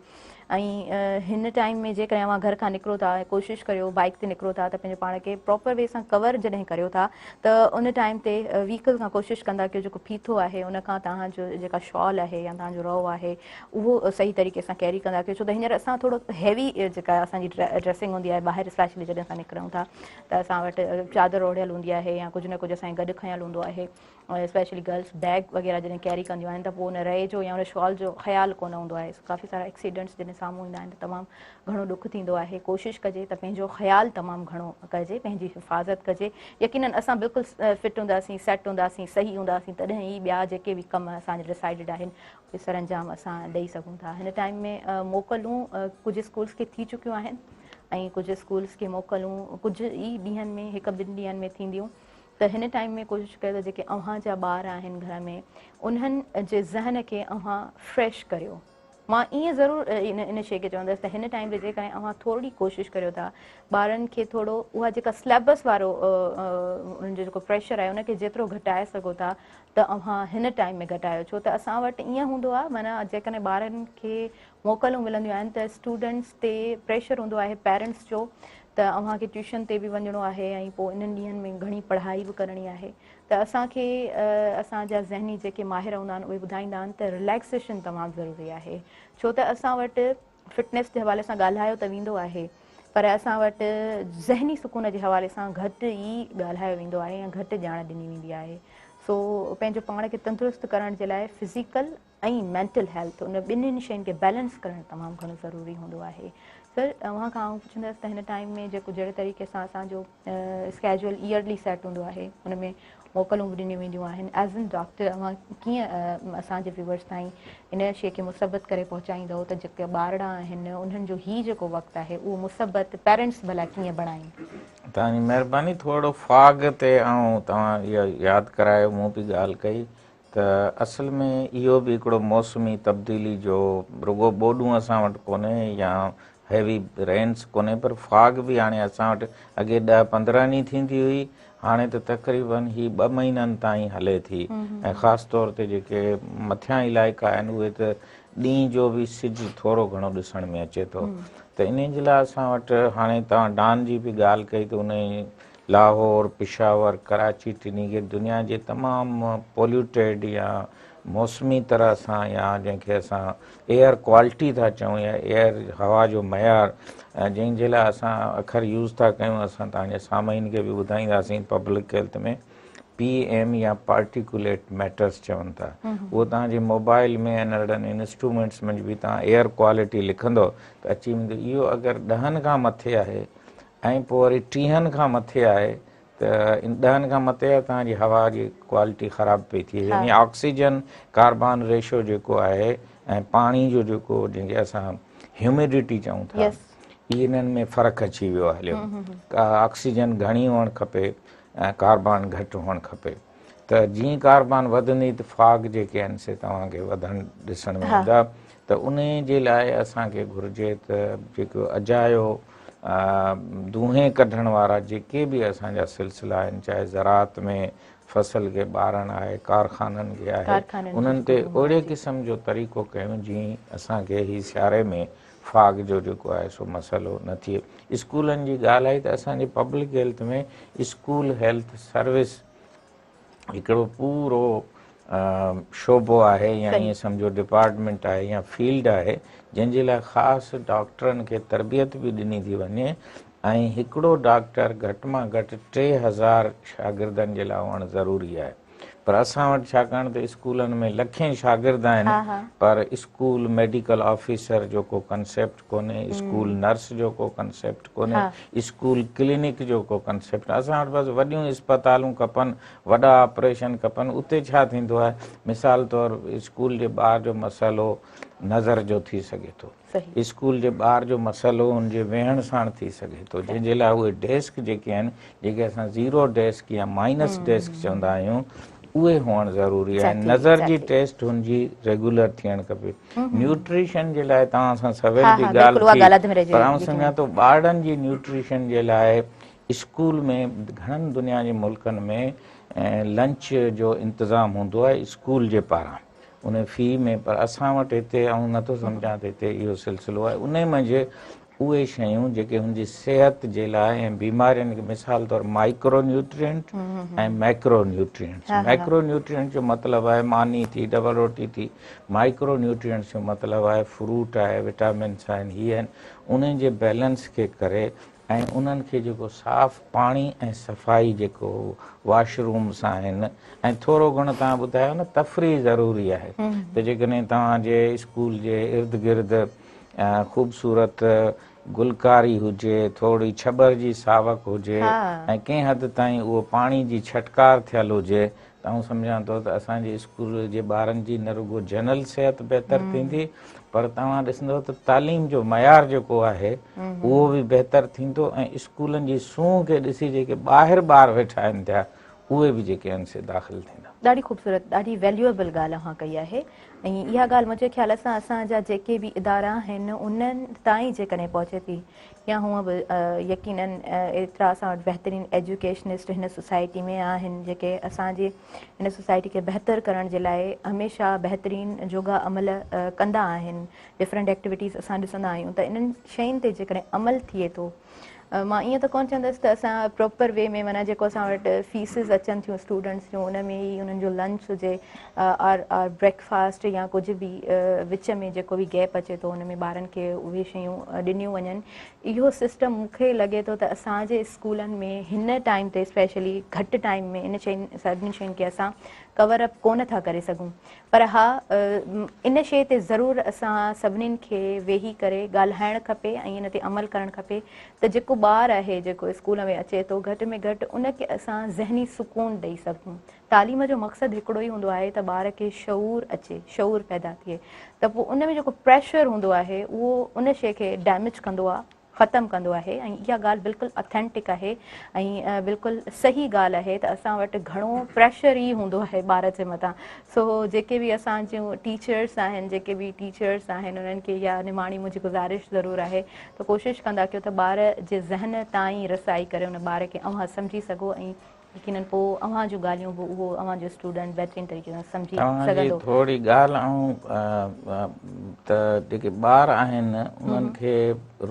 ऐं हिन टाइम में जेकॾहिं अव्हां घर खां निकिरो था कोशिशि करियो बाइक ते निकिरो था त पंहिंजे पाण खे प्रॉपर वे सां कवर जॾहिं करियो था त उन टाइम ते व्हीकल खां कोशिशि कंदा की जेको फीथो आहे उनखां तव्हांजो जेका शॉल आहे या तव्हांजो रओ आहे उहो सही तरीक़े सां कैरी कंदा कयो छो त हींअर असां थोरो हैवी जेका असांजी ड्रेसिंग हूंदी आहे ॿाहिरि स्पेशली जॾहिं असां निकिरूं था त असां वटि चादर ओढ़ियल हूंदी आहे या कुझु न कुझु असांखे गॾु खयल हूंदो आहे स्पेशली गर्ल्स बैग वग़ैरह जॾहिं कैरी कंदियूं आहिनि त पोइ उन रए जो या उन शॉल जो ख़्यालु कोन हूंदो आहे काफ़ी सारा एक्सीडेंट्स जॾहिं साम्हूं ईंदा आहिनि त तमामु घणो ॾुखु थींदो आहे कोशिशि कजे त पंहिंजो ख़्यालु तमामु घणो कजे पंहिंजी हिफ़ाज़त कजे यकीनन असां बिल्कुलु फिट हूंदासीं सेट हूंदासीं सही हूंदासीं तॾहिं ई ॿिया जेके बि कम असांजे डिसाइडिड आहिनि उहे सरंजाम असां ॾेई सघूं था हिन टाइम में मोकलूं कुझु स्कूल्स खे थी चुकियूं आहिनि ऐं कुझु स्कूल्स खे मोकलूं कुझु ई ॾींहंनि में 1-2 ॾींहंनि में थींदियूं त हिन टाइम में कोशिशि कयो त जेके अव्हां जा ॿार आहिनि घर में उन्हनि जे ज़हन खे अव्हां फ्रेश करियो। मां ईअं ज़रूरु इन शइ खे चवंदसि त हिन टाइम ते जेकॾहिं अव्हां थोरी कोशिशि करियो था ॿारनि खे थोरो उहा जेका सिलेबस वारो उन्हनि जो जेको प्रेशर आहे उनखे जेतिरो घटाए सघो था त अव्हां हिन टाइम में घटायो। छो त असां वटि ईअं हूंदो आहे माना जेकॾहिं ॿारनि खे मोकलूं मिलंदियूं आहिनि त स्टूडेंट्स ते प्रेशर हूंदो आहे पेरेंट्स जो त अव्हांखे ट्यूशन ते बि वञिणो आहे ऐं पोइ इन्हनि ॾींहंनि में घणी पढ़ाई बि करणी आहे। त असांखे असांजा ज़हनी जेके माहिर हूंदा आहिनि उहे ॿुधाईंदा आहिनि त रिलैक्सेशन तमामु ज़रूरी आहे। छो त असां वटि फिटनेस जे हवाले सां ॻाल्हायो त वेंदो आहे पर असां वटि ज़हनी सुकून जे हवाले सां घटि ई ॻाल्हायो वेंदो आहे या घटि ॼाण ॾिनी वेंदी आहे। सो पंहिंजो पाण खे तंदुरुस्त करण जे लाइ फिज़िकल ऐं मेंटल हेल्थ उन ॿिन्हिनि शयुनि खे बैलेंस करणु तमामु घणो ज़रूरी हूंदो आहे। सर अव्हां खां आउं पुछंदसि त हिन टाइम में जेको जहिड़े तरीक़े सां असांजो स्कैजुअल ईयरली सेट हूंदो आहे हुन में मोकलूं बि ॾिनियूं वेंदियूं आहिनि एज़ एन डॉक्टर अव्हां कीअं असांजे व्यूअर्स ताईं इन शइ खे मुसबत करे पहुचाईंदव त जेके ॿारड़ा आहिनि उन्हनि जो ही जेको वक़्तु आहे उहो मुसबत पेरेंट्स भला कीअं बणाइनि? तव्हांजी महिरबानी। थोरो फाग ते ऐं तव्हां इहो यादि करायो, मूं बि ॻाल्हि कई त असल में इहो बि हिकिड़ो मौसमी तब्दीली जो रुगो ॿोॾूं असां वटि कोन्हे या हैवी रेन्स कोन्हे, पर फाग बि हाणे असां वटि अॻे 10-15 ॾींहं थींदी हुई, हाणे त तक़रीबन ही 2 महीननि ताईं हले थी। ऐं ख़ासि तौर ते जेके मथियां इलाइक़ा आहिनि उहे त ॾींहं जो बि सिजु थोरो घणो ॾिसण में अचे थो। त इन जे लाइ असां वटि हाणे तव्हां डान जी बि ॻाल्हि कई त उन लाहौर, पिशावर, कराची टिनी दुनिया जे तमामु पोल्यूटेड या मौसमी तरह सां या जंहिंखे असां एयर क्वालिटी था चऊं या एयर हवा जो मयार जंहिंजे लाइ असां अखर यूज़ था कयूं, असां तव्हांजे सामाईन खे बि ॿुधाईंदासीं पब्लिक हेल्थ में PM या पार्टिकुलेट मैटर्स चवनि था। उहो तव्हांजे मोबाइल में ऐं नंढनि इंस्ट्रूमेंट्स में बि तव्हां एयर क्वालिटी लिखंदो त अची वेंदो। इहो अगरि 10 खां मथे आहे ऐं पोइ वरी 30 खां मथे आहे त 10 खां मथे आहे तव्हांजी हवा जी क्वालिटी ख़राबु पई थिए, यानी ऑक्सीजन कार्बन रेशो जेको आहे ऐं पाणी जो जेको जंहिंखे असां ह्यूमिडिटी चऊं था इन्हनि में फ़र्क़ु अची वियो आहे। हलियो ऑक्सीजन घणी हुअणु खपे ऐं कार्बन घटि हुअणु खपे। त जीअं कार्बन वधंदी त फाग जेके आहिनि से तव्हांखे वधणु ॾिसण में ईंदा। त उन जे लाइ असांखे घुरिजे त जेको अजायो दूंहें कढण वारा जेके बि असांजा सिलसिला आहिनि, चाहे ज़राअत में फसल खे ॿारणु आहे, कारखाननि खे आहे, उन्हनि ते ओहिड़े क़िस्म जो तरीक़ो कयूं जीअं असांखे ही सियारे में फाग जो जेको आहे सो मसइलो न थिए। स्कूलनि जी ॻाल्हि आई त असांजे पब्लिक हेल्थ में स्कूल हेल्थ सर्विस हिकिड़ो पूरो शोबो आहे या ईअं सम्झो डिपार्टमेंट आहे या फील्ड आहे जंहिंजे लाइ ख़ासि डॉक्टरनि खे तरबियत बि ॾिनी थी वञे ऐं हिकिड़ो डॉक्टर घटि मां घटि 3000 शागिर्दनि जे लाइ हुअणु ज़रूरी आहे। पर असां वटि छाकाणि त स्कूलनि में लखें शागिर्द आहिनि पर स्कूल मेडिकल ऑफिसर जो को कंसेप्ट कोन्हे, स्कूल नर्स जो को कंसेप्ट कोन्हे, स्कूल क्लिनिक जो को कंसेप्ट। असां वटि बसि वॾियूं अस्पतालूं खपनि, वॾा ऑपरेशन खपनि। उते छा थींदो आहे, मिसाल तौरु स्कूल जे ॿार जो मसइलो नज़र जो थी सघे थो, स्कूल जे ॿार जो मसइलो हुनजे वेहण सां थी सघे थो, जंहिंजे लाइ उहे डेस्क जेके आहिनि जेके असां ज़ीरो डेस्क या माइनस डेस्क चवंदा आहियूं उहे हुअणु ज़रूरी आहे। नज़र जी टेस्ट हुनजी रेगुलर थियणु खपे। न्यूट्रिशन जे लाइ तव्हां सां सवेल बि ॻाल्हि थी, पर आउं सम्झां थो ॿारनि जी न्यूट्रिशन जे लाइ स्कूल में घणनि दुनिया जे मुल्कनि में लंच जो इंतज़ामु हूंदो आहे स्कूल जे पारां उन फ़ी में, पर असां वटि हिते आउं नथो सम्झां त हिते इहो सिलसिलो आहे। उन मंझि उहे शयूं जेके हुनजी सिहत जे लाइ ऐं बीमारियुनि खे मिसाल तौरु माइक्रो न्यूट्रिएंट ऐं मैक्रो न्यूट्रिएंट्स। मैक्रो न्यूट्रिएंट जो मतिलबु आहे मानी थी, डबल रोटी थी। माइक्रो न्यूट्रिएंट्स जो मतिलबु आहे फ्रूट आहे, विटामिन्स आहिनि, हीअ आहिनि। उन्हनि जे बैलेंस खे करे ऐं उन्हनि खे जेको साफ़ पाणी ऐं सफ़ाई जेको वॉशरूम्स आहिनि ऐं थोरो घणो तव्हां ॿुधायो न तफ़री ज़रूरी आहे त जेकॾहिं तव्हांजे स्कूल जे इर्द गिर्द ख़ूबसूरत गुलकारी हुजे, थोरी छॿर जी सावक हुजे ऐं कंहिं हद ताईं उहो पाणी जी छटकार थियल हुजे त आउं सम्झां थो त असांजे स्कूल जे ॿारनि जी न रुगो जनरल सिहत बहितर थींदी पर तव्हां ॾिसंदव त तालीम जो मयार जेको आहे उहो बि बहितर थींदो ऐं स्कूलनि जी सूंह खे ॾिसी जेके ॿाहिरि ॿार वेठा आहिनि थिया उहे बि जेके आहिनि से दाख़िल थींदा। ॾाढी ख़ूबसूरत, ॾाढी वैल्यूएबल ॻाल्हि असां कई आहे। ऐं इहा ॻाल्हि मुंहिंजे ख़्याल सां असांजा जेके बि इदारा आहिनि उन्हनि ताईं जेकॾहिं पहुचे थी, या हूअं बि यकीनन एतिरा असां वटि बहितरीनु एजुकेशनिस्ट हिन सोसाइटी में आहिनि जेके असांजे हिन सोसाइटी खे बहितर करण जे लाइ हमेशह बहितरीनु जोगा अमल कंदा आहिनि। डिफरेंट एक्टिविटीज़ असां ॾिसंदा आहियूं त इन्हनि शयुनि ते जेकॾहिं अमल थिए थो, मां ईअं त कोन चवंदसि त असां प्रॉपर वे में माना जेको असां वटि फीसिस अचनि थियूं स्टूडेंट्स जूं उन में ई उन्हनि जो लंच हुजे और ब्रेकफास्ट या कुझु बि विच में जेको बि गैप अचे थो उन में ॿारनि खे उहे शयूं ॾिनियूं वञनि, इहो सिस्टम मूंखे लॻे थो त असांजे स्कूलनि में हिन टाइम ते स्पेशली घटि टाइम में इन शयुनि सभिनी शयुनि खे असां कवर अप कोन था करे सघूं। पर हा, इन शइ ते ज़रूरु असां सभिनीनि खे वेही करे ॻाल्हाइणु खपे ऐं इन ते अमल करणु खपे त जेको ॿारु आहे जेको स्कूल में अचे थो घटि में घटि उनखे असां ज़हनी सुकून ॾेई सघूं। तालीम जो मक़सदु हिकिड़ो ई हूंदो आहे त ॿार खे शऊर अचे, शऊर पैदा थिए, त पोइ उन में जेको प्रेशर हूंदो आहे उहो उन शइ खे डैमेज कंदो आहे, ख़तमु कंदो आहे। ऐं इहा ॻाल्हि बिल्कुलु ऑथेंटिक आहे ऐं बिल्कुलु सही ॻाल्हि आहे त असां वटि घणो प्रेशर ई हूंदो आहे ॿार जे मथां। सो जेके बि असां जूं टीचर्स आहिनि, जेके बि टीचर्स आहिनि उन्हनि खे इहा निमाणी मुंहिंजी गुज़ारिश ज़रूरु आहे त कोशिशि कंदा कयो त ॿार जे ज़हन ताईं रसाई करे उन ॿार खे अव्हां सम्झी सघो ऐं यकीनन पोइ अव्हां जूं ॻाल्हियूं बि उहो अव्हां जो स्टूडेंट बहितरीनु तरीक़े सां सम्झी तव्हांजी सघंदो। थोरी ॻाल्हि त जेके ॿार आहिनि उन्हनि खे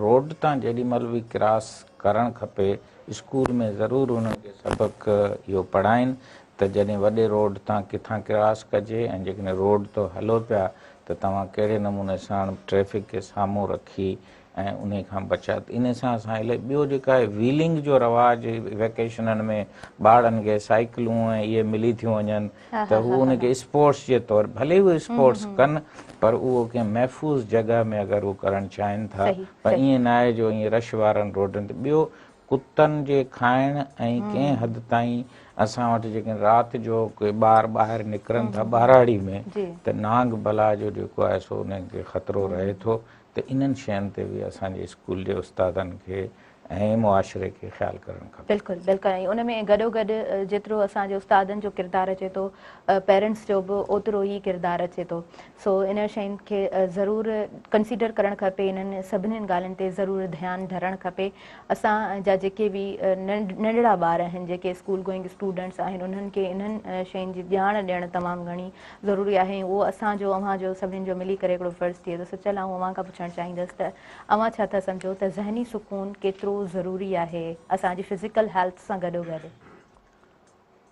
रोड तां जेॾी महिल बि क्रॉस करणु खपे, स्कूल में ज़रूरु उन्हनि खे सबक़ु इहो पढ़ाइनि त जॾहिं वॾे रोड तां किथां क्रॉस कजे ऐं जेकॾहिं रोड तो हलो पिया त तव्हां कहिड़े नमूने सां ट्रैफ़िक खे साम्हूं रखी ऐं उन खां बचा। इन सां असां इलाही ॿियो जेका आहे व्हीलिंग जो रवाजु वेकेशननि में ॿारनि खे साइकिलूं ऐं इहे मिली थियूं वञनि त हू उनखे स्पोर्ट्स जे तौरु भले उहे स्पोर्ट्स कनि पर उहो कंहिं महफ़ूज़ जॻह में अगरि उहो करणु चाहिनि था, पर ईअं न आहे जो ईअं रश वारनि रोडनि ते। ॿियो कुतनि जे खाइण ऐं कंहिं हद ताईं असां वटि जेके राति जो कोई ॿार ॿाहिरि निकिरनि था ॿाराड़ी में त नांग बला जो जेको आहे सो उन्हनि खे ख़तरो रहे थो। त इन्हनि शयुनि ते बि असांजे स्कूल जे उस्तादनि खे ऐं मुआशिरे खे ख़्यालु करणु खपे। बिल्कुलु बिल्कुलु। ऐं उन में गॾोगॾु जेतिरो असांजे उस्तादनि जो किरदारु अचे थो, पेरेंट्स जो बि ओतिरो ई किरदारु अचे थो। सो इन शयुनि खे ज़रूरु कंसीडर करणु खपे, इन्हनि सभिनीनि ॻाल्हियुनि ते ज़रूरु ध्यानु धरणु खपे। असांजा जेके बि नंढड़ा ॿार आहिनि, जेके स्कूल गोइंग स्टूडेंट्स आहिनि, उन्हनि खे इन्हनि शयुनि जी ॼाण ॾियणु तमामु घणी ज़रूरी आहे। उहो असांजो अव्हांजो सभिनीनि जो मिली करे हिकिड़ो फ़र्ज़ु थिए थो। सचल आऊं अव्हां खां पुछणु चाहींदसि त अव्हां छा था सम्झो त ज़हनी सुकून केतिरो ज़रूरी आहे असांजी फिज़िकल हेल्थ सां गॾोगॾु?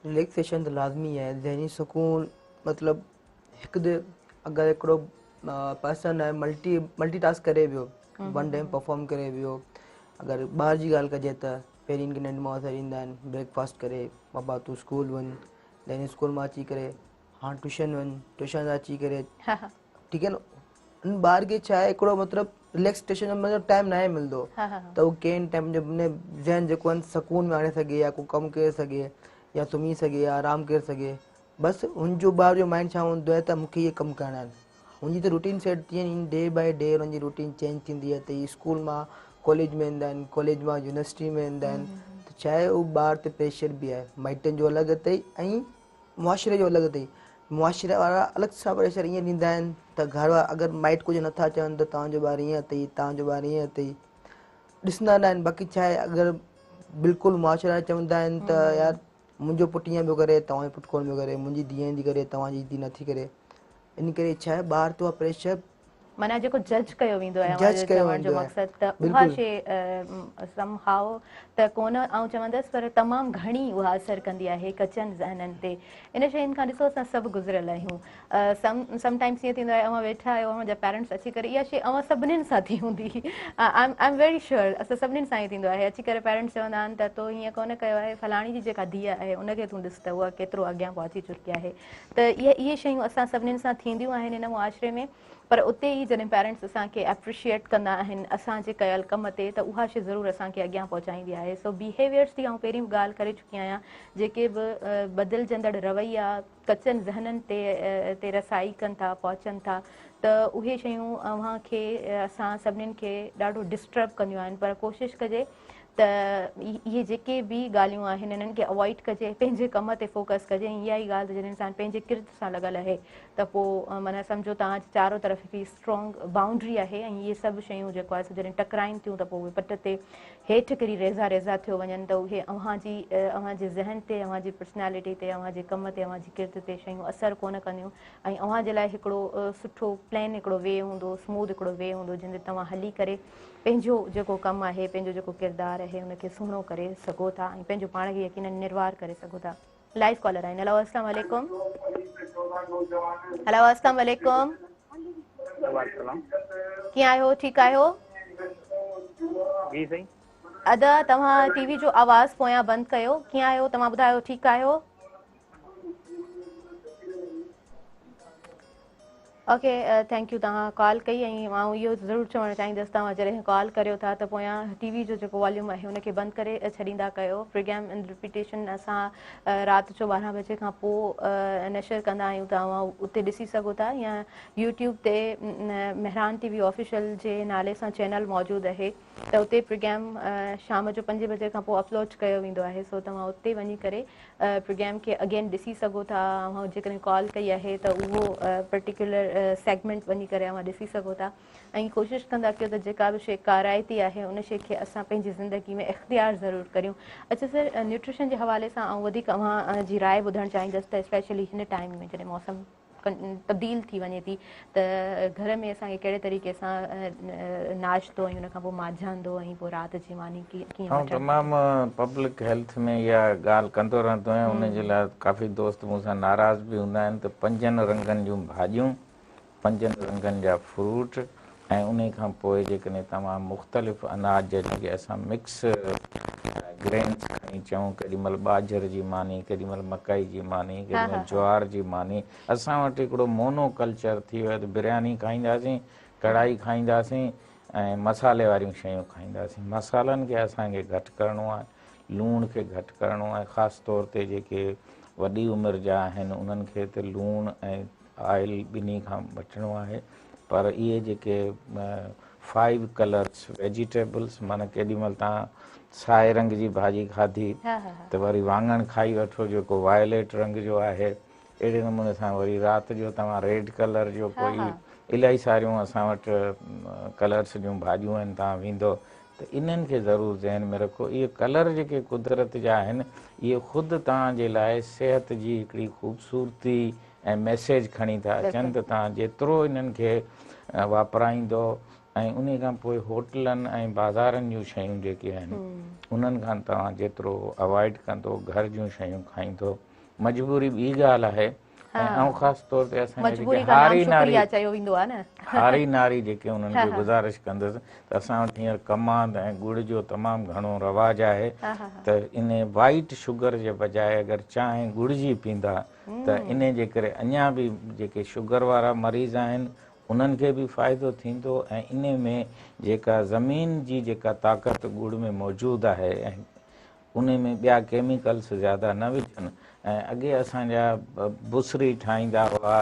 रिलैक्सेशन त लाज़मी आहे। ज़हनी सुकून मतिलबु अगरि हिकिड़ो पर्सन आहे मल्टीटास्क करे वियो, वन टाइम परफॉर्म करे वियो। अगरि ॿार जी ॻाल्हि कजे त पहिरीं हिनखे नंढ माउ ईंदा आहिनि, ब्रेकफास्ट करे बाबा तूं स्कूल वञ, दैन स्कूल मां अची करे हाणे ट्यूशन वञ, ट्यूशन सां अची करे ठीकु आहे न। उन ॿार खे छा आहे हिकिड़ो मतिलबु रिलैक्सेशन जो मतिलबु टाइम न आहे मिलंदो त उहो कंहिं टाइम जो ज़हन जेको आहे सुकून में आणे सघे या को कमु करे सघे या सुम्ही सघे या आराम करे सघे। बसि हुनजो ॿार जो माइंड छा हूंदो आहे त मूंखे इहे कमु करणा आहिनि। हुनजी त रूटीन सेट थी वञे, डे बाए डे हुनजी रूटीन चेंज थींदी आहे। त हीअ स्कूल मां कॉलेज में ईंदा आहिनि, कॉलेज मां यूनिवर्सिटी में ईंदा आहिनि, त छा आहे उहो ॿार ते प्रेशर बि आहे, माइटनि जो अलॻि अथई ऐं मुआशिरे जो अलॻि अथई। मुआशिरे वारा अलॻि सां प्रेशर ईअं ॾींदा आहिनि त घर वारा अगरि माइट कुझु नथा चवनि त तव्हांजो ॿार ईअं अथई, तव्हांजो ॿार ईअं अथई, ॾिसंदा न आहिनि। बाक़ी छा आहे अगरि बिल्कुलु मुआशिरा चवंदा आहिनि त यार मुंहिंजो पुटु ईअं पियो करे, तव्हांजो पुटु कोन पियो करे, मुंहिंजी धीउ ईंदी करे तव्हांजी धीउ नथी करे। इन करे छा आहे ॿार तो प्रेशर माना जेको जज कयो वेंदो आहे, चवण जो मक़सदु त उहा शइ समहाउ त कोन आउं चवंदसि पर तमामु घणी उहा असरु कंदी आहे कचनि ज़हननि ते। इन शयुनि खां ॾिसो असां सभु गुज़िरियल आहियूं। समटाइम्स ईअं थींदो आहे अव्हां वेठा आहियो, अव्हांजा पेरेंट्स अची करे इहा शइ अव्हां सभिनीनि सां थी हूंदी। आई एम वेरी श्योर असां सभिनीनि सां ई थींदो आहे। अची करे पेरेंट्स चवंदा आहिनि त तो हीअं कोन कयो आहे, फलाणी जी जेका धीउ आहे उनखे तूं ॾिस त उहा केतिरो अॻियां पहुची चुकी आहे। त इहे शयूं असां सभिनीनि सां थींदियूं आहिनि हिन मुआशिरे में। पर उते ई जॾहिं पेरेंट्स असांखे एप्रिशिएट कंदा आहिनि असांजे कयल कम ते त उहा शइ ज़रूरु असांखे अॻियां पहुचाईंदी आहे। सो बिहेवियर्स जी आउं पहिरीं बि ॻाल्हि करे चुकी आहियां, जेके बि बदिलजंदड़ रवैया कचनि ज़हननि ते रसाई कनि था, पहुचनि था, त उहे शयूं अव्हांखे असां सभिनीनि खे ॾाढो डिस्टर्ब कंदियूं आहिनि। पर कोशिशि कजे त इहे जेके बि ॻाल्हियूं आहिनि इन्हनि खे अवॉइड कजे, पंहिंजे कम ते फोकस कजे। इहा ई ॻाल्हि त जॾहिं इंसानु पंहिंजे किर्त सां लॻल आहे त पोइ माना सम्झो तव्हां चारो तरफ़ हिकिड़ी स्ट्रॉन्ग बाउंड्री आहे ऐं इहे सभु शयूं जेको आहे जॾहिं टकराइनि थियूं त पोइ उहे पट ते हेठि किरी रेज़ा रेज़ा थियो वञनि त उहे अव्हांजे ज़हन ते, अव्हांजी पर्सनैलिटी ते, अव्हांजे कम ते, अव्हांजी किर्त ते शयूं असरु कोन कंदियूं ऐं अव्हांजे लाइ हिकिड़ो सुठो प्लैन हिकिड़ो वे हूंदो, स्मूथ हिकिड़ो वे हूंदो जंहिंते तव्हां हली करे पंहिंजो जेको कमु आहे, पंहिंजो जेको किरदारु आहे उनखे सुहिणो करे सघो था ऐं पंहिंजो पाण खे यकीनन निर्वार करे सघो था। लाइव कॉलर आहिनि। हेलो अस्सलाम वालेकुम। हेलो अस्सलाम वालेकुम। कीअं आहियो? ठीकु आहियो? जी सही। अदा तव्हां टीवी जो आवाज़ पोयां बंदि कयो। कीअं आहियो? तव्हां ॿुधायो ठीकु आहियो? Okay, thank U. तव्हां कॉल कई ऐं मां इहो ज़रूरु चवणु चाहींदसि तव्हां जॾहिं कॉल करियो था त पोयां टीवी जो जेको वॉल्यूम आहे उनखे बंदि करे छॾींदा कयो। प्रोग्राम इन रिपीटेशन असां राति जो 12 बजे खां पोइ नशर कंदा आहियूं, तव्हां उते ॾिसी सघो था या यूट्यूब ते मेहरान टीवी ऑफिशियल जे नाले सां चैनल मौजूदु आहे त उते प्रोग्राम शाम जो 5 बजे खां पोइ अपलोड कयो वेंदो आहे। सो तव्हां उते वञी करे प्रोग्राम खे अगेन ॾिसी सघो था। जेकॾहिं कॉल कई आहे त उहो पर्टिकुलर सेगमेंट वञी करे अव्हां ॾिसी सघो था ऐं कोशिशि कंदा कयो त जेका बि शइ काराइती आहे उन शइ खे असां पंहिंजी ज़िंदगी में इख़्तियार ज़रूरु करियूं। अच्छा सर, न्यूट्रिशन जे हवाले सां ऐं वधीक अव्हां जी राय ॿुधणु चाहींदसि त स्पेशली हिन टाइम में जॾहिं मौसम तब्दील थी वञे थी त घर में असांखे कहिड़े तरीक़े सां नाश्तो ऐं उनखां पोइ मांझंदो ऐं पोइ राति जी मानी कीअं तमामु पब्लिक हेल्थ में इहा ॻाल्हि कंदो रहंदो आहियां। उनजे लाइ काफ़ी दोस्त मूंसां नाराज़ बि हूंदा आहिनि त 5 रंगनि जूं भाॼियूं, 5 रंगनि जा फ्रूट ऐं उन खां पोइ जेकॾहिं तव्हां मुख़्तलिफ़ अनाज जेके असां मिक्स ग्रेन्स खणी चऊं, केॾीमहिल ॿाजर जी मानी, केॾीमहिल मकई जी मानी, केॾीमहिल ज्वार जी मानी। असां वटि हिकिड़ो मोनो कल्चर थी वियो त बिरयानी खाईंदासीं, कढ़ाई खाईंदासीं ऐं मसाले वारियूं शयूं खाईंदासीं। मसालनि खे असांखे घटि करिणो आहे, लूण खे घटि करिणो आहे। ख़ासि तौर ते जेके वॾी उमिरि जा आहिनि उन्हनि खे त लूणु ऐं ऑइल ॿिन्ही खां बचिणो आहे। पर इहे जेके 5 कलर्स वेजिटेबल्स, माना केॾीमहिल तव्हां साए रंग जी भाॼी खाधी त वरी वाङणु खाई वठो जेको वायलेट रंग जो आहे। अहिड़े नमूने सां वरी राति जो तव्हां रेड कलर जो कोई इलाही सारियूं असां वटि कलर्स जूं भाॼियूं आहिनि, तव्हां वेंदो त इन्हनि खे ज़रूरु ज़हन में रखो। इहे कलर जेके कुदरत जा आहिनि इहे ख़ुदि तव्हांजे लाइ सिहत जी हिकिड़ी ख़ूबसूरती ऐं मैसेज खणी था अचनि त तव्हां जेतिरो इन्हनि खे वापराईंदो ऐं उन खां पोइ होटलनि ऐं बाज़ारनि जूं शयूं जेके आहिनि उन्हनि खां तव्हां जेतिरो अवॉइड कंदो, घर जूं शयूं खाईंदो। मजबूरी ॿी ॻाल्हि आहे ऐं ख़ासि तौर ते असांखे हारी नारी जेके उन्हनि खे गुज़ारिश कंदुसि त असां वटि हींअर कमांद ऐं गुड़ जो तमामु घणो रवाजु आहे त इन वाइट शुगर जे बजाए अगरि चांहि गुड़ जी पींदा त इन जे करे अञा बि जेके शुगर वारा मरीज़ आहिनि उन्हनि खे बि फ़ाइदो थींदो ऐं इन में जेका ज़मीन जी जेका ताक़त गुड़ में मौजूदु आहे ऐं उन में ॿिया केमिकल्स ज़्यादा न विझनि। ऐं अॻे असांजा बुसरी ठाहींदा हुआ,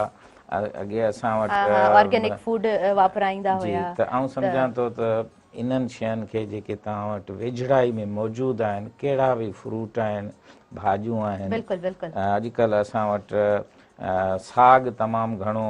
अॻे असां वटि ऑर्गेनिक फूड वापराईंदा हुआ। त आउं सम्झां थो त इन्हनि शयुनि खे जेके तव्हां वटि वेझड़ाई में मौजूदु आहिनि, कहिड़ा बि फ्रूट आहिनि, भाॼियूं आहिनि। अॼुकल्ह असां वटि साग तमामु घणो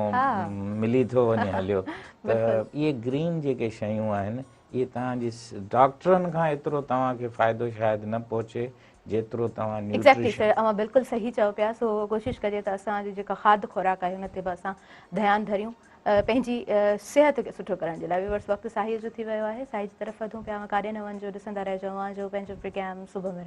मिली थो वञे हलियो त इहे ग्रीन जेके शयूं आहिनि इहे तव्हांजी डॉक्टरनि खां एतिरो तव्हांखे फ़ाइदो शायदि न पहुचे जेतिरो तव्हां एक्ज़ैक्टली अव्हां बिल्कुलु सही चओ पिया। सो कोशिशि कजे त असांजी जेका खाद खुराक आहे हुन ते बि असां ध्यानु धरियूं पंहिंजी सिहत खे सुठो करण जे लाइ। बसि वक़्तु साही जो थी वियो आहे, साही जी तरफ़ वधूं पिया। काॾे न वञिजो, ॾिसंदा रहिजो अव्हां जो पंहिंजो प्रोग्राम सुबुह में।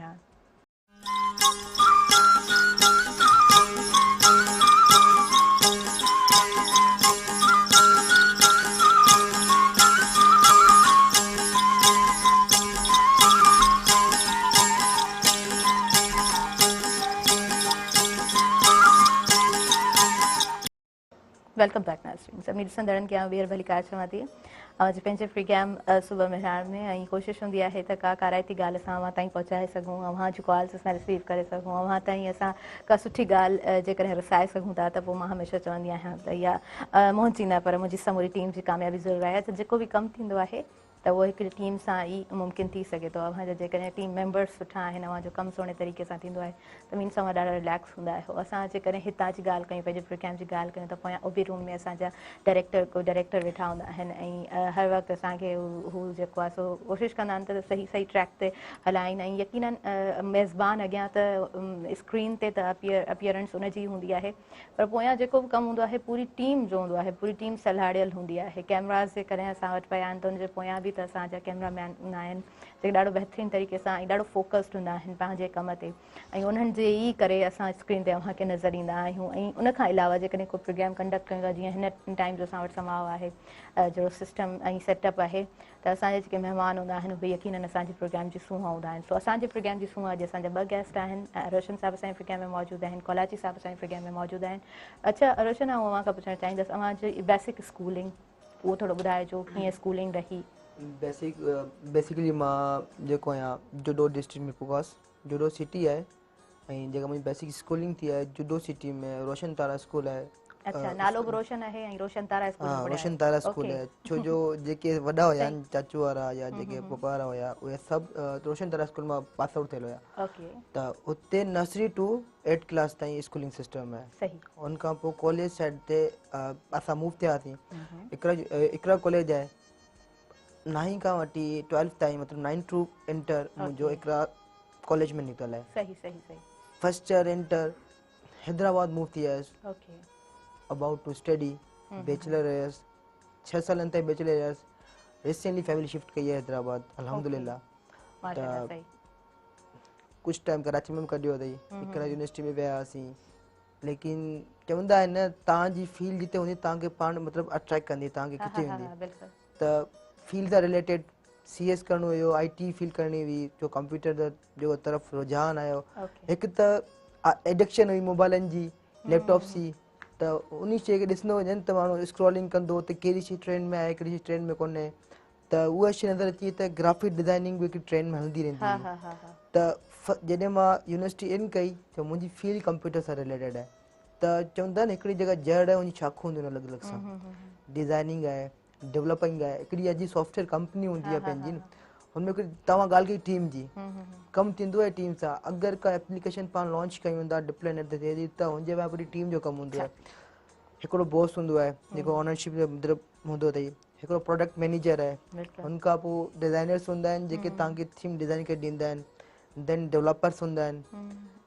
वेलकम बैक नाज़रीन। सभिनी ॾिसंदड़नि खे वीर भली कार चवां थी अॼु पंहिंजे प्रोग्राम सुबुह मेहरान में ऐं कोशिशि हूंदी आहे त का काराइती ॻाल्हि असां अव्हां ताईं पहुचाए सघूं, अव्हां जूं कॉल्स असां रिसीव करे सघूं, अव्हां ताईं असां का सुठी ॻाल्हि जेकॾहिं रसाए सघूं था त पोइ मां हमेशह चवंदी आहियां त इहा मुंहिंजी न पर मुंहिंजी समूरी टीम जी कामयाबी ज़रूरु आहे। त जेको बि कमु थींदो आहे त उहो हिकिड़ी टीम सां ई मुमकिन थी सघे थो। अव्हांजा जेकॾहिं टीम मेंबर्स सुठा आहिनि, अव्हांजो कमु सुहिणे तरीक़े सां थींदो आहे त मीन्स अव्हां ॾाढा रिलैक्स हूंदा आहियो। असां जेकॾहिं हितां जी ॻाल्हि कयूं, पंहिंजे प्रोग्राम जी ॻाल्हि कयूं त पोयां उबी रूम में असांजा डायरेक्टर वेठा हूंदा आहिनि ऐं हर वक़्तु असांखे हू जेको आहे सो कोशिशि कंदा आहिनि त सही ट्रैक ते हलाईंदा आहिनि। यकीनन मेज़बान अॻियां त स्क्रीन ते त अपीयरेंस उनजी हूंदी आहे, पर पोयां जेको बि कमु हूंदो आहे पूरी टीम जो हूंदो आहे, पूरी टीम सलाहियल हूंदी आहे। कैमराज़ जेकॾहिं असां वटि पिया आहिनि त उनजे पोयां बि त असांजा कैमरामैन हूंदा आहिनि जेके ॾाढो बहितरीनु तरीक़े सां ऐं ॾाढो फोकस्ड हूंदा आहिनि पंहिंजे कम ते, ऐं उन्हनि जे ई करे असां स्क्रीन ते अव्हांखे नज़र ईंदा आहियूं। ऐं उनखां अलावा जेकॾहिं को प्रोग्राम कंडक्ट कयूं था, जीअं हिन टाइम जो असां वटि समाओ आहे, जो सिस्टम ऐं सेटअप आहे, त असांजे जेके महिमान हूंदा आहिनि उहे यकीनन असांजे प्रोग्राम जी सूंहं हूंदा आहिनि। सो असांजे प्रोग्राम जी सूंहं अॼु असांजा 2 गेस्ट आहिनि। रोशन साहिबु असांजे प्रोग्राम में मौजूदु आहिनि, कोलाची साहिबु असांजे प्रोग्राम में मौजूदु आहिनि। अच्छा रोशन, आउं अव्हां खां पुछणु चाहींदसि अव्हांजी बेसिक स्कूलिंग उहो थोरो ॿुधाइजो, कीअं स्कूलिंग रही? बेसिकली मां जेको आहियां जुडो डिस्ट्रिक्ट में पुगास, जुडो सिटी आहे, ऐं जेका मुंहिंजी बेसिक स्कूलिंग थी आहे जुडो सिटी में रोशन तारा स्कूल आहे। अच्छा, नालो बि रोशन आहे ऐं रोशन तारा स्कूल में हाँ, पढ़िया रोशन आहियो? तारा स्कूल ओके। है। छो जो जेके वॾा हुया आहिनि चाचू वारा या जेके पपा वारा हुया उहे सभु रोशन तारा स्कूल मां पास आउट थियल हुया। ओके, त उते नर्सरी टू 8 क्लास ताईं स्कूलिंग सिस्टम आहे। सही। उन खां पोइ कॉलेज साइड ते असां मूव थियासीं। इकरा कॉलेज आहे 9 खां वठी 12 ताईं, मतिलबु 9 टू इंटर मुंहिंजो इकरा कॉलेज में निकितल आहे। सही सही सही। First year inter Hyderabad move थी वियसि, okay. About to study bachelor हुयसि, 6 सालनि ताईं बैचलर हुयसि। रिसेंटली फैमिली शिफ्ट कई आहे हैदराबाद, अल्हम्दुलिल्लाह। माशाल्लाह, सही। कुछ टाइम कराची में भी कढियो अथई, हिकिड़ा यूनिवर्सिटी में विया हुआसीं, लेकिन चवंदा आहिनि न तव्हांजी फील्ड जिते हूंदी तव्हांखे पाण मतिलबु अट्रैक्ट कंदी, तव्हांखे खिचे वेंदी। त फील्ड सां रिलेटेड CS करणो हुयो, IT फील्ड करणी हुई, जो कंप्यूटर जो तरफ़ रुझान आयो। हिकु त एडिक्शन हुई मोबाइलनि जी, लैपटॉप्स जी, त उन शइ खे ॾिसंदो वञनि त माण्हू स्क्रॉलिंग कंदो त कहिड़ी शइ ट्रेंड में आहे, कहिड़ी शइ ट्रेंड में कोन्हे, त उहा शइ नज़र अची त ग्राफिक डिज़ाइनिंग बि हिकु ट्रेंड में हलंदी रहंदी हुई। त जॾहिं मां यूनिवर्सिटी इन कई त मुंहिंजी फील्ड कंप्यूटर सां रिलेटेड आहे। त चवंदा आहिनि हिकिड़ी जॻह जड़ आहे उनजी शाखूं हूंदियूं आहिनि अलॻि अलॻि सां। डिज़ाइनिंग आहे, डेवलपिंग आहे, हिकिड़ी अॼु सॉफ्टवेयर कंपनी हूंदी आहे पंहिंजी, हुनमें हिकिड़ी तव्हां ॻाल्हि कई टीम जी, कमु थींदो आहे टीम सां। अगरि का एप्लीकेशन पाण लॉन्च कयूं था डिप्लॉयमेंट ते थिए थी त हुनजे लाइ पूरी टीम जो कमु हूंदो आहे। हिकिड़ो बॉस हूंदो आहे जेको ऑनरशिप जो मतिलबु हूंदो अथई, हिकिड़ो प्रोडक्ट मैनेजर आहे, हुन खां पोइ डिज़ाइनर्स हूंदा आहिनि जेके तव्हांखे थीम डिज़ाइन करे ॾींदा आहिनि, देन डेवलपर्स हूंदा आहिनि,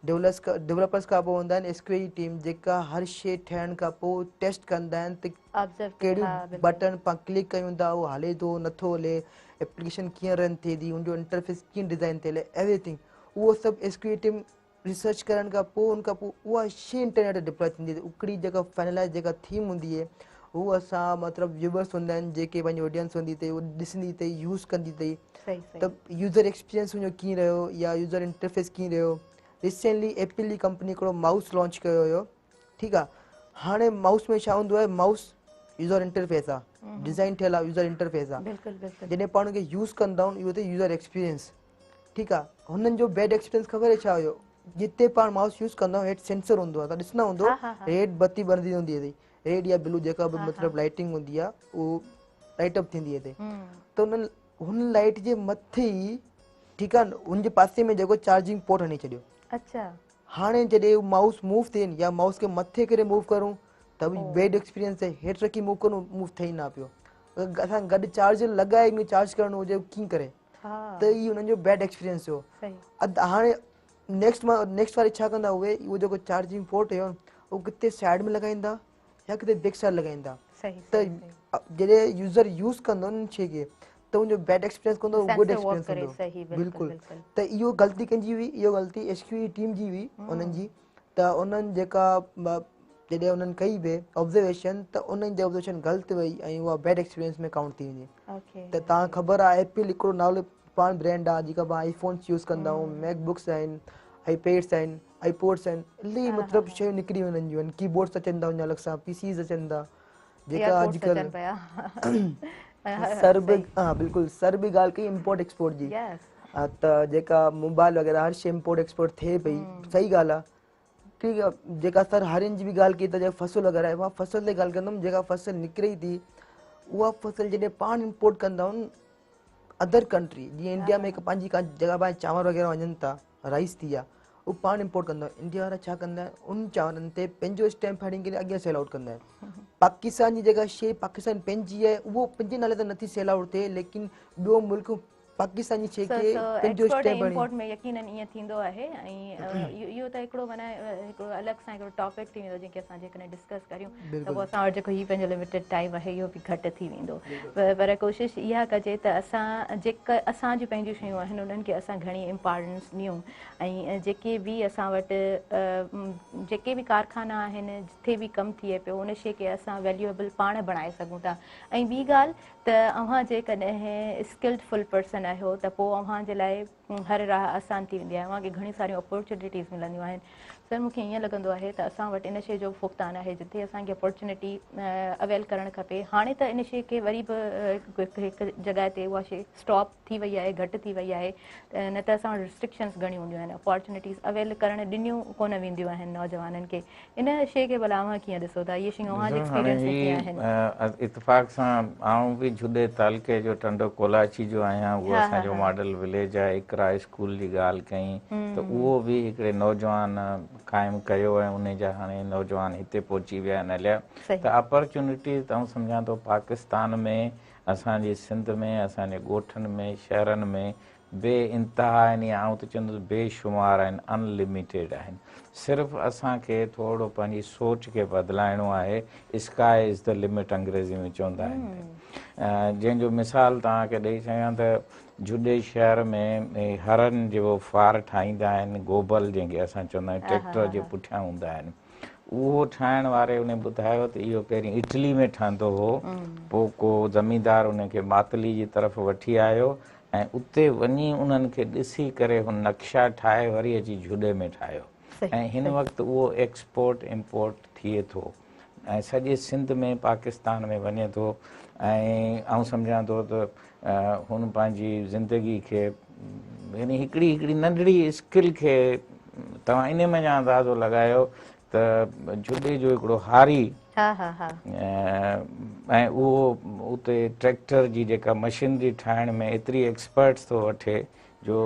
डेवलपर्स खां पोइ हूंदा आहिनि SQA टीम जेका हर शइ ठहण खां पोइ टेस्ट कंदा आहिनि त कहिड़ियूं बटन पाण क्लिक कयूं था उहो हले थो नथो हले, एप्लीकेशन कीअं रन थिए थी, उनजो इंटरफेस कीअं डिज़ाइन थियल आहे, एवरीथिंग उहो सभु SQA टीम रिसर्च करण खां पोइ उनखां पोइ उहा शइ इंटरनेट ते डिप्लॉय थींदी आहे। हिकिड़ी जेका फाइनलाइज़ जेका थीम हूंदी आहे हू असां मतिलबु व्यूवर्स हूंदा आहिनि जेके पंहिंजी ऑडियंस हूंदी अथई, उहो ॾिसंदी अथई, यूज़ कंदी अथई, त यूज़र एक्सपीरियंस हुनजो कीअं रहियो या यूज़र इंटरफेस कीअं रहियो। रिसेंटली एप्पल जी कंपनी हिकिड़ो माउस लॉन्च कयो हुयो, ठीकु आहे। हाणे माउस में छा हूंदो आहे, माउस यूज़र इंटरफेस आहे, डिज़ाइन थियल आहे यूज़र इंटरफेस आहे, जॾहिं पाण खे यूज़ कंदा आहियूं इहो त यूज़र एक्सपीरियंस, ठीकु आहे। हुननि जो बैड एक्सपीरियंस ख़बर आहे छा हुयो, जिते पाण माउस यूज़ कंदा आहियूं हेठि सेंसर हूंदो आहे, तव्हां ॾिसंदा हूंदो रेड बत्ती ॿरंदी हूंदी अथई, रेड या ब्लू जेका बि मतिलबु लाइटिंग हूंदी आहे उहो लाइट अप थींदी अथई, त हुन लाइट जे मथे ई, ठीकु आहे, हुनजे पासे में जेको चार्जिंग पोर्ट हणी छॾियो। अच्छा, हाणे जॾहिं माउस मूव थियनि या माउस खे मथे करे मूव करूं त बि बैड एक्सपीरियंस आहे, हेठि रखी मूव करूं मूव थिए ई न पियो। असां गॾु चार्जर लॻाए चार्ज करिणो हुजे कीअं करे, त इहो हुननि जो बैड एक्सपीरियंस हुयो। हाणे नेक्स्ट वारी छा कंदा उहे, उहो जेको चार्जिंग पोर्ट हुयो उहो किथे साइड में लॻाईंदा या किथे बैक साइड लॻाईंदा, त जॾहिं यूज़र यूज़ कंदो उन शइ खे त उनजो बैड एक्सपीरियंस कंदो, गुड एक्सपीरियंस कंदो। बिल्कुलु, त इहो ग़लती कंहिंजी हुई, इहो ग़लती SQA टीम जी हुई उन्हनि जी। त उन्हनि जेका जॾहिं उन्हनि कई बि ऑब्ज़र्वेशन त उन्हनि जी ऑब्ज़र्वेशन ग़लति वई ऐं उहा बैड एक्सपीरियंस में काउंट थी वञे। त तव्हां ख़बर आहे एप्पल हिकिड़ो नालो पाण ब्रांड आहे जेका पाण iPhones यूज़ कंदा आहियूं, मैकबुक्स आहिनि, iPads आहिनि, iPods आहिनि, इलाही मतिलबु शयूं निकिरी वञनि जूं आहिनि, कीबोर्ड्स अचनि था उन अलॻि सां, PCs अचनि था जेका अॼुकल्ह सर बि, हा बिल्कुलु, सर बि ॻाल्हि कई इम्पोर्ट एक्सपोर्ट जी, त जेका मोबाइल वग़ैरह हर शइ इम्पोर्ट एक्सपोर्ट थिए पई, सही ॻाल्हि आहे, ठीकु आहे। जेका सर हरियुनि जी बि ॻाल्हि कई त जेका फसल वग़ैरह आहे, मां फसल ते ॻाल्हि कंदुमि, जेका फसल निकिरे थी उहा फसल जॾहिं पाण इम्पोर्ट कंदा आहियूं अदर कंट्री जीअं इंडिया में हिकु पंहिंजी का जॻह पाण चांवर वग़ैरह वञनि था, राइस थी विया, उहो पाण इम्पोर्ट कंदा आहिनि। इंडिया वारा छा कंदा आहिनि, उन चांवरनि ते पंहिंजो स्टैम्प हणी करे अॻियां सेल आउट कंदा आहिनि। पाकिस्तान जी जेका शइ पाकिस्तान पंहिंजी आहे उहो पंहिंजे नाले ते नथी सेल आउट थिए, लेकिन ॿियो मुल्क पाकिस्तान जी शइ खे पंहिंजो एक्सपोर्ट ऐं स्टैम्प हणी। इम्पोर्ट में यकीनन ईअं थींदो आहे ऐं इहो त हिकिड़ो माना हिकिड़ो अलॻि सां हिकिड़ो टॉपिक थी वेंदो जंहिंखे असां जेकॾहिं डिस्कस करियूं त पोइ असां वटि जेको हीउ पंहिंजो लिमिटेड टाइम आहे इहो बि घटि थी वेंदो। पर कोशिशि इहा कजे त असां जेका असां जूं पंहिंजूं शयूं आहिनि उन्हनि खे असां घणी इम्पोर्टेंस ॾियूं ऐं जेके बि असां वटि जेके बि कारखाना आहिनि जिथे बि कमु थिए पियो उन शइ खे असां वैल्यूएबल पाण बणाए सघूं था। ऐं ॿी ॻाल्हि त अव्हां जेकॾहिं स्किल्डफुल पर्सन आहियो त पोइ अव्हांजे लाइ हर राह आसान थी वेंदी आहे, अव्हांखे घणी सारियूं अपॉर्चुनिटीज़ मिलंदियूं आहिनि। सर मूंखे ईअं लॻंदो आहे त असां वटि इन शइ जो फुक़तान आहे जिथे असांखे अपॉर्चुनिटी अवेल करणु खपे। हाणे त इन शइ खे वरी बि हिकु जॻह ते उहा शइ स्टॉप थी वई आहे, घटि थी वई आहे, न त असां वटि रिस्ट्रिक्शन्स घणियूं हूंदियूं आहिनि, अपॉर्चुनिटीज़ अवेल करणु ॾिनियूं कोन वेंदियूं आहिनि नौजवाननि खे। इन शइ खे भला अव्हां कीअं ॾिसो था, इहे शयूं अव्हांजे एक्सपीरियंस में कीअं आहिनि? इतफ़ाक़ सां आऊं बि जुॾे तालुके जो टंडो कोलाची जो आहियां, उहो असांजो मॉडल विलेज आहे। इकरा स्कूल जी ॻाल्हि कई त उहो बि हिकिड़े नौजवान क़ाइमु कयो ऐं उन जा हाणे नौजवान हिते पहुची विया आहिनि हलिया। त अपॉर्चुनिटी त आऊं सम्झां थो पाकिस्तान में, असांजे सिंध में, असांजे ॻोठनि में, शहरनि में बेइंतिहा आहिनि, या आऊं त चवंदुसि बेशुमार आहिनि, अनलिमिटेड आहिनि। सिर्फ़ु असांखे थोरो पंहिंजी सोच खे बदिलाइणो आहे। स्काई इज़ द लिमिट अंग्रेज़ी में चवंदा आहिनि। जंहिंजो मिसाल तव्हांखे ॾेई सघां त जुॾे शहर में हरनि जो फार ठाहींदा आहिनि, गोबल जंहिंखे असां चवंदा आहियूं, ट्रैक्टर जे पुठियां हूंदा आहिनि। उहो ठाहिण वारे उन ॿुधायो त इहो पहिरीं इटली में ठहंदो हो, पोइ को ज़मींदार उनखे मातली जी तरफ़ वठी आयो ऐं उते वञी उन्हनि खे ॾिसी करे हुन नक्शा ठाहे वरी अची जुॾे में ठाहियो ऐं हिन वक़्तु उहो एक्सपोर्ट इम्पोर्ट थिए थो ऐं सॼे सिंध में, पाकिस्तान में वञे थो। ऐं आऊं सम्झां थो त हुन पंहिंजी ज़िंदगी खे यानी हिकिड़ी नंढड़ी स्किल खे तव्हां इन में अंदाज़ो लॻायो त जुॾे जो हिकिड़ो हारी ऐं उहो उते ट्रैक्टर जी जेका मशीनरी ठाहिण में एतिरी एक्सपर्ट्स थो वठे जो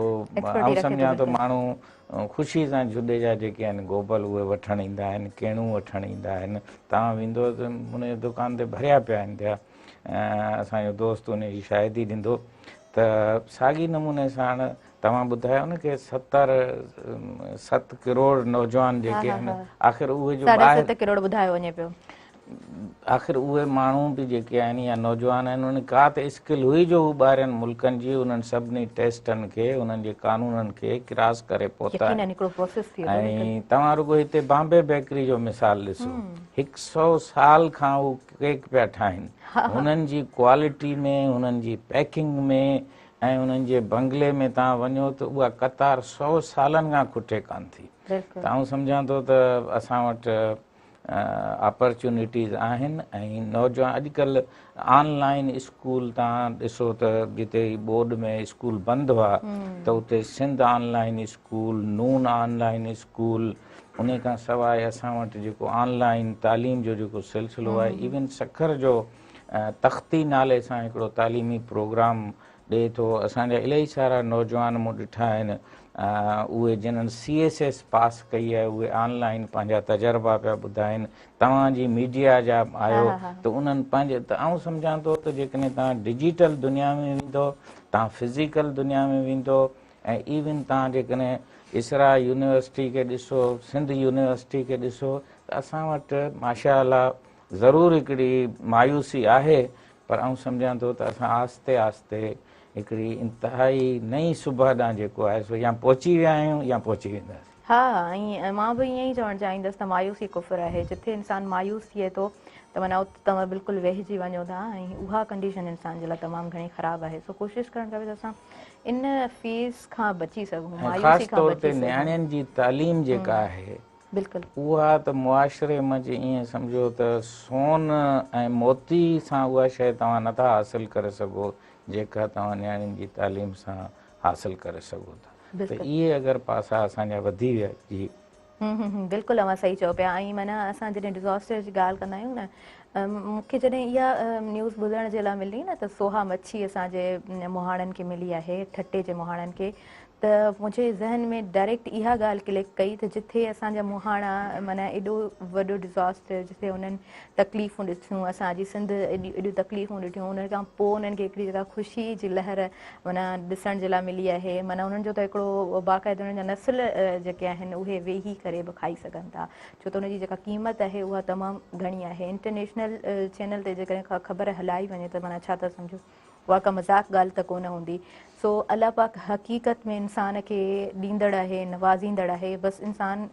आऊं सम्झां थो माण्हू ख़ुशी सां जुॾे जा जेके आहिनि गोबल उहे वठणु ईंदा आहिनि, केणूं वठणु ईंदा आहिनि। तव्हां वेंदो त उन दुकान ते भरिया पिया आहिनि पिया। असांजो दोस्त उन जी शायदी ॾींदो त साॻी नमूने सां तव्हां ॿुधायो न की 7 करोड़ नौजवान जेके आहिनि, आख़िर उहे जो 7.5 करोड़ ॿुधायो वञे पियो, आख़िर उहे माण्हू बि जेके आहिनि या नौजवान आहिनि, उन्हनि का त स्किल हुई जो हू ॿाहिरनि मुल्कनि जी उन्हनि सभिनी टेस्टनि खे, उन्हनि जे कानूननि खे क्रॉस करे पहुता। ऐं तव्हां रुॻो हिते बॉम्बे बेकरी जो मिसाल ॾिसो, 100 साल खां उहो केक पिया ठाहिनि। हुननि जी क्वालिटी में, हुननि जी पैकिंग में ऐं उन्हनि जे बंगले में तव्हां वञो त उहा कतार 100 सालनि खां खुटे कान थी। त आऊं सम्झां थो त असां वटि अपॉर्चुनिटीज़ आहिनि ऐं नौजवान अॼुकल्ह ऑनलाइन स्कूल तव्हां ॾिसो त जिते बोर्ड में स्कूल बंदि हुआ त उते सिंध ऑनलाइन स्कूल, नून ऑनलाइन स्कूल, उन खां सवाइ असां वटि जेको ऑनलाइन तालीम जो जेको सिलसिलो आहे, इवन सखर जो तख़्ती नाले सां हिकिड़ो तालीमी प्रोग्राम ॾिए थो। असांजा इलाही सारा नौजवान मूं ॾिठा आहिनि, उहे जिन्हनि CSS पास कई आहे, उहे ऑनलाइन पंहिंजा तजुर्बा पिया ॿुधाइनि। तव्हांजी मीडिया जा आयो त उन्हनि पंहिंजे त आऊं सम्झां थो त जेकॾहिं तव्हां डिजिटल दुनिया में वेंदो, तव्हां फिज़िकल दुनिया में वेंदो ऐं इवन तव्हां जेकॾहिं इसरा यूनिवर्सिटी खे ॾिसो, सिंध यूनिवर्सिटी खे ॾिसो, त असां वटि माशा अल्लाह ज़रूरु हिकिड़ी मायूसी आहे, पर आऊं सम्झां थो त असां आहिस्ते आहिस्ते हिकिड़ी इंतिहाई नई सुबह ॾांहुं जेको आहे सो या पहुची विया आहियूं या पहुची वेंदासीं। ऐं मां बि ईअं ई चवणु चाहींदसि त मायूसी कुफ़र आहे। जिथे इंसानु मायूस थिए थो त माना उते तव्हां बिल्कुलु वेहिजी वञो था ऐं उहा कंडीशन इंसान जे लाइ तमामु घणी ख़राबु आहे। सो कोशिशि करणु खपे त असां इन फेज़ खां बची सघूं, मायूसी खां बची सघूं। नियाणियुनि जी तालीम जेका आहे उहा त मुआशिरे मंझि ईअं सम्झो त सोन ऐं मोती सां उहा शइ तव्हां नथा हासिलु करे सघो जेका तव्हां नियाणियुनि जी तालीम सां हासिलु करे सघो था। त इहे अगरि पासा असांजा वधी विया जी बिल्कुलु अव्हां सही चओ पिया। ऐं माना असां जॾहिं डिज़ास्टर जी ॻाल्हि कंदा आहियूं न, मूंखे जॾहिं इहा न्यूज़ ॿुधण जे लाइ मिली न त सोहा मच्छी असांजे मोहाणनि खे मिली आहे, ठटे जे मोहाणनि खे, त मुंहिंजे ज़हन में डायरेक्ट इहा ॻाल्हि क्लिक कई त जिथे असांजा मोहाणा माना एॾो वॾो डिज़ास्टर, जिथे उन्हनि तकलीफ़ूं ॾिठियूं, असांजी सिंध एॾियूं तकलीफ़ूं ॾिठियूं, उन खां पोइ उन्हनि खे हिकिड़ी जॻह ख़ुशी जी लहर माना ॾिसण जे लाइ मिली आहे। माना उन्हनि जो त हिकिड़ो बाक़ाइदो उन्हनि जा नस्ल जेके आहिनि उहे वेही करे बि खाई सघनि था, छो त उनजी जेका क़ीमत आहे उहा तमामु घणी आहे। इंटरनेशनल चैनल ते जेकॾहिं ख़बर हलाई वञे त माना छा था सम्झो, उहा का मज़ाक ॻाल्हि त कोन हूंदी। सो अलाह पाक हक़ीक़त में इंसान खे ॾींदड़ आहे, नवाज़ींदड़ आहे। बसि इंसान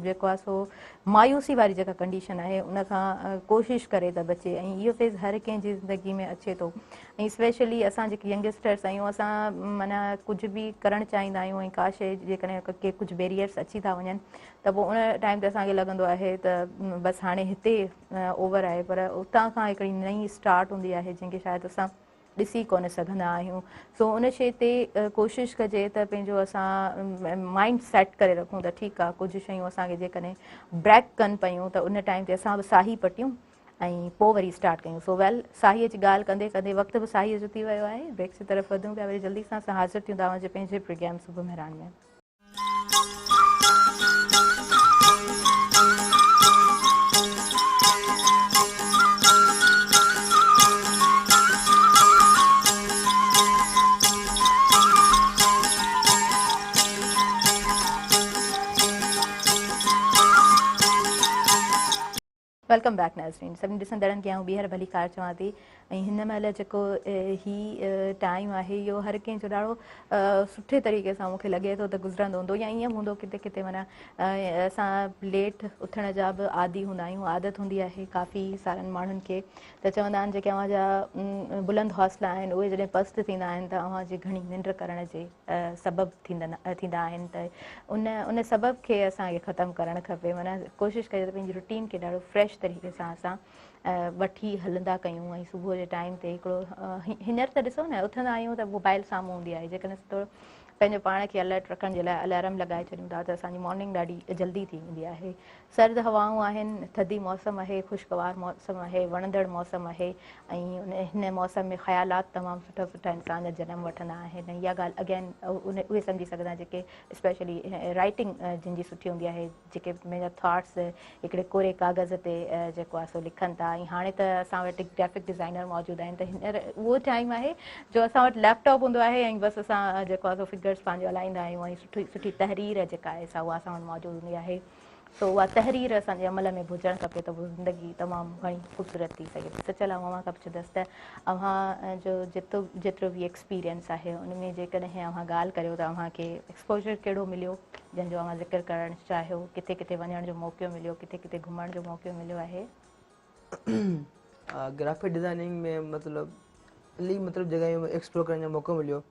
जेको आहे सो मायूसी वारी जेका कंडीशन आहे उन खां कोशिशि करे त बचे, ऐं इहो फेज़ हर कंहिंजी ज़िंदगी में अचे थो। ऐं स्पेशली असां जेके यंगस्टर्स आहियूं, असां माना कुझु बि करणु चाहींदा आहियूं ऐं का शइ जेकॾहिं के कुझु बैरियर्स अची था वञनि त पोइ उन टाइम ते असांखे लॻंदो आहे त बसि हाणे हिते ओवर आहे, पर उतां खां हिकिड़ी नई स्टार्ट हूंदी आहे जंहिंखे शायदि असां ॾिसी कोन सघंदा आहियूं। सो उन शइ ते कोशिशि कजे त पंहिंजो असां माइंड सेट करे रखूं त ठीकु आहे, कुझु शयूं असांखे जेकॾहिं ब्रेक कनि पियूं त उन टाइम ते असां बि साही पटियूं ऐं पोइ वरी स्टार्ट कयूं। सो वेल, साहीअ जी ॻाल्हि कंदे कंदे वक़्तु बि साहीअ जो थी वियो आहे। ब्रेक्स जी तरफ़ वधूं पिया, वरी जल्दी सां असां हाज़िर थियूं तव्हांजे पंहिंजे प्रोग्राम सुबुह मेहरान में। वेलकम बैक नाज़रीन। सभिनी ॾिसंदड़नि खे आउं ॿीहर भली कार चवां थी। ऐं हिन महिल जेको ही टाइम आहे इहो हर कंहिंजो ॾाढो सुठे तरीक़े सां मूंखे लॻे थो त गुज़रंदो हूंदो, या ईअं हूंदो किथे किथे माना असां लेट उथण जा बि आदी हूंदा आहियूं, आदत हूंदी आहे काफ़ी सारनि माण्हुनि खे। त चवंदा आहिनि जेके अव्हां जा बुलंद हौसला आहिनि उहे जॾहिं पस्त थींदा आहिनि त अव्हां जी घणी निंड करण जे सबबु थींदा आहिनि। त उन सबब खे असांखे ख़तमु करणु खपे। माना कोशिशि कजे त पंहिंजी रुटीन खे ॾाढो फ्रेश तरीक़े सां असां वठी हलंदा कयूं। ऐं सुबुह जे टाइम ते हिकिड़ो हींअर त ॾिसो न, उथंदा आहियूं त मोबाइल साम्हूं हूंदी आहे, जेकॾहिं थोरो पंहिंजो पाण खे अलर्ट रखण जे लाइ अलार्म लॻाए छॾियूं था त असांजी मॉर्निंग ॾाढी जल्दी थी वेंदी आहे। सर्द हवाऊं आहिनि, थधी मौसम आहे, ख़ुशगवार मौसम आहे, वणंदड़ मौसम आहे, ऐं हिन मौसम में ख़्यालात तमामु सुठा सुठा इंसान जा जनम वठंदा आहिनि। इहा ॻाल्हि अगेन उहे सम्झी सघंदा जेके स्पेशली राइटिंग जिन जी सुठी हूंदी आहे, जेके पंहिंजा थाट्स हिकिड़े कोरे कागज़ ते जेको आहे सो लिखनि था। ऐं हाणे त असां वटि ग्राफिक डिज़ाइनर मौजूदु आहिनि, त हींअर उहो टाइम आहे जो असां वटि लैपटॉप हूंदो आहे ऐं बसि असां जेको आहे सो फिगर्स पंहिंजो हलाईंदा आहियूं, ऐं सुठी सुठी तहरीर जेका आहे सा उहा असां वटि मौजूदु हूंदी आहे। सो उहा तहरीर असांजे अमल में हुजणु खपे त पोइ ज़िंदगी तमामु घणी ख़ूबसूरत थी सघे थी। सच लाइ अव्हां खां पुछंदसि त अव्हां जो जेतिरो बि एक्सपीरियंस आहे उन में जेकॾहिं अव्हां ॻाल्हि करियो त अव्हांखे एक्सपोजर कहिड़ो मिलियो जंहिंजो अव्हां ज़िक्र करणु चाहियो, किथे किथे वञण जो मौक़ो मिलियो, किथे किथे घुमण जो मौक़ो मिलियो आहे? ग्राफिक डिज़ाइनिंग में मतिलबु जॻहियूं एक्सप्लोर करण जो मौक़ो मिलियो,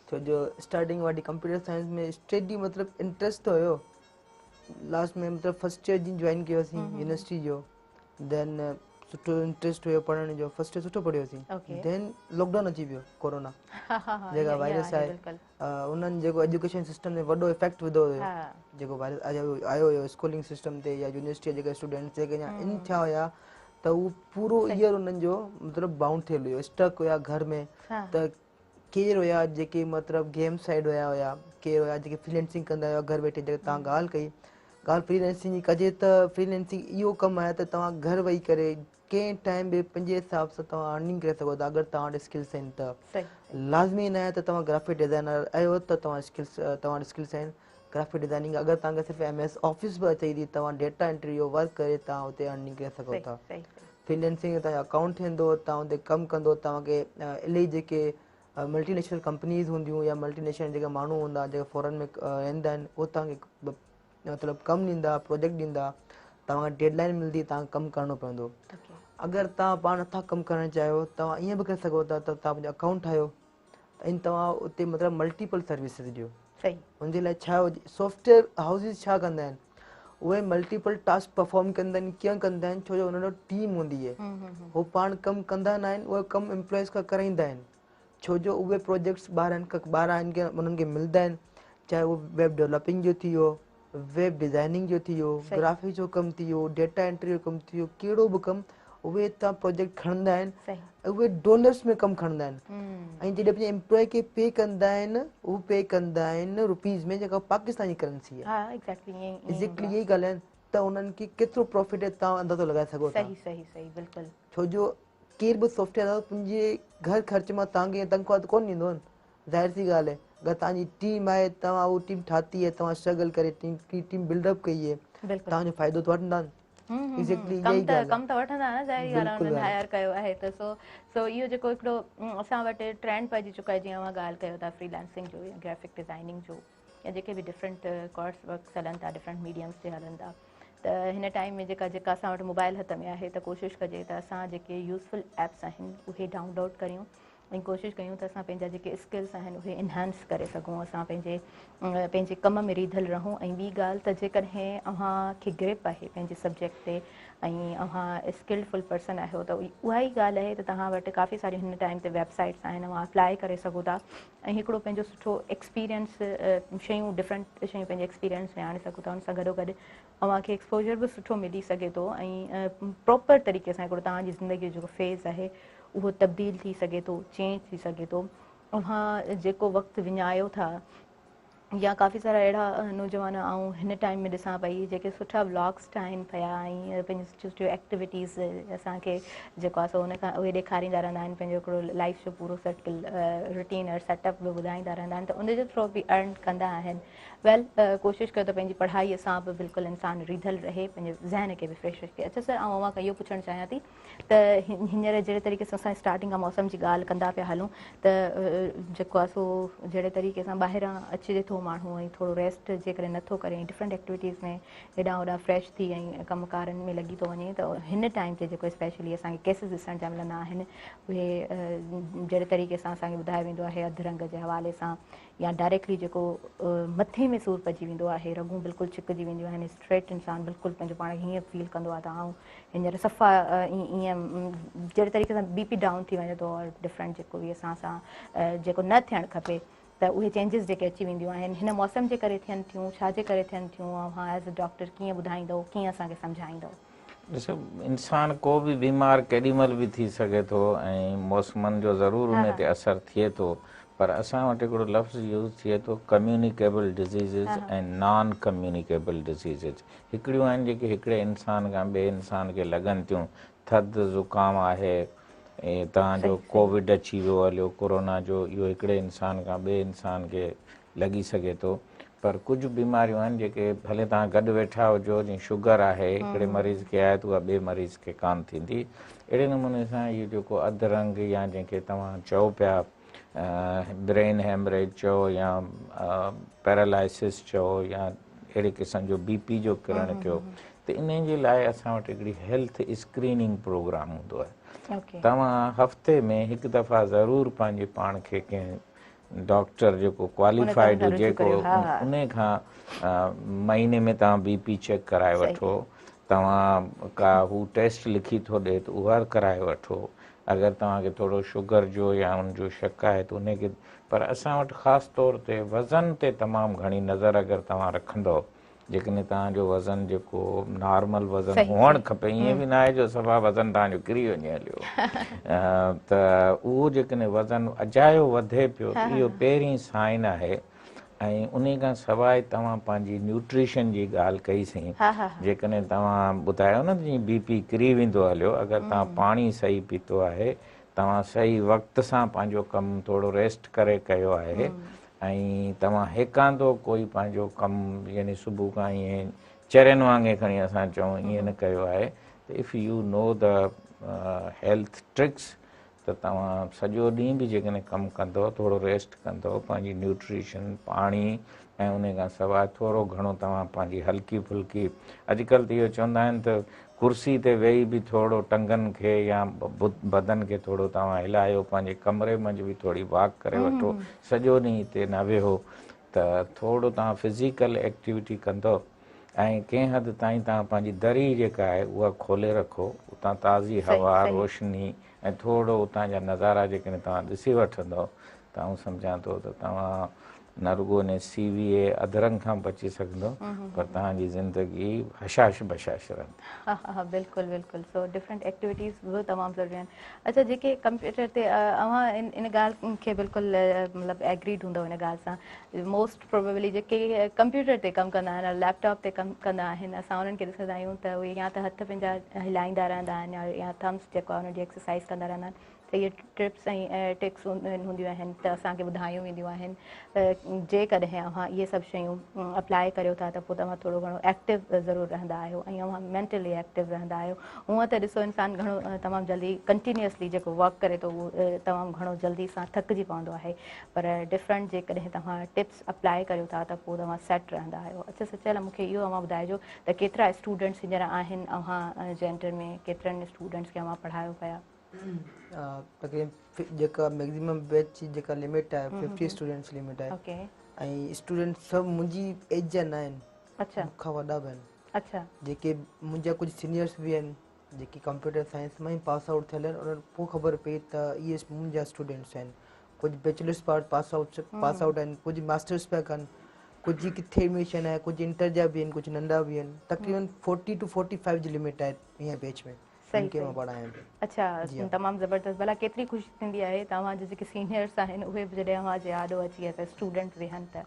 छो जो स्टार्टिंग वारी कंप्यूटर साइंस में स्टडी मतिलबु इंट्रस्ट त हुयो। लास्ट में मतिलबु फर्स्ट ईयर जी जॉइन कयोसीं यूनिवर्सिटी जो, देन सुठो इंट्रस्ट हुयो पढ़ण जो, फर्स्ट ईयर सुठो पढ़ियोसीं। देन लॉकडाउन अची वियो, कोरोना जेका वायरस आहे उन्हनि जेको एजुकेशन सिस्टम में वॾो इफेक्ट विधो हुयो। जेको वायरस आयो हुयो स्कूलिंग सिस्टम ते या यूनिवर्सिटी जेके स्टूडेंट्स जेके इन थिया हुया त उहो पूरो ईयर उन्हनि जो मतिलबु बाउंड थियल हुयो, स्टक हुया घर में। त केरु हुया जेके मतिलबु गेम साइड हुया, केरु हुया जेके फ्रीलेंसिंग कंदा हुया घर वेठे। जेके तव्हां ॻाल्हि कई, ॻाल्हि फ्रीलेंसिंग जी कजे त फ्रीलेंसिंग इहो कमु आहे त तव्हां घर वेही करे कंहिं टाइम बि पंहिंजे हिसाब सां तव्हां अर्निंग करे सघो था, अगरि तव्हां वटि स्किल्स आहिनि त। लाज़मी न आहे त तव्हां ग्राफिक डिज़ाइनर आहियो त तव्हां वटि स्किल्स आहिनि। ग्राफिक डिज़ाइनिंग अगरि तव्हांखे सिर्फ़ु MS ऑफिस बि अचे थी, तव्हां डेटा एंट्री जो वर्क करे तव्हां हुते अर्निंग करे सघो था। फ्रीलेंसिंग तव्हांजो अकाउंट थींदो, तव्हां हुते कमु कंदो, तव्हांखे इलाही जेके मल्टीनेशनल कंपनीज़ हूंदियूं या मल्टीनेशनल जेके माण्हू हूंदा जेके फॉरेन में रहंदा आहिनि, उहे तव्हांखे मतिलबु कमु ॾींदा, प्रोजेक्ट ॾींदा, तव्हांखे डेडलाइन मिलंदी, तव्हांखे कमु करिणो पवंदो। अगरि तव्हां पाण नथा कमु करणु चाहियो, तव्हां ईअं बि करे सघो था त तव्हां पंहिंजो अकाउंट ठाहियो ऐं तव्हां उते मतिलबु मल्टीपल सर्विसिस ॾियो। हुनजे लाइ छा सॉफ्टवेयर हाउसिस छा कंदा आहिनि, उहे मल्टीपल टास्क परफॉर्म कंदा आहिनि। कीअं कंदा आहिनि, छो जो हुनजो टीम हूंदी आहे, उहो पाण कमु कंदा न आहिनि, उहे कमु एम्प्लॉइज़ खां कराईंदा आहिनि। छो जो उहे प्रोजेक्ट्स ॿार आहिनि खे उन्हनि खे मिलंदा आहिनि, चाहे उहो वेब डेवलपिंग जो थी वियो, वेब डिज़ाइनिंग जो थी वियो, ग्राफिक जो कमु थी वियो, डेटा एंट्री जो कमु थी वियो, कहिड़ो बि कमु उहे तव्हां प्रोजेक्ट खणंदा आहिनि सही ऐं उहे डोनर्स में कमु खणंदा आहिनि ऐं जॾहिं पंहिंजे एम्प्लॉय खे पे कंदा आहिनि उहे पे कंदा आहिनि रुपीज़ में जेका पाकिस्तानी करेंसी आहे हाँ एग्जैक्टली एग्ज़ैक्टली इहे ई ॻाल्हि आहिनि त उन्हनि खे केतिरो प्रॉफिट आहे तव्हां अंदाज़ो लॻाए सघो था सही सही सही बिल्कुलु छो जो केर बि सॉफ्टवेयर आहे पंहिंजे घर ख़र्च मां तव्हांखे तनख़्वाह कोन ॾींदो ज़ाहिर सी ॻाल्हि आहे अगरि तव्हांजी टीम आहे तव्हां उहा टीम ठाती आहे तव्हां स्ट्रगल करे टीम बिल्डअप कई आहे बिल्कुलु तव्हांजो फ़ाइदो त वठंदा एग्ज़ैक्टली इहा ई ॻाल्हि कम त वठंदा न ज़ाहिरी ॻाल्हि आहे बिल्कुलु उन्हनि हायर कयो आहे त सो इहो जेको हिकिड़ो असां वटि ट्रेंड पइजी चुको आहे जीअं ॻाल्हि कयो था फ्रीलांसिंग जो या ग्राफिक डिज़ाइनिंग जो या जेके बि डिफरेंट कोर्स वर्क्स हलनि था डिफरेंट मीडियम्स ते हलनि था त हिन टाइम में जेका असां वटि मोबाइल हथ में आहे त कोशिशि कजे त असां जेके यूज़फुल एप्स आहिनि उहे डाउनलोड करियूं ऐं कोशिशि कयूं त असां पंहिंजा जेके स्किल्स आहिनि उहे इनहेंस करे सघूं असां पंहिंजे कम में रीधल रहूं ऐं ॿी ॻाल्हि त जेकॾहिं अव्हांखे ग्रिप आहे पंहिंजे सब्जेक्ट ते ऐं अव्हां स्किल्डफुल पर्सन आहियो त उहा ई ॻाल्हि आहे त तव्हां वटि काफ़ी सारी हिन टाइम ते वेबसाइट्स आहिनि अव्हां अप्लाई करे सघो था ऐं हिकिड़ो पंहिंजो सुठो एक्सपीरियंस शयूं डिफरेंट शयूं पंहिंजे एक्सपीरियंस में आणे सघो था उन सां गॾोगॾु अव्हांखे एक्सपोजर बि सुठो मिली सघे थो ऐं प्रॉपर तरीक़े सां हिकिड़ो तव्हांजी ज़िंदगीअ जो जेको फेज़ आहे उहो तब्दील थी सघे थो चेंज थी सघे थो अव्हां जेको वक़्तु विञायो था या काफ़ी सारा अहिड़ा नौजवान ऐं हिन टाइम में ॾिसां पई जेके सुठा व्लॉग्स ठाहिनि पिया ऐं पंहिंजी सुठियूं एक्टिविटीज़ असांखे जेको आहे सो हुन खां उहे ॾेखारींदा रहंदा आहिनि पंहिंजो हिकिड़ो लाइफ जो पूरो सर्कल रूटीन और सेटअप बि ॿुधाईंदा रहंदा आहिनि त उनजे थ्रू बि अर्न कंदा आहिनि वेल कोशिशि कयो त पंहिंजी पढ़ाईअ सां बि बिल्कुलु इंसानु रीधल रहे पंहिंजे ज़हन खे बि फ्रेश रखे अच्छा सर ऐं अव्हां खां इहो पुछणु चाहियां थी त हींअर जहिड़े तरीक़े सां असां स्टार्टिंग खां मौसम जी ॻाल्हि कंदा पिया हलूं त जेको आहे सो जहिड़े तरीक़े सां ॿाहिरां अचे थो माण्हू ऐं थोरो रेस्ट जे करे नथो करे डिफरेंट एक्टिविटीज़ में हेॾां होॾां फ्रेश थी ऐं कमकारनि में लॻी थो वञे त हिन टाइम ते जेको स्पेशली असांखे केसिस ॾिसण जा मिलंदा आहिनि उहे जहिड़े तरीक़े सां असांखे ॿुधायो वेंदो आहे अधु जे हवाले सां या डायरेक्टली जेको मथे में सूरु पइजी वेंदो आहे रगूं बिल्कुलु छिकिजी वेंदियूं आहिनि स्ट्रेट इंसानु बिल्कुलु पंहिंजो पाण खे हीअं फील कंदो आहे त आउं हींअर सफ़ा ईअं जहिड़े तरीक़े सां बीपी डाउन थी वञे थो और डिफरेंट जेको बि असां सां जेको न थियणु खपे त उहे चेंजिस जेके अची वेंदियूं आहिनि हिन मौसम जे करे थियनि थियूं छाजे करे थियनि थियूं ऐं एज़ अ डॉक्टर कीअं ॿुधाईंदो कीअं असांखे सम्झाईंदो ॾिसो इंसानु को बि बीमार केॾी महिल बि थी सघे थो ऐं मौसमनि जो ज़रूरु उन ते असरु थिए थो पर असां वटि हिकिड़ो लफ़्ज़ यूज़ थिए थो कम्यूनिकेबल डिज़ीज़िस ऐं नॉन कम्यूनिकेबल डिज़ीज़िस हिकिड़ियूं आहिनि जेके हिकिड़े इंसान खां ॿिए इंसान खे लॻनि थियूं थधि ज़ुकाम आहे ऐं तव्हांजो कोविड अची वियो हलियो कोरोना जो इहो हिकिड़े इंसान खां ॿिए इंसान खे लॻी सघे थो पर कुझु बीमारियूं आहिनि जेके भले तव्हां गॾु वेठा हुजो जीअं शुगर आहे हिकिड़े मरीज़ खे आहे त उहा ॿिए मरीज़ खे कान थींदी अहिड़े नमूने सां इहो जेको अधरंग या जंहिंखे तव्हां चओ पिया ब्रेन हेमरेज चओ या पैरालाइसिस चओ या अहिड़े क़िस्म जो बीपी जो किरण थियो त इन जे लाइ असां वटि हिकिड़ी हेल्थ स्क्रीनिंग प्रोग्राम हूंदो आहे तव्हां हफ़्ते में हिकु दफ़ा ज़रूरु पंहिंजे पाण खे कंहिं डॉक्टर जेको क्वालिफाइड जेको उन खां महीने में तव्हां बीपी चेक कराए वठो तव्हां का हू टेस्ट लिखी थो ॾिए त उहा कराए वठो अगरि तव्हांखे थोरो शुगर जो या उनजो शक आहे त उनखे पर असां वटि ख़ासि तौर ते वज़न ते तमामु घणी नज़र अगरि तव्हां रखंदव जेकॾहिं तव्हांजो वज़न जेको नॉर्मल वज़न हुअणु खपे ईअं बि न आहे जो सफ़ा वज़न तव्हांजो किरी वञे हलियो त उहो जेकॾहिं वज़न अजायो वधे पियो त इहो पहिरीं साइन आहे ऐं उन खां सवाइ तव्हां पंहिंजी न्यूट्रिशन जी ॻाल्हि कईसीं जेकॾहिं तव्हां ॿुधायो न जीअं बीपी किरी वेंदो हलियो अगरि तव्हां पाणी सही पीतो आहे तव्हां सही वक़्त सां पंहिंजो कमु थोरो रेस्ट करे कयो आहे ऐं तव्हां हिकांदो कोई पंहिंजो कमु यानी सुबुह खां ईअं चरियनि वांगुरु खणी असां चऊं ईअं न कयो आहे त if you know the health tricks त तव्हां सॼो ॾींहुं बि जेकॾहिं कमु कंदव थोरो रेस्ट कंदव पंहिंजी न्यूट्रिशन पाणी ऐं उन खां सवाइ थोरो घणो तव्हां पंहिंजी हल्की फुल्की अॼुकल्ह त इहो चवंदा आहिनि त कुर्सी ते वेही बि थोरो टंगनि खे या बदन खे थोरो तव्हां हिलायो पंहिंजे कमरे मंझि बि थोरी वॉक करे वठो सॼो ॾींहुं हिते न वेहो त थोरो तव्हां फिज़िकल एक्टिविटी कंदव ऐं कंहिं हद ताईं तव्हां पंहिंजी दरी जेका आहे उहा खोले रखो उतां ताज़ी हवा रोशनी ऐं थोरो उतां जा नज़ारा जेकॾहिं तव्हां ॾिसी वठंदव त आउं सम्झां थो त तव्हां न रुगो ने CVA अधरंग खां बची सघंदो पर तव्हांजी ज़िंदगी हशाश बशाश रहंदी। हा हा बिल्कुलु बिल्कुलु। सो डिफरेंट एक्टिविटीज़ बि तमामु ज़रूरी आहिनि। अच्छा, जेके कंप्यूटर ते अव्हां इन ॻाल्हि खे बिल्कुलु मतिलबु एग्रीड हूंदव इन ॻाल्हि सां। मोस्ट प्रोबेबली जेके कंप्यूटर ते कमु कंदा आहिनि, लैपटॉप ते कमु कंदा आहिनि, असां उन्हनि खे ॾिसंदा आहियूं त उहे या त हथ पंहिंजा हिलाईंदा रहंदा आहिनि या थम्स जेको आहे उनजी एक्सरसाइज़ कंदा रहंदा आहिनि। त इहे टिप्स ऐं टिक्स हूंदियूं आहिनि त असांखे ॿुधायूं वेंदियूं आहिनि। जेकॾहिं अव्हां इहे सभु शयूं अप्लाई करियो था त पोइ तव्हां थोरो घणो एक्टिव ज़रूरु रहंदा आहियो ऐं अव्हां मेंटली एक्टिव रहंदा आहियो। हूअं त ॾिसो इंसानु घणो तमामु जल्दी कंटिन्यूअसली जेको वर्क करे थो उहो तमामु घणो जल्दी सां थकिजी पवंदो आहे, पर डिफरेंट जेकॾहिं तव्हां टिप्स अप्लाई करियो था त पोइ तव्हां सेट रहंदा आहियो। अच्छा सचियल, मूंखे इहो अव्हां ॿुधाइजो त केतिरा स्टूडेंट्स हींअर आहिनि अव्हां जेंटर में, केतिरनि स्टूडेंट्स खे अव्हां पढ़ायो पिया? तक़रीबन जेका मैक्सिमम बैच जी जेका लिमिट आहे 50 स्टूडेंट्स लिमिट आहे। ओके। ऐं स्टूडेंट सभु मुंहिंजी एज जा न आहिनि, अच्छा मूंखां वॾा बि आहिनि। अच्छा जेके मुंहिंजा कुझु सीनियर्स बि आहिनि जेके कंप्यूटर साइंस मां ई पास आउट थियल आहिनि, उन्हनि पोइ ख़बर पई त इहे मुंहिंजा स्टूडेंट्स आहिनि। कुझु बैचलर्स पास आउट आहिनि, कुझु मास्टर्स पिया कनि, कुझु जी किथे एडमिशन आहे, कुझु इंटर जा बि आहिनि, कुझु नंढा बि आहिनि। तक़रीबन 40 to 45 जी लिमिट आहे हीअं बैच में सही जिनखे मां सही। पढ़ायां थी। अच्छा, तमामु ज़बरदस्त। भला केतिरी ख़ुशी थींदी आहे तव्हांजे जेके सीनियर्स आहिनि उहे बि जॾहिं अव्हांजे आॾो अची विया त स्टूडेंट वेहनि त?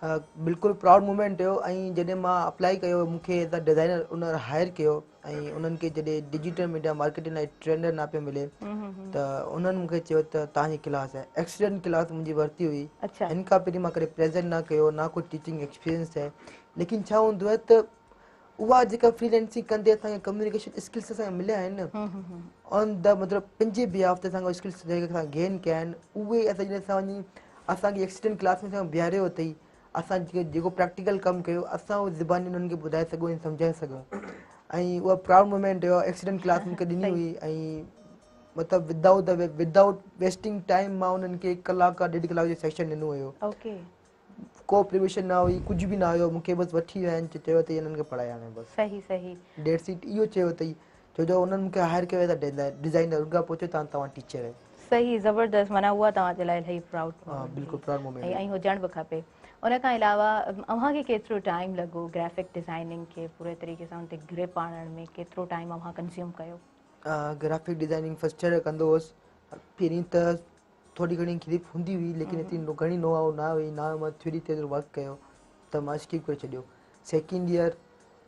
बिल्कुलु प्राउड मूमेंट हुयो। ऐं जॾहिं मां अप्लाई कयो, मूंखे एज़ अ डिज़ाइनर उन्हनि हायर कयो ऐं उन्हनि खे जॾहिं डिजिटल मीडिया मार्केटिंग लाइ ट्रेनर न पियो मिले त उन्हनि मूंखे चयो त तव्हांजी क्लास आहे। एक्सीलेंट क्लास मुंहिंजी वरिती हुई। अच्छा। हिन खां पहिरीं मां कॾहिं प्रेज़ेंट न कयो, न कोई टीचिंग एक्सपीरियंस आहे। लेकिन छा हूंदो आहे त उहा जेका फ्रीलेंसिंग कंदे असांखे कम्युनिकेशन स्किल्स असांखे मिलिया आहिनि न, ऑन द मतिलबु पंहिंजे बिहाफ ते असांखे स्किल्स जेके असां गेन कया आहिनि उहे असां जॾहिं असां वञी असांखे एक्सीलेंट क्लास में असां बीहारियो अथई, असां जेको प्रैक्टिकल कमु कयो असां उहो ज़बानी उन्हनि खे ॿुधाए सघूं ऐं सम्झाए सघूं। ऐं उहा प्राउड मूमेंट हुयो। एक्सीलेंट क्लास मूंखे ॾिनी हुई ऐं मतिलबु विदाउट वेस्टिंग टाइम मां उन्हनि खे 1 कलाक खां 1.5 कलाक जो सेशन ॾिनो हुयो। ओके। को प्रिपरेशन न हुई, कुझु बि न हुयो, मूंखे बसि वठी विया आहिनि, चयो अथई हिननि खे पढ़ाया हाणे बसि। सही सही। डेट सीट इहो चयो अथई, छो जो उन्हनि मूंखे हायर कयो आहे डिज़ाइनर, उनखां पोइ चयो तव्हां टीचर आहियो। सही, ज़बरदस्त। माना उहा तव्हांजे लाइ इलाही प्राउड हा मोमेंट बिल्कुलु हुई प्राउड मूमेंट ऐं हुजणु बि खपे। उन खां अलावा अव्हांखे केतिरो टाइम लॻो ग्राफिक डिज़ाइनिंग खे पूरे तरीक़े सां उन ते ग्रिप आणण में? केतिरो टाइम अव्हां कंज़्यूम कयो? ग्राफिक डिज़ाइनिंग फस्ट ईयर कंदो हुउसि। पहिरीं त थोरी घणी ग्रिप हूंदी हुई, लेकिन एतिरी घणी नो हाउ न हुई, न मां थ्योरी ते वर्क कयो त मां स्किप करे छॾियो। सेकेंड ईयर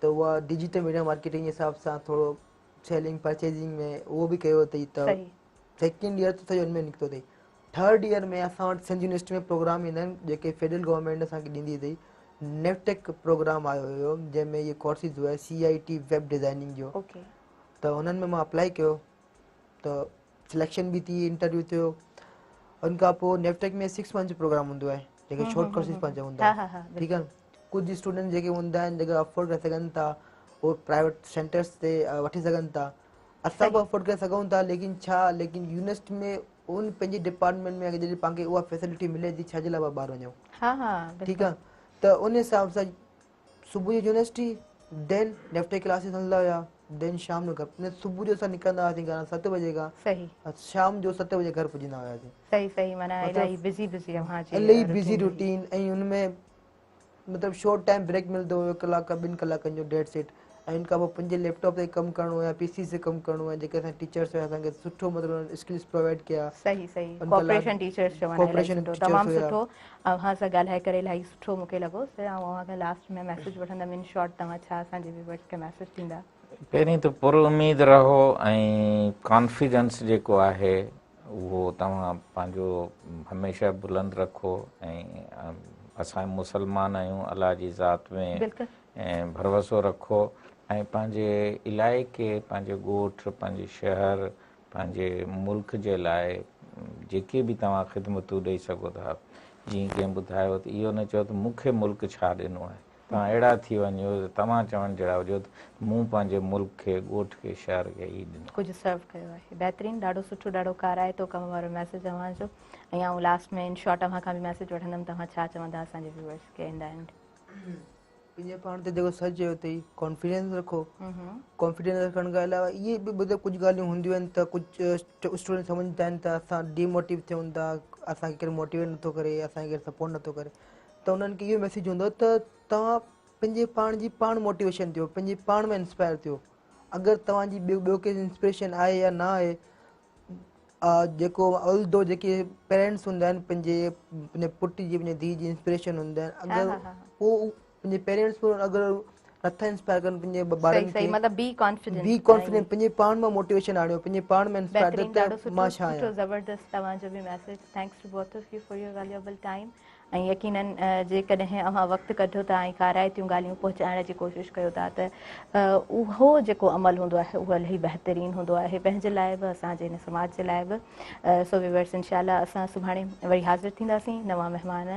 त उहा डिजिटल मीडिया मार्केटिंग जे हिसाब सां थोरो सेलिंग परचेजिंग में उहो बि कयो अथई त सही। सेकेंड ईयर त सॼो हुन में निकितो अथई। थर्ड ईयर में असां वटि सिंध यूनिवर्सिटी में प्रोग्राम ईंदा आहिनि जेके फेडरल गवर्नमेंट असांखे ॾींदी अथई। नेफटेक प्रोग्राम आयो हुयो जंहिंमें इहे कोर्सिस हुआ CIT वेब डिज़ाइनिंग जो। ओके। त हुननि में मां अप्लाई कयो त सिलेक्शन बि थी, इंटरव्यू थियो। उनखां पोइ नेफटेक में 6 मंथ जो प्रोग्राम हूंदो आहे जेके शॉर्ट कोर्सिस पाण चवंदा हा आहिनि। हा हा ठीकु आहे। कुझु स्टूडेंट जेके हूंदा आहिनि जेके अफोर्ड करे सघनि था उहे प्राइवेट सेंटर्स ते वठी सघनि था। असां बि अफोर्ड करे सघूं था, लेकिन यूनिवर्सिटी में उन पंहिंजे डिपार्टमेंट में जॾहिं पाण खे उहा फैसिलिटी मिले थी, छाजे लाइ ॿाहिरि वञूं? हा हा ठीकु आहे। त उन हिसाब सां सुबुह जो यूनिवर्सिटी, देन नेफटेक क्लासिस हलंदा हुया, देन शाम जो घर। सुबुह जो असां निकिरंदा हुआसीं घरां 7 बजे खां, सही शाम जो 7 बजे घर पुॼंदा हुआसीं। सही सही। माना इलाही बिज़ी अव्हांजी इलाही बिज़ी रूटीन। ऐं हुनमें मतिलबु शॉर्ट टाइम ब्रेक मिलंदो हुयो, 1 कलाक 2 कलाकनि जो डेट सेट। ऐं उनखां पोइ पंहिंजे लैपटॉप ते कमु करिणो आहे, PC से कमु करिणो आहे। जेके असांजे टीचर्स हुया असांखे सुठो मतिलबु स्किल्स प्रोवाइड कया। सही सही। कोऑपरेशन टीचर्स जो माना इलाही सुठो, तमामु सुठो। अव्हां सां ॻाल्हाए करे इलाही सुठो मूंखे लॻो। ऐं अव्हांखे लास्ट में मैसेज वठंदमि इन शॉर्ट, तव्हां छा असांजे व्यूअर्स खे मैसेज ॾींदा? पहिरीं त पुरउमीद रहो ऐं कॉन्फिडेंस जेको आहे उहो तव्हां पंहिंजो हमेशह बुलंद रखो। ऐं असां मुसलमान आहियूं, अलाह जी ज़ात में बिल्कुलु। ऐं भरोसो रखो ऐं पंहिंजे इलाइक़े, पंहिंजे ॻोठ, पंहिंजे शहर, पंहिंजे मुल्क जे लाइ जेके बि तव्हां ख़िदमतूं ॾेई सघो था। जीअं कंहिं ॿुधायो त इहो न चओ त मूंखे मुल्क छा ॾिनो आहे। तव्हां अहिड़ा थी वञो त तव्हां चवण जहिड़ा हुजो त मूं पंहिंजे मुल्क खे, ॻोठ खे, शहर खे ई ॾिनो, कुझु सर्व कयो आहे। बहितरीनु, ॾाढो सुठो, ॾाढो काराए थो कम वारो मैसेज अव्हांजो। ऐं लास्ट में इन शॉर्ट अव्हां खां बि मैसेज वठंदमि, तव्हां छा चवंदा असांजे व्यूअर्स खे इन द एंड? पंहिंजे पाण ते जेको सच चयो अथई कॉन्फिडेंस रखो। कॉन्फिडेंस रखण खां अलावा इहे बि ॿुधो कुझु ॻाल्हियूं हूंदियूं आहिनि त कुझु स्टूडेंट सम्झंदा आहिनि त असां डीमोटिव थियूं था, असांखे केरु मोटिवेट नथो करे, असांखे केरु सपोर्ट नथो करे, त उन्हनि खे इहो मैसेज हूंदो त तव्हां पंहिंजे पाण जी पाण मोटिवेशन थियो, पंहिंजे पाण में इंस्पायर थियो। अगरि तव्हांजी ॿियो कंहिं इंस्पिरेशन आहे या न आहे, जेको ऑल्दो जेके पेरेंट्स हूंदा आहिनि पंहिंजे पुट जी पंहिंजे धीउ जी इंस्पिरेशन हूंदा आहिनि, अगरि उहो पंहिंजे पेरेंट्स अगरि नथा इंस्पायर कनि पंहिंजे ॿारनि खे, मतलब बी कॉन्फिडेंट पंहिंजे पाण मां मोटिवेशन आणियो, पंहिंजे पाण में इंस्पायर त मां छा आहियां। ज़बरदस्त तव्हांजो बि message. Thanks to both of you for your valuable time. ऐं यकीनन जेकॾहिं अव्हां वक़्तु कढो था ऐं काराइतियूं ॻाल्हियूं पहुचाइण जी कोशिशि कयो था त उहो जेको अमल हूंदो आहे उहो इलाही बहितरीनु हूंदो आहे, पंहिंजे लाइ बि, असांजे हिन समाज जे लाइ बि। सो व्यूअर्स, इंशाल्लाह असां सुभाणे वरी हाज़िर थींदासीं नवां महिमान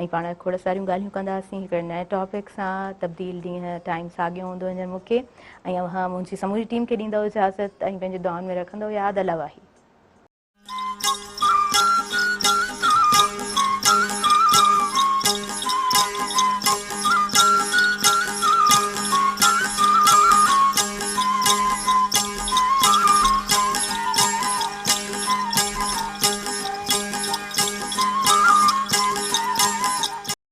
ऐं पाण खोड़ सारियूं ॻाल्हियूं कंदासीं हिकिड़े नए टॉपिक सां। तब्दील ॾींहं टाइम साॻियो हूंदो हींअर मूंखे, ऐं अव्हां मुंहिंजी समूरी टीम खे ॾींदव इजाज़त ऐं पंहिंजे दुआनि में रखंदव यादि। अलावाही।